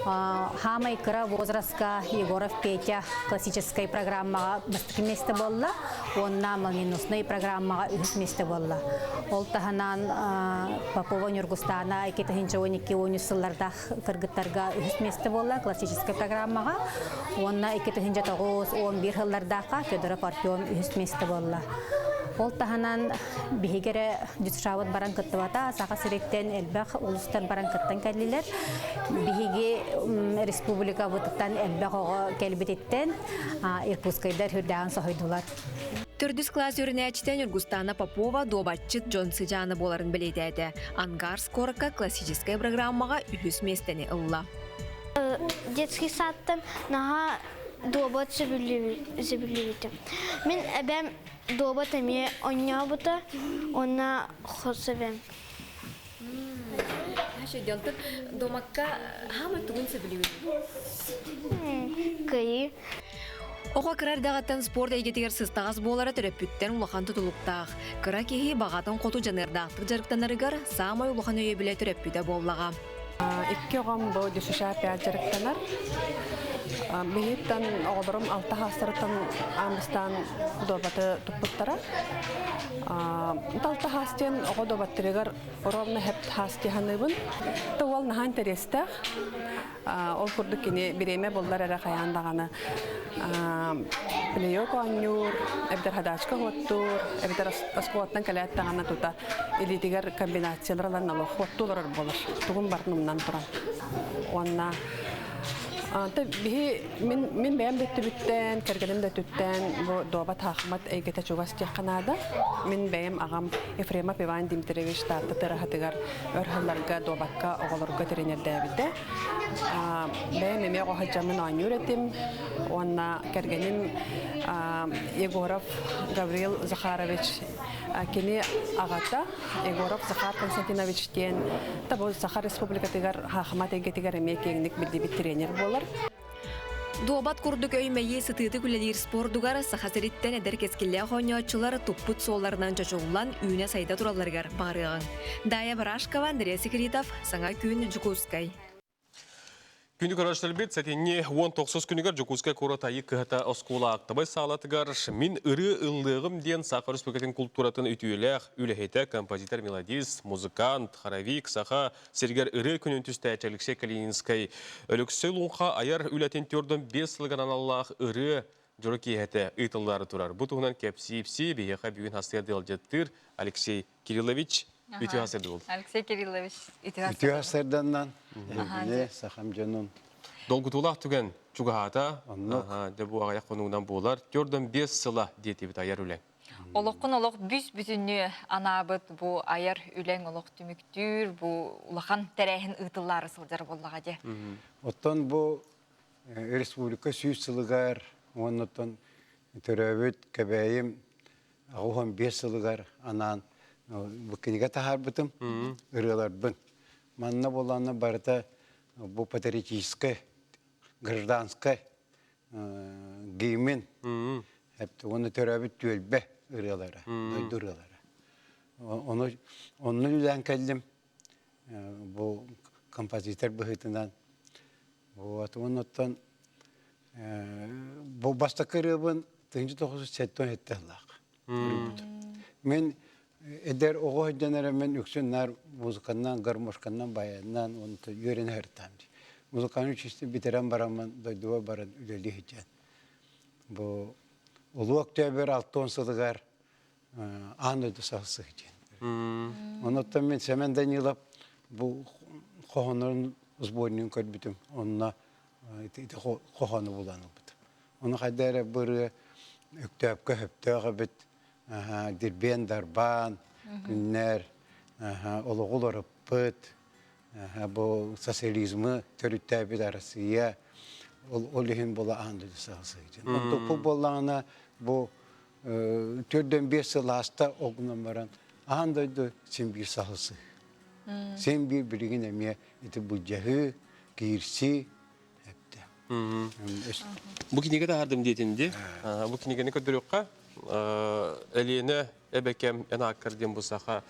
хамай кыра возрастка Егоров Петя классической программага бастык месте болла, онна минусной программага үс месте болла. Ол таханан Попова Нюргустана 2012 сылларда кыргыттарга үс месте болла классической программага, онна 2009-11 жыллардака Федоров Артем үс месте болла. Ол таханан бихигере дишабыт баран кыттыбата сака сиректен элбах улустар баран кыттан кәлилер. Бихиге республика бутыттан элбах ого келбететтен Иркутскайдар хүрдәгән сохойдулар.
Төрдүс класс өрінәчтен Юргустана Попова добатчыт Джон Сыжаны боларын білетеді. Ангарск коракка классическая программаға үхіс местені ылла.
Детский садтан наға добат зебілеветім. Мен әбәм добат әме оңя бұта, ona xosebem.
Haşa geldik. Domakka hamı tuğun sebiliyor.
Kayı.
Oğa kırar dağıttan spor eygetiger sыстағыз болары төрөпүттен улахан tutuluktağ. Kıra kehi бағатын қоту жанырдақтық жарықтанарыгар самай улахан өйе біле төрөппүді боллаға.
Ikki oğam bu düşüşe piyat jarıktanar. Bihitten oğulurum 6 hastırıttan amıstan dobatı tupputtara. 6 hastiyen oğu dobattırıgar oğulna hep hasti hanıbın. Tuval naha interestağ. Ol kurduk yine bireyme bollar ara kayandağını. Pleyok oğanyur, evder hadaçka hottur, evder askuattan kalayattağına tuta. İlitigar kombinatsiyalarla nalo hottular bolar. Tuğun barnumdan turan. Onna min beğen bitti kergenim de tütten bu dobat hakmat eygete çuvas tiyakanada min beğen ağam Efrema Pivan Dimitrievich tartı terahatıgar örhallarga dobakka oğulurga trener devide beğen meme oğacamin anyuretim ona kergenim Yegorov Gavril Zakharovich kini ağata Yegorov Zakhar Konstantinovich diyen tabi Zakhar Respublikatigar hakmat eygetigar emek yenglik bildi bir trener bolar.
Дуобат курдук өймәйе сытыты күлелер спордугар сахасыриттен эдер кескілі қоньочылар туппут солларынан чочоғылан үйіне сайда тураларгар барыған. Дая Барашкова, Андрей Секретов, Саңа күн Жукускай.
Күнді көрәштер бет, сәтенне 19 күнігер Жукускай коратайы кіғата оскола ақтабай сағалатығар. Мен үрі ұллығым ден Сақа Республикатын культуратын үтуеләқ, үләхеті композитор, мелодист, музыкант, харавик, Сақа сергер үрі күнін түсті әчәлікше Калининскай. Өліксі лұнға аяр үләтен түрдің 5 сылғанан Аллах үрі жүрі кейхеті ұйтылдары тұрар. Бұтығынан кәпсі-іпсі бейеқа бүгін хастығады алжеттір Алексей Кириллович. Үті хасырды ол.
Алексей Кириллович, үті
Үті хасырданнан, сақам жонун.
Долгутулақ түген чуғағата, дәбу ағаяқ қонуынан болар, түрдің 5 сыла деті біт аяр үләң.
Олыққын олық бүс бүтінні анабыт бұл аяр үләң олық түміктүр, бұл ұлақан тәрәйін ұтылары сылдар болаға де.
Оттан бұл республика сүйіз сылығар, оннан түрәбіт кәбәйім ағуған 5 сылығар анан Букинеге тахар бутым, ырылар бын. Манна боланы барыта бу патриотическое, гражданское геймен. Оны төрәбіт түйелбе ырылары, дойдырылары. Оны үлән кәлдім, бу композитор бұхытынан. Оныттан бу бастақы ырыбын 1970 әтті алақ. Мен Эдер оғы жөнері мен үксіннар музыканнан, гармошканнан, баяннан, оны үйрені әртамды. Музыканы үшісті бітерен барамын, дойдуа баран үлелі хетен. Бұл ұлы октябр 6 сылығар анойды сағысы хетен. Оныттан мен Семен Данилов бұл қоғанырын сборнын көрбітім. Онына қоғаны боланы бұд. Оны қайдары бұры өктөпкі хөптөға біт. Дирбен, дарбан, күннер, олығылары пыт, бұл социализмы төріттәбіт арасыя, ол үйін бола аңдыды сағысы. Бұл болағына бұл түрден 5 сыл аста оғынан баран аңдыды сен бір сағысы. Сен бір білген әме еті бұл жағы, кейірсі, әпті.
Бұл кенеге де ардым дейтінде, бұл кенегені көдіріққа әлені әбәкем әна аққарден бұсаға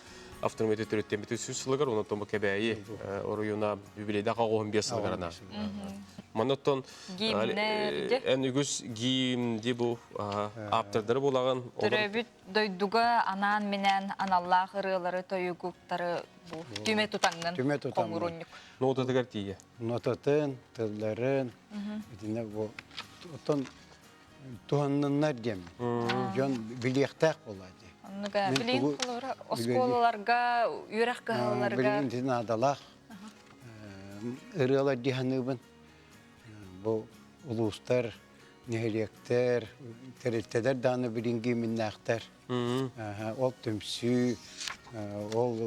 автонометі түреттен біті сөз сылығыр, оны тұмы кәбәйі орыюна юбилейді қағуын 5 сылығарына. Маноттон ән үгіз гейімде бұл аптырдары болаған.
Түрәбіт дойдуға анан менен аналлах ырылары тойығуқтары түме тұтаңын қоңырынық.
Нотатығар тейе?
Нотатын, тылдарын, туғаннынлар дем. Жон білектәк болады.
Білейін қолары, осколаларға, үйрәқ қағаларға.
Білейін ден адалақ. Үрілер дегенігін. Бұл ұлыстар, нехелектер, тәрелтедер даны білейін гейміннәқтер. Ол түмсі, ол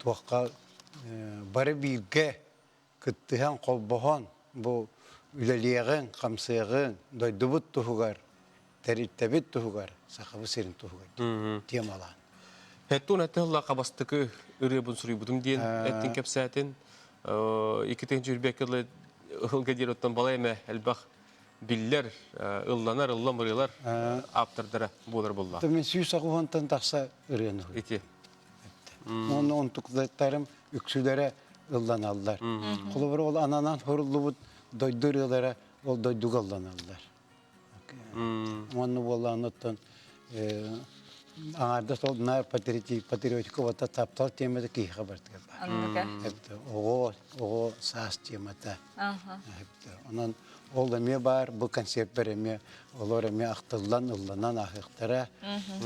туаққа бары білге күттіған қолбоған. Бұл Үлелиягын, қамсыягын, дойдубут тухугар, тәріттәбет тухугар, сақабы серін тухугар, темалан.
Әттуын әттіғылла қабастықы үрі бұн сұрый бұдым дейін әттін кәпсәтін. Екітен жүрбекілі ұлға дер оттан бала әмі әлбақ биллер, ұлланар, ұлламырылар аптардары болар болла.
Мен сүйіс ағуғантан тақса үрені ғыр.
Еті?
Оны онтықлаттарым үксілері ұлланалар. Құлы бір ол ананан хорулы бұд дойдырылары, ол дойдуға ұлланалар. Оны болан оттан аңарда сол нар патриотика вата таптал темеді кейға бартыға. Оғы саас темата. Онан ол әме бар, бұл концерт бір әме, олар әме ақтылдан, ұлланан ақықтара.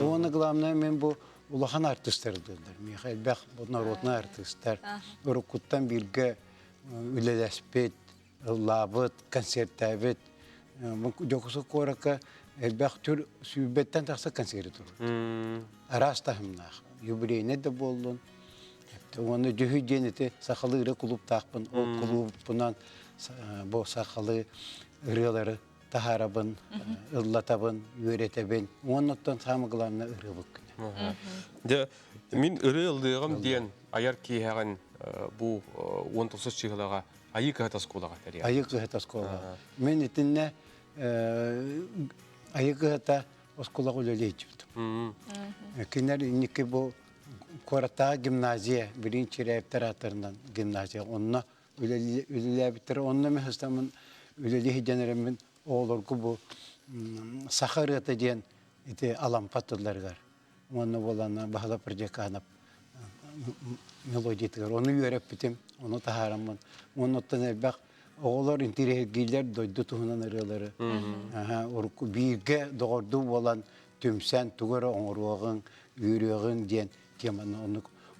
Оны ғыламна мен бұл улахан артистер дөлдір. Михаил Бәқ, бұл народный артистер. Ұрықуттан білгі үлеләспет, лабыт, концерттәбет. Жоқысы қорақа әлбәқ түр сүйбеттен тақса концерт тұрыр. Арастағымнақ. Юбилейне де болдың. Оны жүхі денеті сақалы ұры клуб тақпын. Ол клубынан бұл сақалы ұрылары тахарабын, ұллатабын, үйретебін. Онықтан самы қыламына ұры бұк.
Мен ұры ұлдығым дейін аяр кейхаған бұл 19 шығылаға Ayı kıhata skolağa teriyar.
Ayı kıhata skolağa. Men itinne ayı kıhata skolağa ulele içiyordum. Kinder inniki bu Korata gimnaziya, birinci rehber atarından gimnaziya. Onunla ülele bitir. Onunla mi hastamın ülele hicaneremin oğlurku bu Sakarı'da diyen iti alam patırlar var. Onu bolana bahala projek anap melodiyetler. Onu yörep bitim, onu taharamın. Onu tanıbak oğullar intirehgiler doydu tuhunan arıları. Orku birge doğurdu olan tümsen tugara onruğun, yürüğün diyen temanı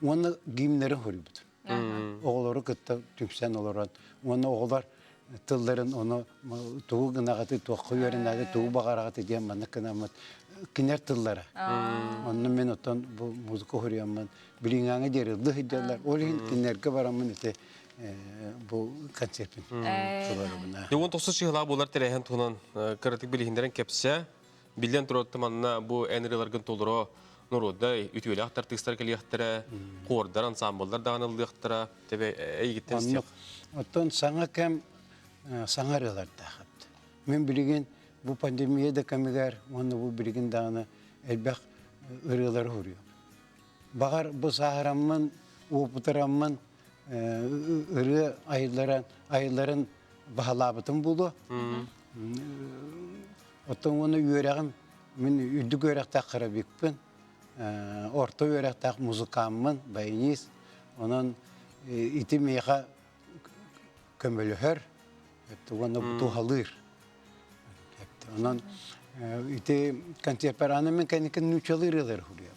onu giyimleri hürübüdür. Oğulları kıtta tümsen olarak. Onu oğullar tılların onu tuğu gınağıtı, tuğu yörünağıtı, tuğu bağıratı diyen bana kınamat. Kiner tıllara. Onun men otan bu müzik hürüyamın. Bilingana derildi hidyalar. Olin kinerke varamın ite bu konsertin.
Yolun tosu şıhla bolar terehen tuğunan karatik bilihinlerin kepse. Bilden turatım anna bu enrilargın toluru Nuruda ütüyle aktar tıstar keliyahtara, kordar ansambullar dağınıldıqtara, tebe iyi gittiniz yok.
Otan sana kem sanarılar da yaptı. Men bilgin bu pandemiyada kamigar, onu bu bilgin dağını elbek ırılar vuruyor. Bakar bu saharamın, o putaramın ırı ayların bahalabıtın bulu. Otan onu yüreğim, men üddük yürekte karabikpin. Orta öğretmen muzikamın bayiniz, onun iti meha kömülüher, onu tuhalır. Onun iti konserperanı mekanikin nüçalırlar hürüyor.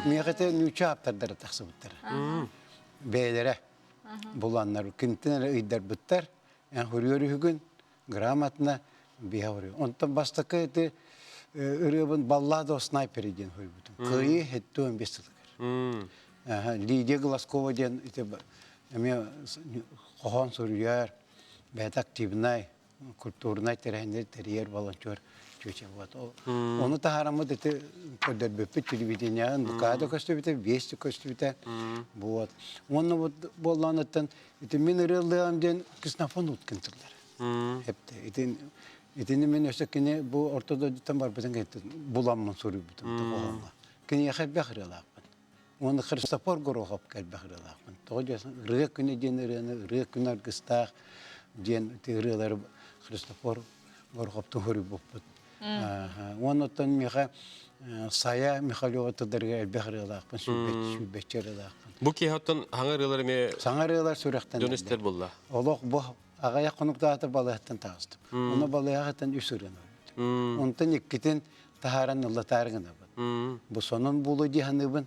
Mehate nüçe haptardır taksıbıttır. Beylere bulanlar, kintinere idder bittar, hürüyor hügün, gramatına biha hürüyor. Ondan bastaka iti ırıbın ballado snayperi diyen hürübüdüm. Kıyı hettuğun bestilgar. Lidia Glaskova diyen iti kohan soruyor, bet aktivnay, kulturnay terhenleri teriyer balancör çöçe var. Onu taharamı dedi kadar böpü televizyonun bu kadar kostübite, vesti kostübite bu var. Onu bollanıttan iti minerallığım diyen kısnafon utkıntırlar. Hep de itini men östekine bu ortada tam var bizden gitti. Bulanman soruyor bütün toğonga. Kini yakar bakırlar. Onu Christopher Gorohop gel bakırlar. Toğacasın rıya günü diyen rıya günler kıstak diyen rıyalar Christopher Gorohop tuhuri boput. Onu tan miha saya Mikhailova tadarga el bakırlar. Sübetçerler.
Bu ki hattan hangi rıyalar me
sangar rıyalar sürekten
dönüşler bulla.
Allah bu Ağaya konukta atı balıqtan tağızdım. Onu balıqtan üsürün. Ondan ikkitin taharan Allah tarığına. Bu sonun bulu cihanıbın.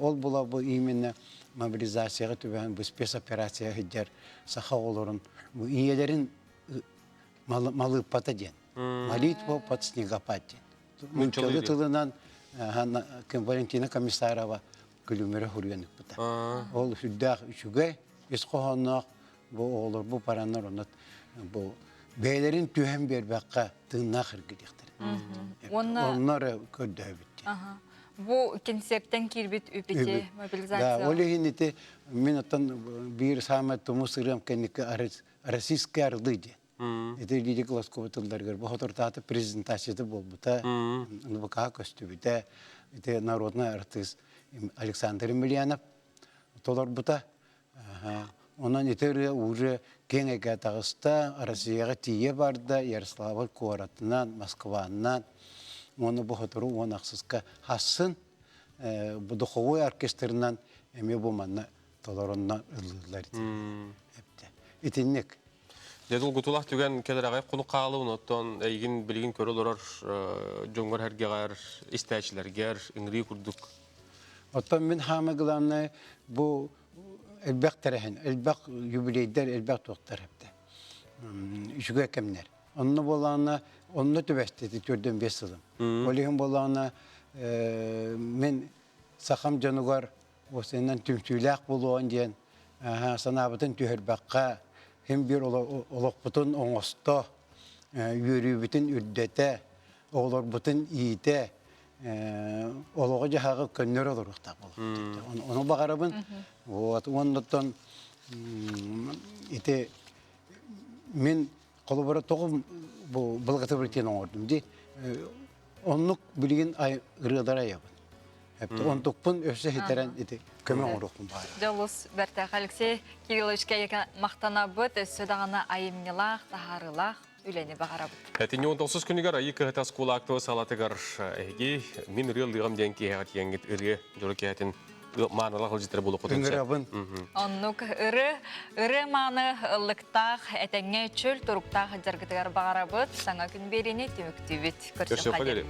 Ol bula bu iminne mobilizasiyaya tüben bu spes operasiyaya hiccer saha olurun. Bu iyelerin malı pata diyen. Malit bu patsni gapat diyen. Münçalı tılınan Valentina Komisarova gülümere hürüyenlik buta. Ol hüddağ üçüge iskohannak bu olur, bu paranlar onat, bu beylerin tühem bir bakka tığına kırgıdıktır. Onları kördü bitti.
Bu konsertten kirbit üpeci mobilizasyon.
Da, öyle hinite, minatan bir samet tumusırım kendiki arasiske arıdıydı. İşte Lidia Glaskova tıldargar, bu otortata prezentasyada bol buta, bu kaha kostübü de, işte narodna artist Alexander Emelianov, tolar buta. Onun iteri uğru genege tağısta Rusya'ya tiye vardı, Yaroslavl Kuvaratından, Moskva'ndan. Onu bu hatırı onu aksızka hassın, bu Duhovoy orkestrından emi bu manna tolarından ıldılar. İtinlik.
Dedil gutulaq tügen keler ağay konu qalı onotton eygin bilgin körül orar jongar hergegar istäçilerger ingri kurduk.
Otan min hamagılanı bu elbaq terehen, elbaq jubileyder, elbaq doktor hepte. Üçüge kemler. Onu bolana, onu tübestedi türden besılım. Olihim bolana men sakam canugar o senden tümtülak buluğun diyen sanabıtın tüherbaqqa hem bir olaq oңosto, yürü bütün üddete, olur bütün iyite, olağı jahağı könner olur uqta bunu. Onu bakarabın, ondan ite мен қолыбара тоғым бұлғаты біртен оңырдым. Онлық білген ай ұрғадар аябын. Онтықпын өсі хетерен көмен оңырықпын бар.
Жолус Бертах Алексей Кирилловичке мақтана бұд, сөдағана айымнылақ, тахарылақ, үлені бағарабыд.
Әтіне 19 күнігер айы кіғытас қолақтығы салатығар әйге мен ұрыл лығым ден кейгат еңгіт ұры жұры кейтін мағыналық ұлжеттері болу құтынсы.
Оннук ұры маны ылықтақ, әтәңе чөл тұрықтақ жарғытығар бағарабыд, саңа күн беріне түміктібіт.
Көрші қадері.